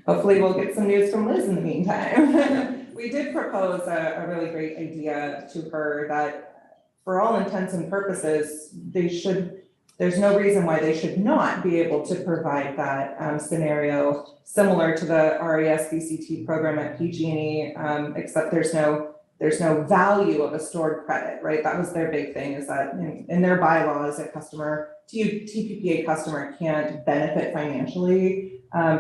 Hopefully we'll get some news from Liz in the meantime. We did propose a really great idea to her that for all intents and purposes, there's no reason why they should not be able to provide that scenario similar to the RES VCT program at PG&E, except there's no value of a stored credit, right? That was their big thing, is that in their bylaws, a TPPA customer can't benefit financially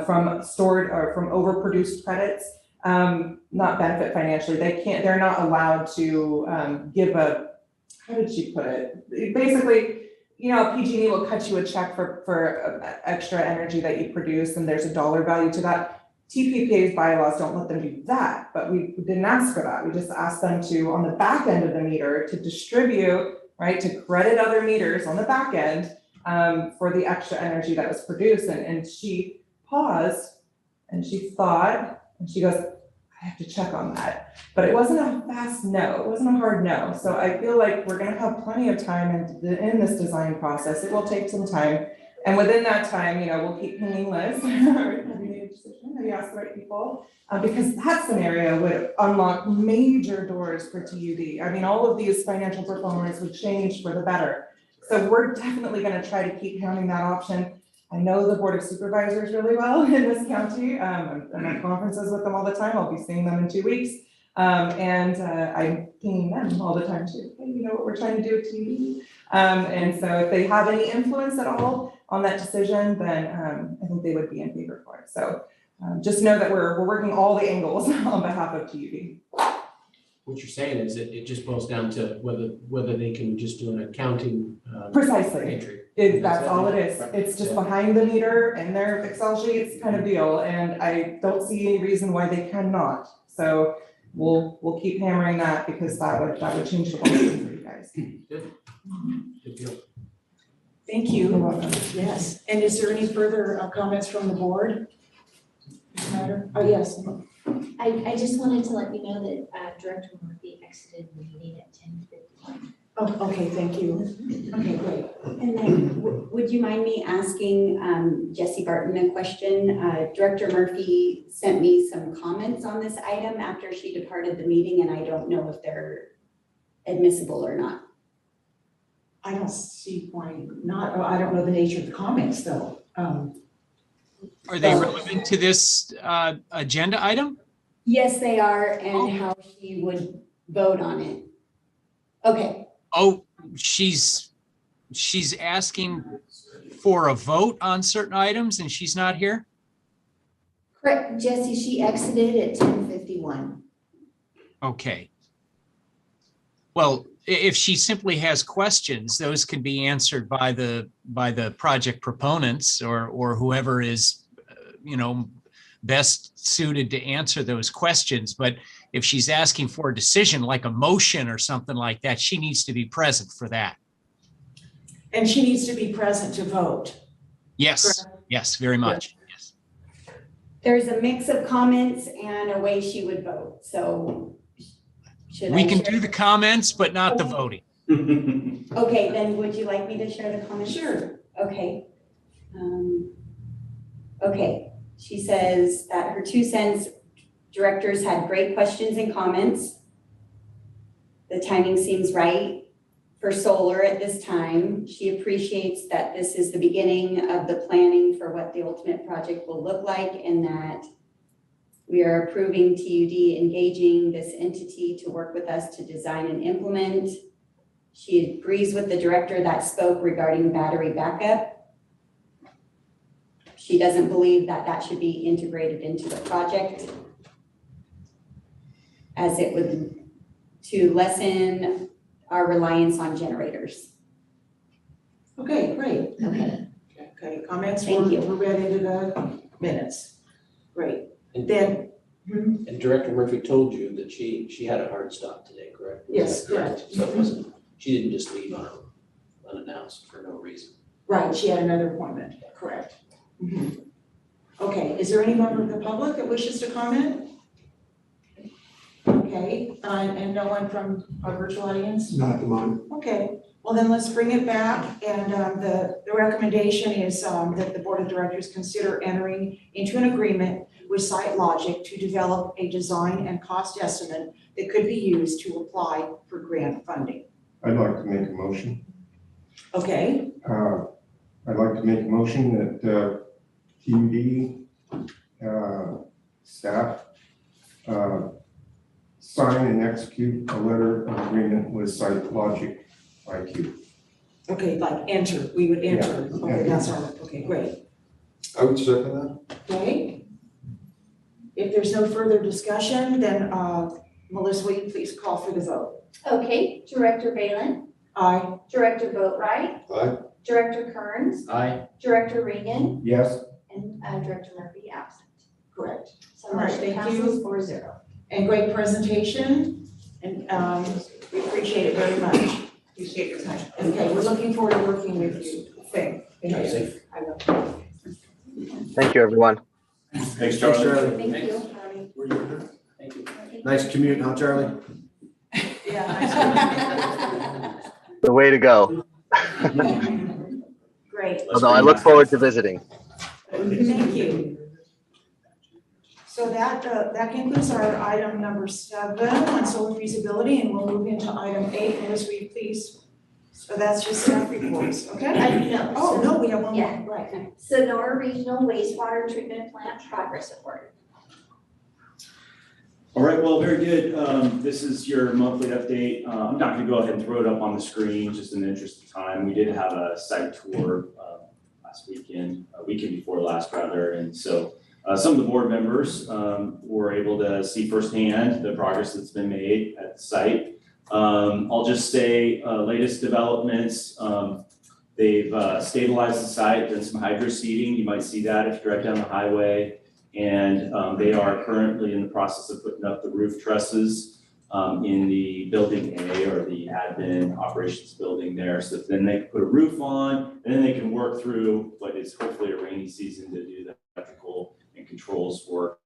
from stored or from overproduced credits, not benefit financially. They're not allowed to give how did she put it? Basically, PG&E will cut you a check for extra energy that you produce, and there's a dollar value to that. TPPA's bylaws don't let them do that, but we didn't ask for that. We just asked them to, on the back end of the meter, to distribute, right, to credit other meters on the back end for the extra energy that was produced. And she paused and she thought, and she goes, I have to check on that. But it wasn't a fast no, it wasn't a hard no. So I feel like we're gonna have plenty of time in this design process. It will take some time. And within that time, we'll keep pinging Liz. Have you made a decision? Have you asked the right people? Because that scenario would unlock major doors for TUD. I mean, all of these financial performance would change for the better. So we're definitely going to try to keep hounding that option. I know the Board of Supervisors really well in this county. I'm at conferences with them all the time. I'll be seeing them in 2 weeks. And I'm pinging them all the time too. Hey, you know what we're trying to do at TUD? And so if they have any influence at all on that decision, then I think they would be in favor for it. So just know that we're working all the angles on behalf of TUD. What you're saying is that it just boils down to whether they can just do an accounting Precisely. entry. That's all it is. It's just behind the meter in their Excel sheets kind of deal, and I don't see any reason why they cannot. So we'll keep hammering that, because that would change the whole thing for you guys. Good deal. Thank you. You're welcome. Yes. And is there any further comments from the board? Oh, yes. I just wanted to let you know that Director Murphy exited the meeting at 10:51. Oh, okay, thank you. Okay, great. And then, would you mind me asking Jessie Barton a question? Director Murphy sent me some comments on this item after she departed the meeting, and I don't know if they're admissible or not. I don't see why not. I don't know the nature of the comments, though. Are they relevant to this agenda item? Yes, they are, and how she would vote on it. Okay. Oh, she's asking for a vote on certain items and she's not here? Correct, Jessie, she exited at 10:51. Okay. Well, if she simply has questions, those can be answered by the project proponents or whoever is, best suited to answer those questions. But if she's asking for a decision like a motion or something like that, she needs to be present for that. And she needs to be present to vote. Yes, yes, very much. Yes. There's a mix of comments and a way she would vote, so We can do the comments, but not the voting. Okay, then would you like me to share the comments? Sure. Okay. Okay, she says that her 2 cents, directors had great questions and comments. The timing seems right for solar at this time. She appreciates that this is the beginning of the planning for what the ultimate project will look like, and that we are approving TUD engaging this entity to work with us to design and implement. She agrees with the director that spoke regarding battery backup. She doesn't believe that that should be integrated into the project, as it would to lessen our reliance on generators. Okay, great. Okay. Okay, comments Thank you. were read into the minutes. Great. And Then, And Director Murphy told you that she had a hard stop today, correct? Yes, correct. So it wasn't, she didn't just leave unannounced for no reason. right, she had another appointment, correct. Mhm. Okay, is there any member of the public that wishes to comment? Okay, and no one from our virtual audience? Not at the moment. Okay, well then let's bring it back, and the recommendation is that the Board of Directors consider entering into an agreement with SiteLogic to develop a design and cost estimate that could be used to apply for grant funding. I'd like to make a motion. Okay, I'd like to make a motion that TUD staff sign and execute a letter of agreement with SiteLogic IQ. okay, like enter, we would enter, Yeah. okay, that's all, okay, great. I would second that. Okay. If there's no further discussion, then Melissa, will you please call for the vote? Okay, Director Balin, Aye. Director Boatright, Aye. Director Kearns, Aye. Director Regan, Yes? and Director Murphy absent. Correct. So All right, motion thank you. passes 4-0. And great presentation, and we appreciate it very much. Appreciate your time. Okay, we're looking forward to working with you. Thank Drive safe. Thank you, everyone. Thanks, Charlie. Thank you. Thank you. Nice commute, huh, Charlie? Yeah. The way to go. Great, Although I look forward to visiting. thank you. So that concludes our item number 7 on solar feasibility, and we'll move into item 8, Liz, will you please? So that's just staff reports, okay? No. Oh, no, we have one Yeah. more, right. Sonora Regional Wastewater Treatment Plant Progress Report. All right, well, very good. This is your monthly update. I'm not gonna go ahead and throw it up on the screen, just in the interest of time. We did have a site tour last weekend, weekend before last rather, and so some of the board members were able to see firsthand the progress that's been made at the site. I'll just say latest developments. They've stabilized the site, done some hydro seeding. You might see that if you drive down the highway. And they are currently in the process of putting up the roof trusses in the building A, or the admin operations building there. So then they can put a roof on, and then they can work through what is hopefully a rainy season to do the electrical and controls work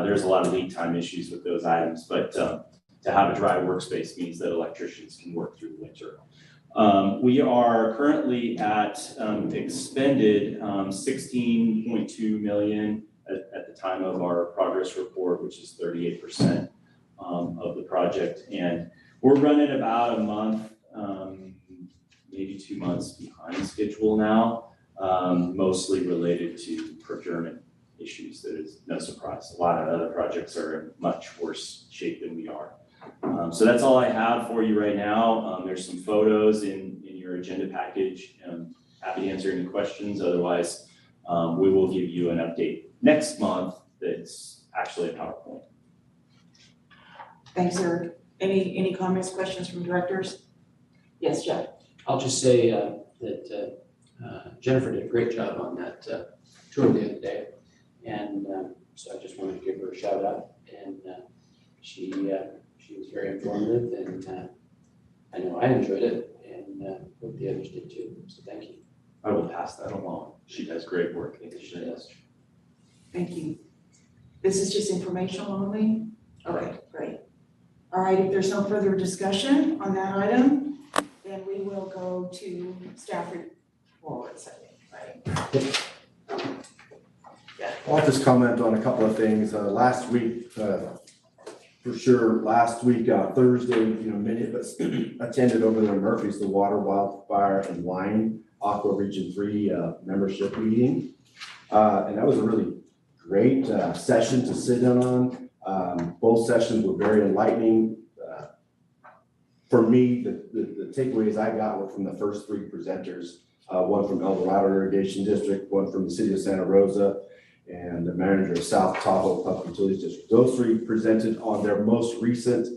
There's a lot of lead time issues with those items, but to have a dry workspace means that electricians can work through the winter. We are currently at expended 16.2 million at the time of our progress report, which is 38% of the project. And we're running about a month, maybe 2 months behind schedule now, mostly related to procurement issues. That is no surprise. A lot of other projects are in much worse shape than we are. So that's all I have for you right now. There's some photos in your agenda package. Happy to answer any questions. Otherwise, we will give you an update next month that's actually a PowerPoint. Thanks, Eric. Any comments, questions from directors? Yes, Jeff. I'll just say that Jennifer did a great job on that tour the other day. And so I just wanted to give her a shout out. And she was very informative, and I know I enjoyed it, and hope the others did too. So thank you. I will pass that along. She does great work. I think she does. Thank you. This is just informational only? Okay, great. All right, if there's no further discussion on that item, then we will go to staff reports, I think, right? I'll just comment on a couple of things. Last week, for sure, Thursday, many of us attended over there in Murphy's, the Water, Wildfire, and Wine Aqua Region 3 membership meeting. And that was a really great session to sit in on. Both sessions were very enlightening. For me, the takeaways I got were from the first three presenters, one from El Dorado Irrigation District, one from the City of Santa Rosa, and the manager of South Tahoe Public Utilities District. Those three presented on their most recent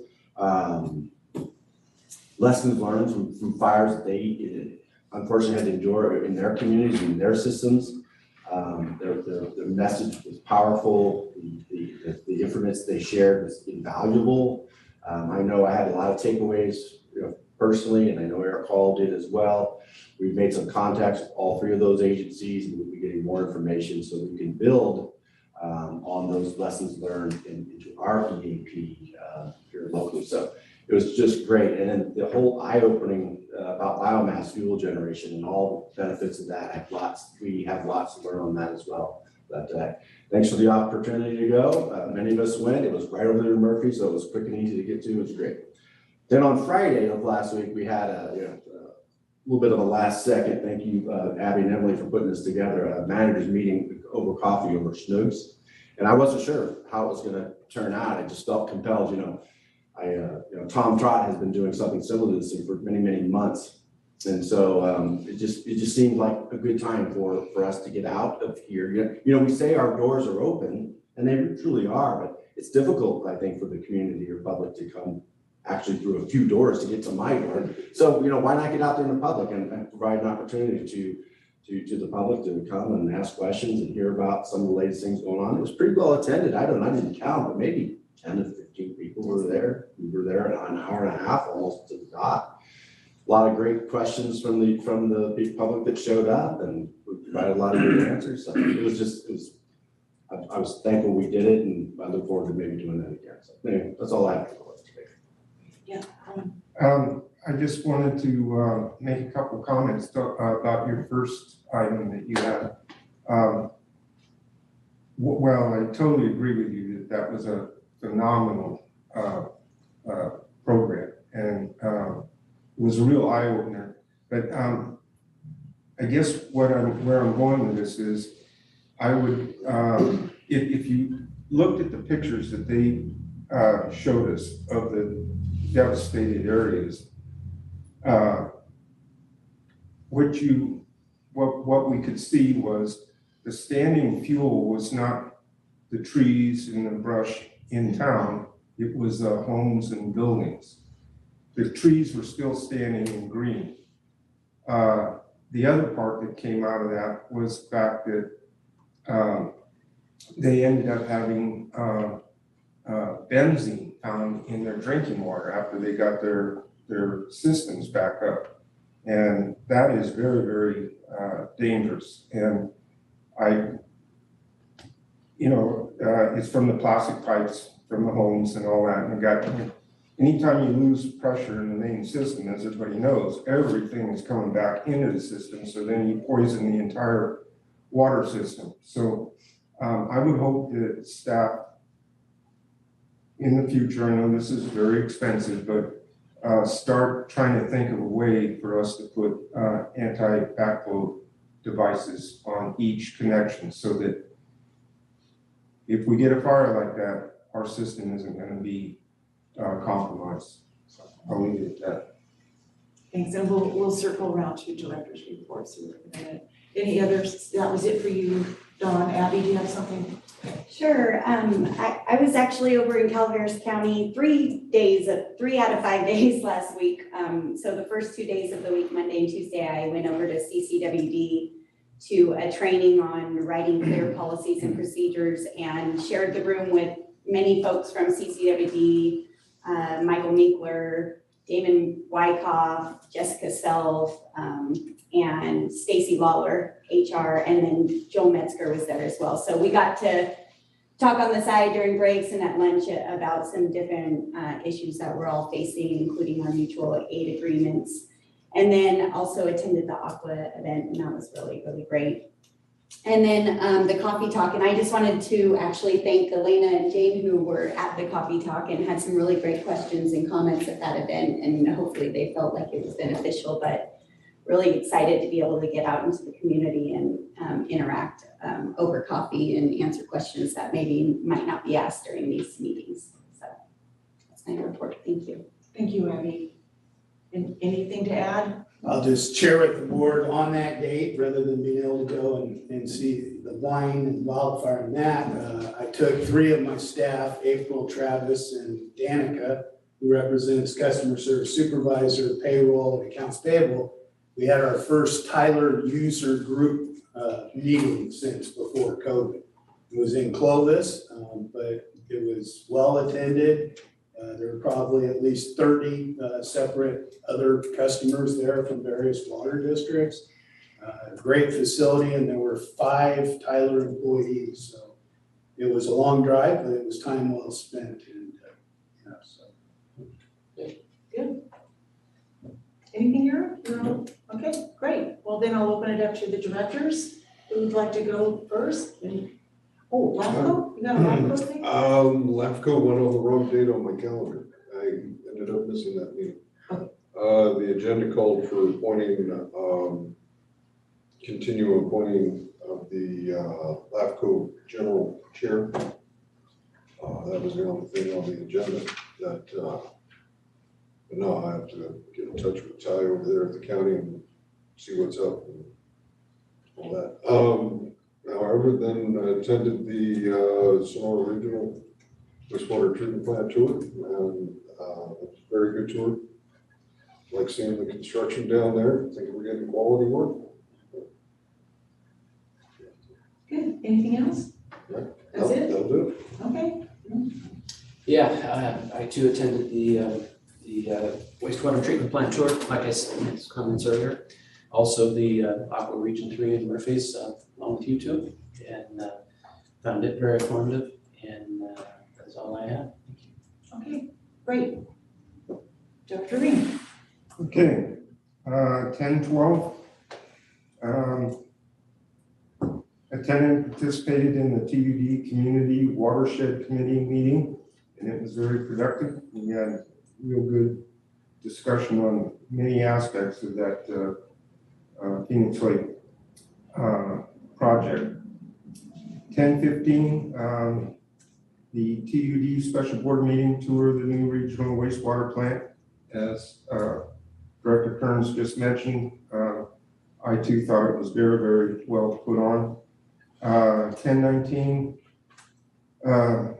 lessons learned from fires that they unfortunately had to endure in their communities and their systems. Their message was powerful. The information they shared was invaluable. I know I had a lot of takeaways, personally, and I know Eric Hall did as well. We've made some contacts with all three of those agencies, and we'll be getting more information so we can build on those lessons learned into our EAP here locally. So it was just great. And then the whole eye-opening about biomass fuel generation and all the benefits of that. We have lots to learn on that as well. But thanks for the opportunity to go. Many of us went. It was right over there in Murphy, so it was quick and easy to get to. It was great. Then on Friday of last week, we had a little bit of a last second, thank you, Abby and Emily, for putting this together, a manager's meeting over coffee over Snooks. And I wasn't sure how it was going to turn out. I just felt compelled, Tom Trott has been doing something similar to this thing for many, many months. And so it just seemed like a good time for us to get out of here. We say our doors are open, and they truly are, but it's difficult, I think, for the community or public to come actually through a few doors to get to my door. So, why not get out there in the public and provide an opportunity to the public to come and ask questions and hear about some of the latest things going on. It was pretty well attended. I didn't count, but maybe 10 to 15 people were there. We were there an hour and a half almost to the dot. A lot of great questions from the public that showed up, and we provided a lot of good answers. So I was thankful we did it, and I look forward to maybe doing that again. So anyway, that's all I have for today. Yeah. I just wanted to make a couple comments about your first item that you had. Well, I totally agree with you that was a phenomenal program, and it was a real eye opener. But I guess where I'm going with this is, I would if you looked at the pictures that they showed us of the devastated areas, what we could see was the standing fuel was not the trees and the brush in town, it was homes and buildings. The trees were still standing in green. The other part that came out of that was the fact that they ended up having benzene found in their drinking water after they got their systems back up. And that is very, very dangerous. And it's from the plastic pipes from the homes and all that. And anytime you lose pressure in the main system, as everybody knows, everything is coming back into the system. So then you poison the entire water system. So I would hope that staff in the future, I know this is very expensive, but start trying to think of a way for us to put anti-backflow devices on each connection so that if we get a fire like that, our system isn't going to be compromised. So I'll leave it at that. Thanks, and we'll circle around to director's reports here in a minute. Any others? That was it for you, Dawn. Abby, do you have something? Sure. I was actually over in Calaveras County 3 out of 5 days last week. So the first 2 days of the week, Monday and Tuesday, I went over to CCWD to a training on writing clear policies and procedures, and shared the room with many folks from CCWD, Michael Minkler, Damon Wyckoff, Jessica Self, and Stacy Lawler, HR, and then Joel Metzger was there as well. So we got to talk on the side during breaks and at lunch about some different issues that we're all facing, including our mutual aid agreements. And then also attended the Aqua event, and that was really, really great. And then the coffee talk, and I just wanted to actually thank Elena and Jane who were at the coffee talk and had some really great questions and comments at that event, and hopefully they felt like it was beneficial, but really excited to be able to get out into the community and interact over coffee and answer questions that maybe might not be asked during these meetings. So that's my report. Thank you. Thank you, Abby. And anything to add? I'll just share with the board on that date, rather than being able to go and see the wine and wildfire and that. I took 3 of my staff, April, Travis, and Danica, who represents customer service supervisor, payroll, and accounts payable. We had our first Tyler user group meeting since before COVID. It was in Clovis, but it was well attended. There were probably at least 30 separate other customers there from various water districts. Great facility, and there were 5 Tyler employees. So it was a long drive, but it was time well spent. And Good. Anything here? No? Okay, great. Well, then I'll open it up to the directors. Who would like to go first? Oh, LAFCO? You got a LAFCO thing? LAFCO went on the wrong date on my calendar. I ended up missing that meeting. The agenda called for appointing, continue appointing of the LAFCO general chair. That was the only thing on the agenda that, but no, I have to get in touch with Ty over there at the county and see what's up and all that. However, then I attended the Sonora Regional Wastewater Treatment Plant tour, and it was a very good tour. Like seeing the construction down there. I think we're getting quality work. Good. Anything else? That's it? That'll do it. Okay. Yeah, I too attended the wastewater treatment plant tour, like I said in his comments earlier. Also the Aqua Region 3 in Murphy's, along with you two, and found it very informative, and that's all I have. Thank you. Okay, great. Dr. Green. Okay, 10-12. Attended and participated in the TUD Community Watershed Committee meeting, and it was very productive. We had real good discussion on many aspects of that Phoenix Lake project. 10-15, the TUD Special Board Meeting tour of the new regional wastewater plant. As Director Kearns just mentioned, I too thought it was very, very well put on. 10-19, I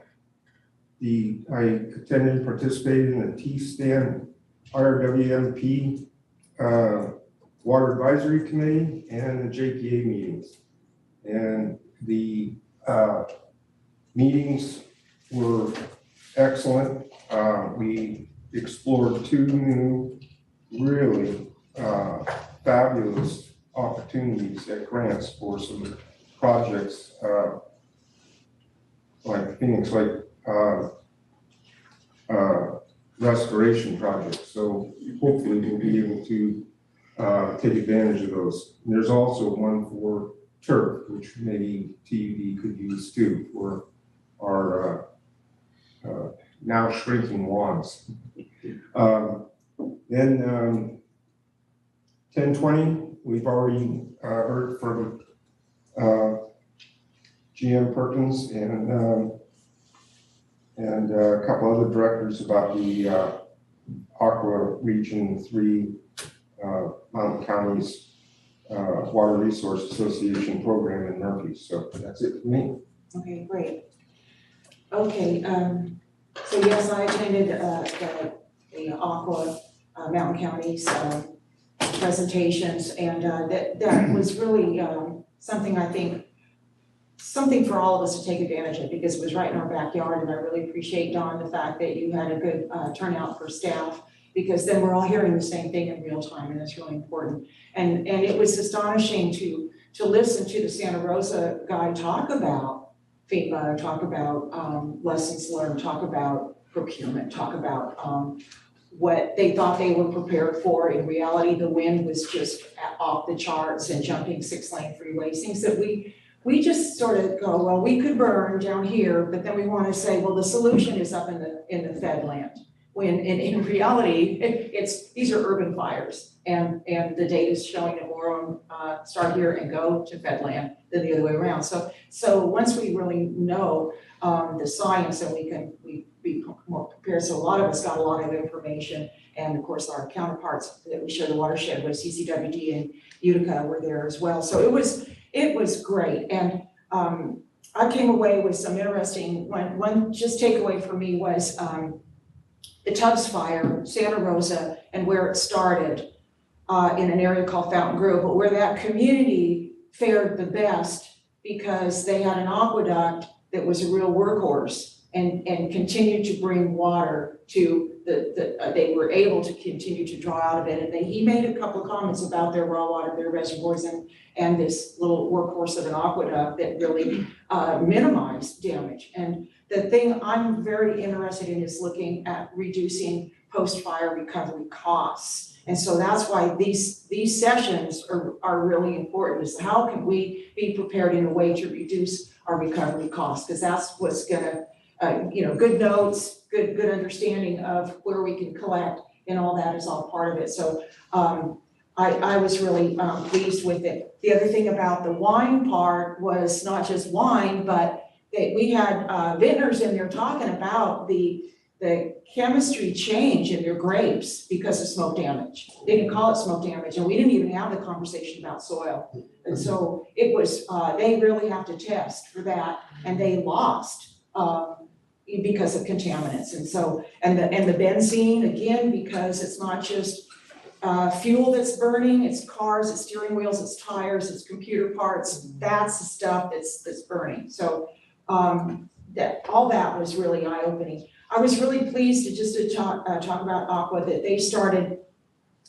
attended and participated in the T-STAN RWMP Water Advisory Committee and the JPA meetings. And the meetings were excellent. We explored 2 new, really fabulous opportunities at grants for some projects Phoenix Lake restoration project. So hopefully we'll be able to take advantage of those. And there's also one for turf, which maybe TUD could use too for our now shrinking lawns. Then 1020, we've already heard from GM Perkins and a couple other directors about the Aqua Region 3 Mountain Counties Water Resource Association program in Murphy. So that's it for me. Okay, great. Okay, so yes, I attended the Aqua Mountain Counties presentations, and that was really something I think, something for all of us to take advantage of, because it was right in our backyard, and I really appreciate, Don, the fact that you had a good turnout for staff, because then we're all hearing the same thing in real time, and that's really important. And it was astonishing to listen to the Santa Rosa guy talk about FEMA, talk about lessons learned, talk about procurement, talk about what they thought they were prepared for. In reality, the wind was just off the charts and jumping 6-lane freeways, things that we just sort of go, well, we could burn down here, but then we want to say, well, the solution is up in the Fed land. When in reality, these are urban fires, and the data is showing that more start here and go to Fed land than the other way around. So once we really know the science, and we be more prepared. So a lot of us got a lot of information, and of course our counterparts that we share the watershed with, CCWD and Utica, were there as well. So it was great, and I came away with some interesting, one just takeaway for me was the Tubbs fire, Santa Rosa, and where it started in an area called Fountain Grove, but where that community fared the best because they had an aqueduct that was a real workhorse and continued to bring water to they were able to continue to draw out of it. And he made a couple of comments about their raw water, their reservoirs, and this little workhorse of an aqueduct that really minimized damage. And the thing I'm very interested in is looking at reducing post-fire recovery costs. And so that's why these sessions are really important, is how can we be prepared in a way to reduce our recovery costs? Because that's what's gonna, good notes, good understanding of where we can collect, and all that is all part of it. So I was really pleased with it. The other thing about the wine part was not just wine, but we had vintners in there talking about the chemistry change in their grapes because of smoke damage. They didn't call it smoke damage, and we didn't even have the conversation about soil. And so it was, they really have to test for that, and they lost because of contaminants. And so, and the benzene, again, because it's not just fuel that's burning, it's cars, it's steering wheels, it's tires, it's computer parts, that's the stuff that's burning. So that all that was really eye-opening. I was really pleased to talk about Aqua, that they started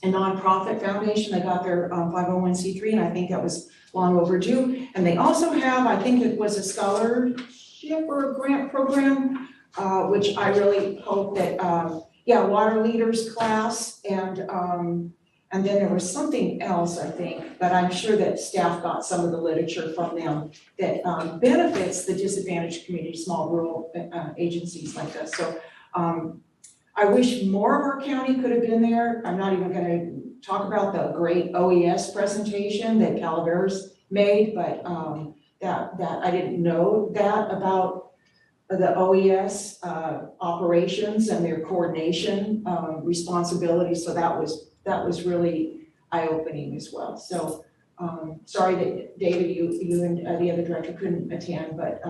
a nonprofit foundation. They got their 501c3, and I think that was long overdue. And they also have, I think it was a scholarship or a grant program, which I really hope that, water leaders class, and then there was something else, I think, but I'm sure that staff got some of the literature from them that benefits the disadvantaged community, small rural agencies like this. So I wish more of our county could have been there. I'm not even gonna talk about the great OES presentation that Calaveras made, but that I didn't know that about the OES operations and their coordination responsibilities. So that was really eye-opening as well. So sorry that David, you and the other director couldn't attend, but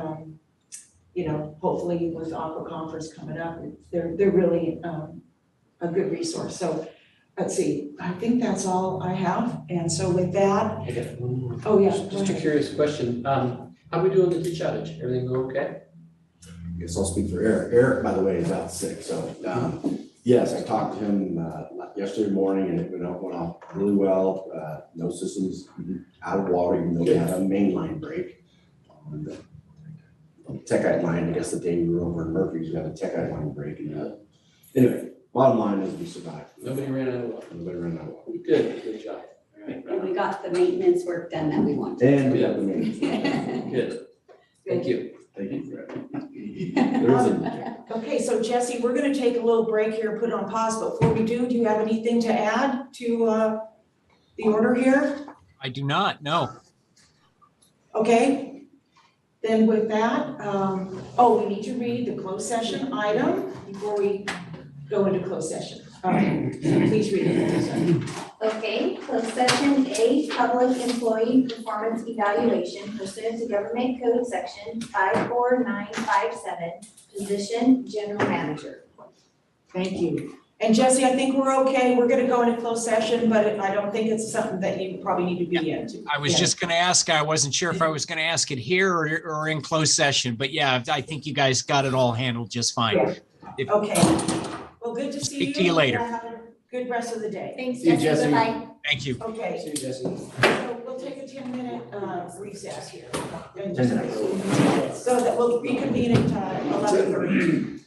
hopefully with Aqua Conference coming up, they're really a good resource. So let's see, I think that's all I have. And so with that, I got one more. Oh, yeah, Just a curious question. How are we doing the ditch outage? Everything go okay? I guess I'll speak for Eric. Eric, by the way, is out sick, so yes, I talked to him yesterday morning, and it went off really well. No systems out of water, even though we had a main line break on Techite line, I guess the day we were over in Murphy's, we had a Techite line breaking up. Anyway, bottom line is we survived. Nobody ran out of water. Nobody ran out of water. Good job. All right. And we got the maintenance work done that we wanted. And we got the maintenance. Good. Thank you. Thank you, Fred. There is a. Okay, so Jesse, we're gonna take a little break here, put it on pause, but before we do you have anything to add to the order here? I do not, no. Okay, then with that, oh, we need to read the closed session item before we go into closed session. Please read it. Okay, closed session A, public employee performance evaluation pursuant to government code section 54957, position general manager. Thank you. And Jesse, I think we're okay. We're gonna go into closed session, but I don't think it's something that you probably need to be into. I was just going to ask, I wasn't sure if I was going to ask it here or in closed session, but yeah, I think you guys got it all handled just fine. Yeah. Okay. Well, good to see you. Speak to you later. Have a good rest of the day. Thanks, See you, Jesse. Jesse. Bye. Thank you. Okay. See you, Jesse. So we'll take a 10-minute recess here. So that we'll reconvene at 11:30.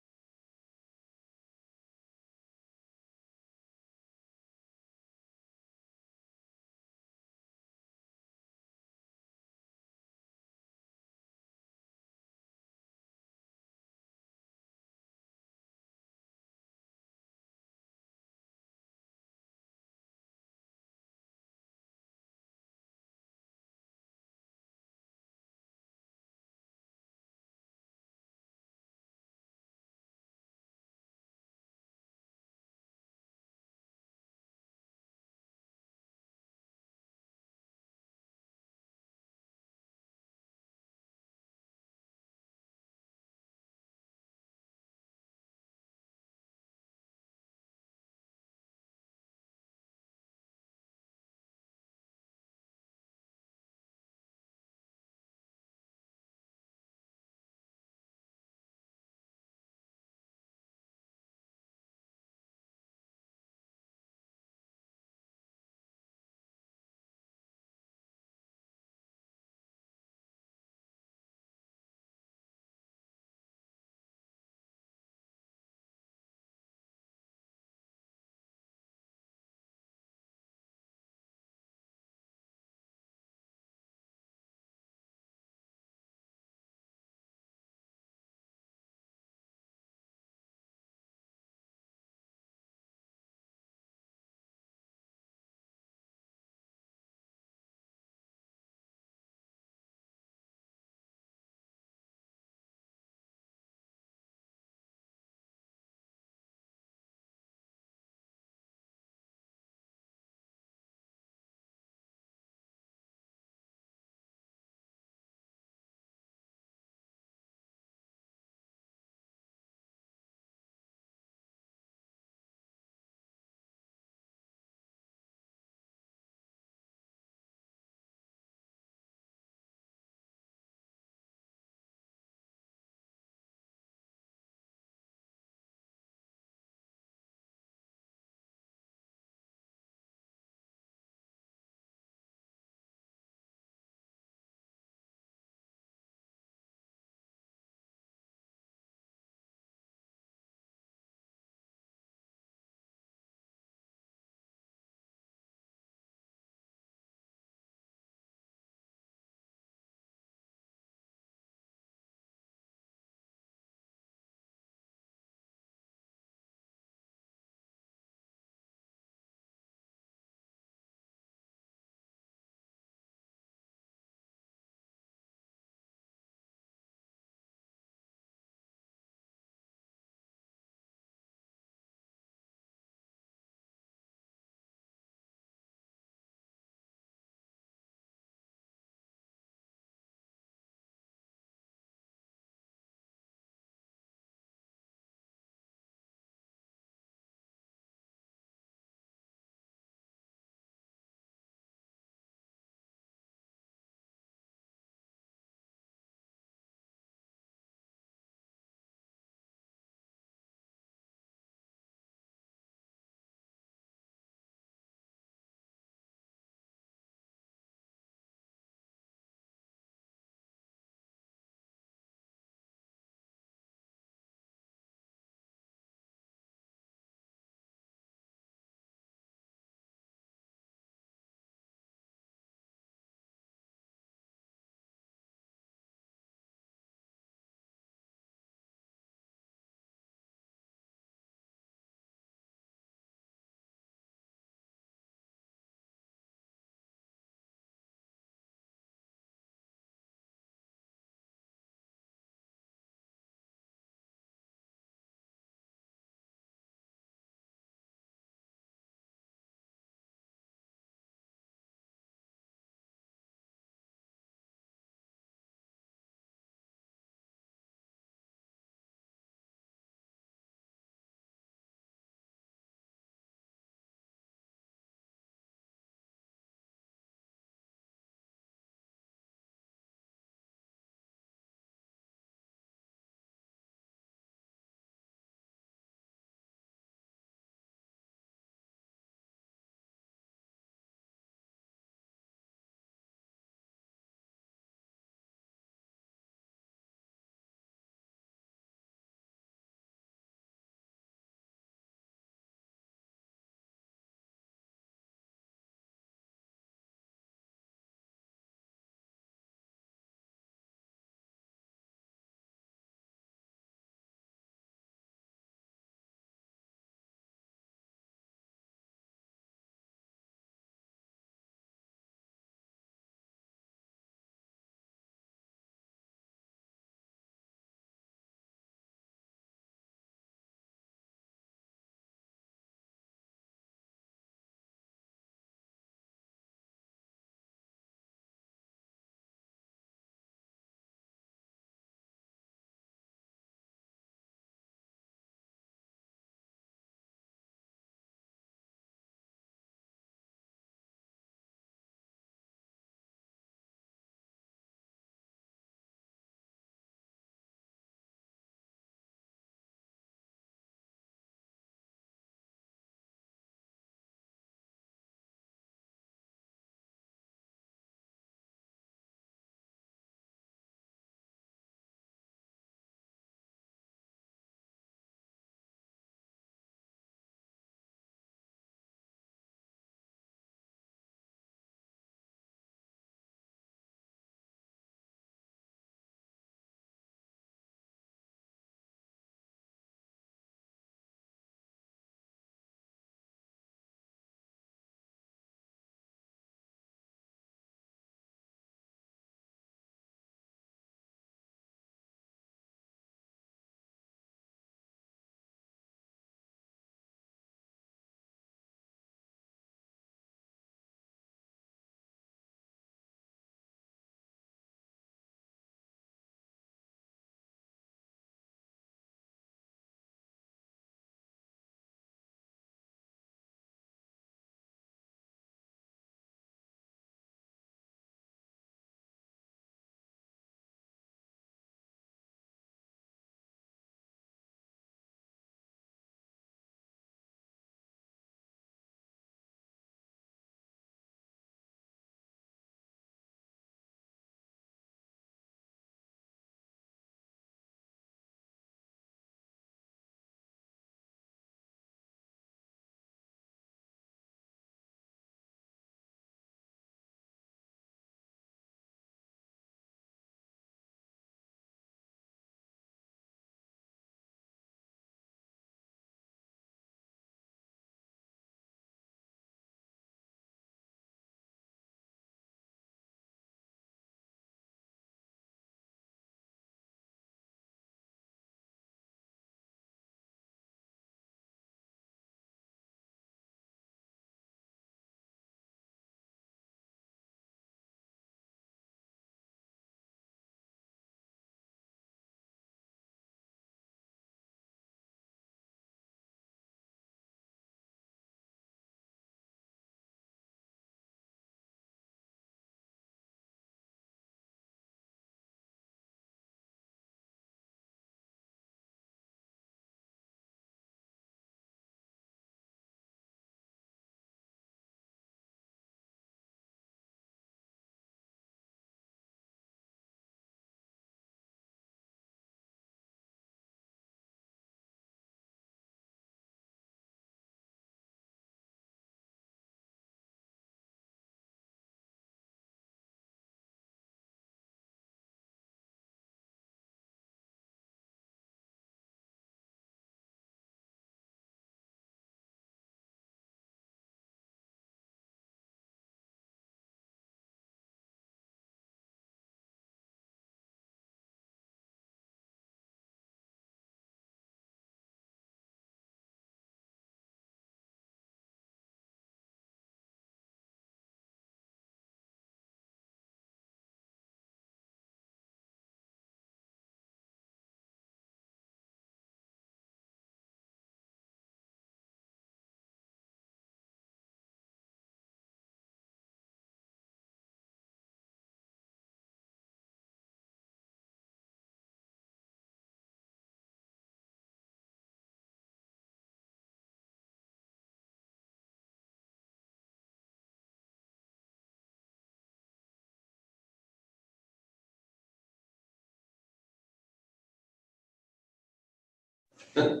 Okay,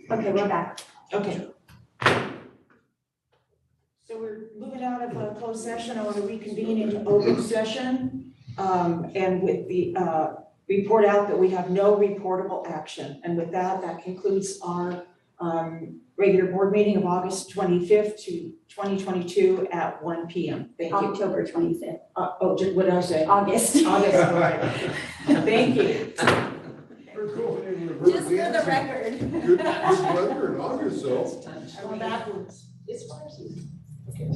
we're back. Okay. So we're moving out of a closed session. I want to reconvene into open session. And with the report out that we have no reportable action. And with that, that concludes our regular board meeting of August 25th to 2022 at 1 p.m. Thank you. October 25th. What did I say? August. August, all right. Thank you. We're going in reverse. Just for the record. Good weather in August, though. I went backwards. It's fire season. Okay.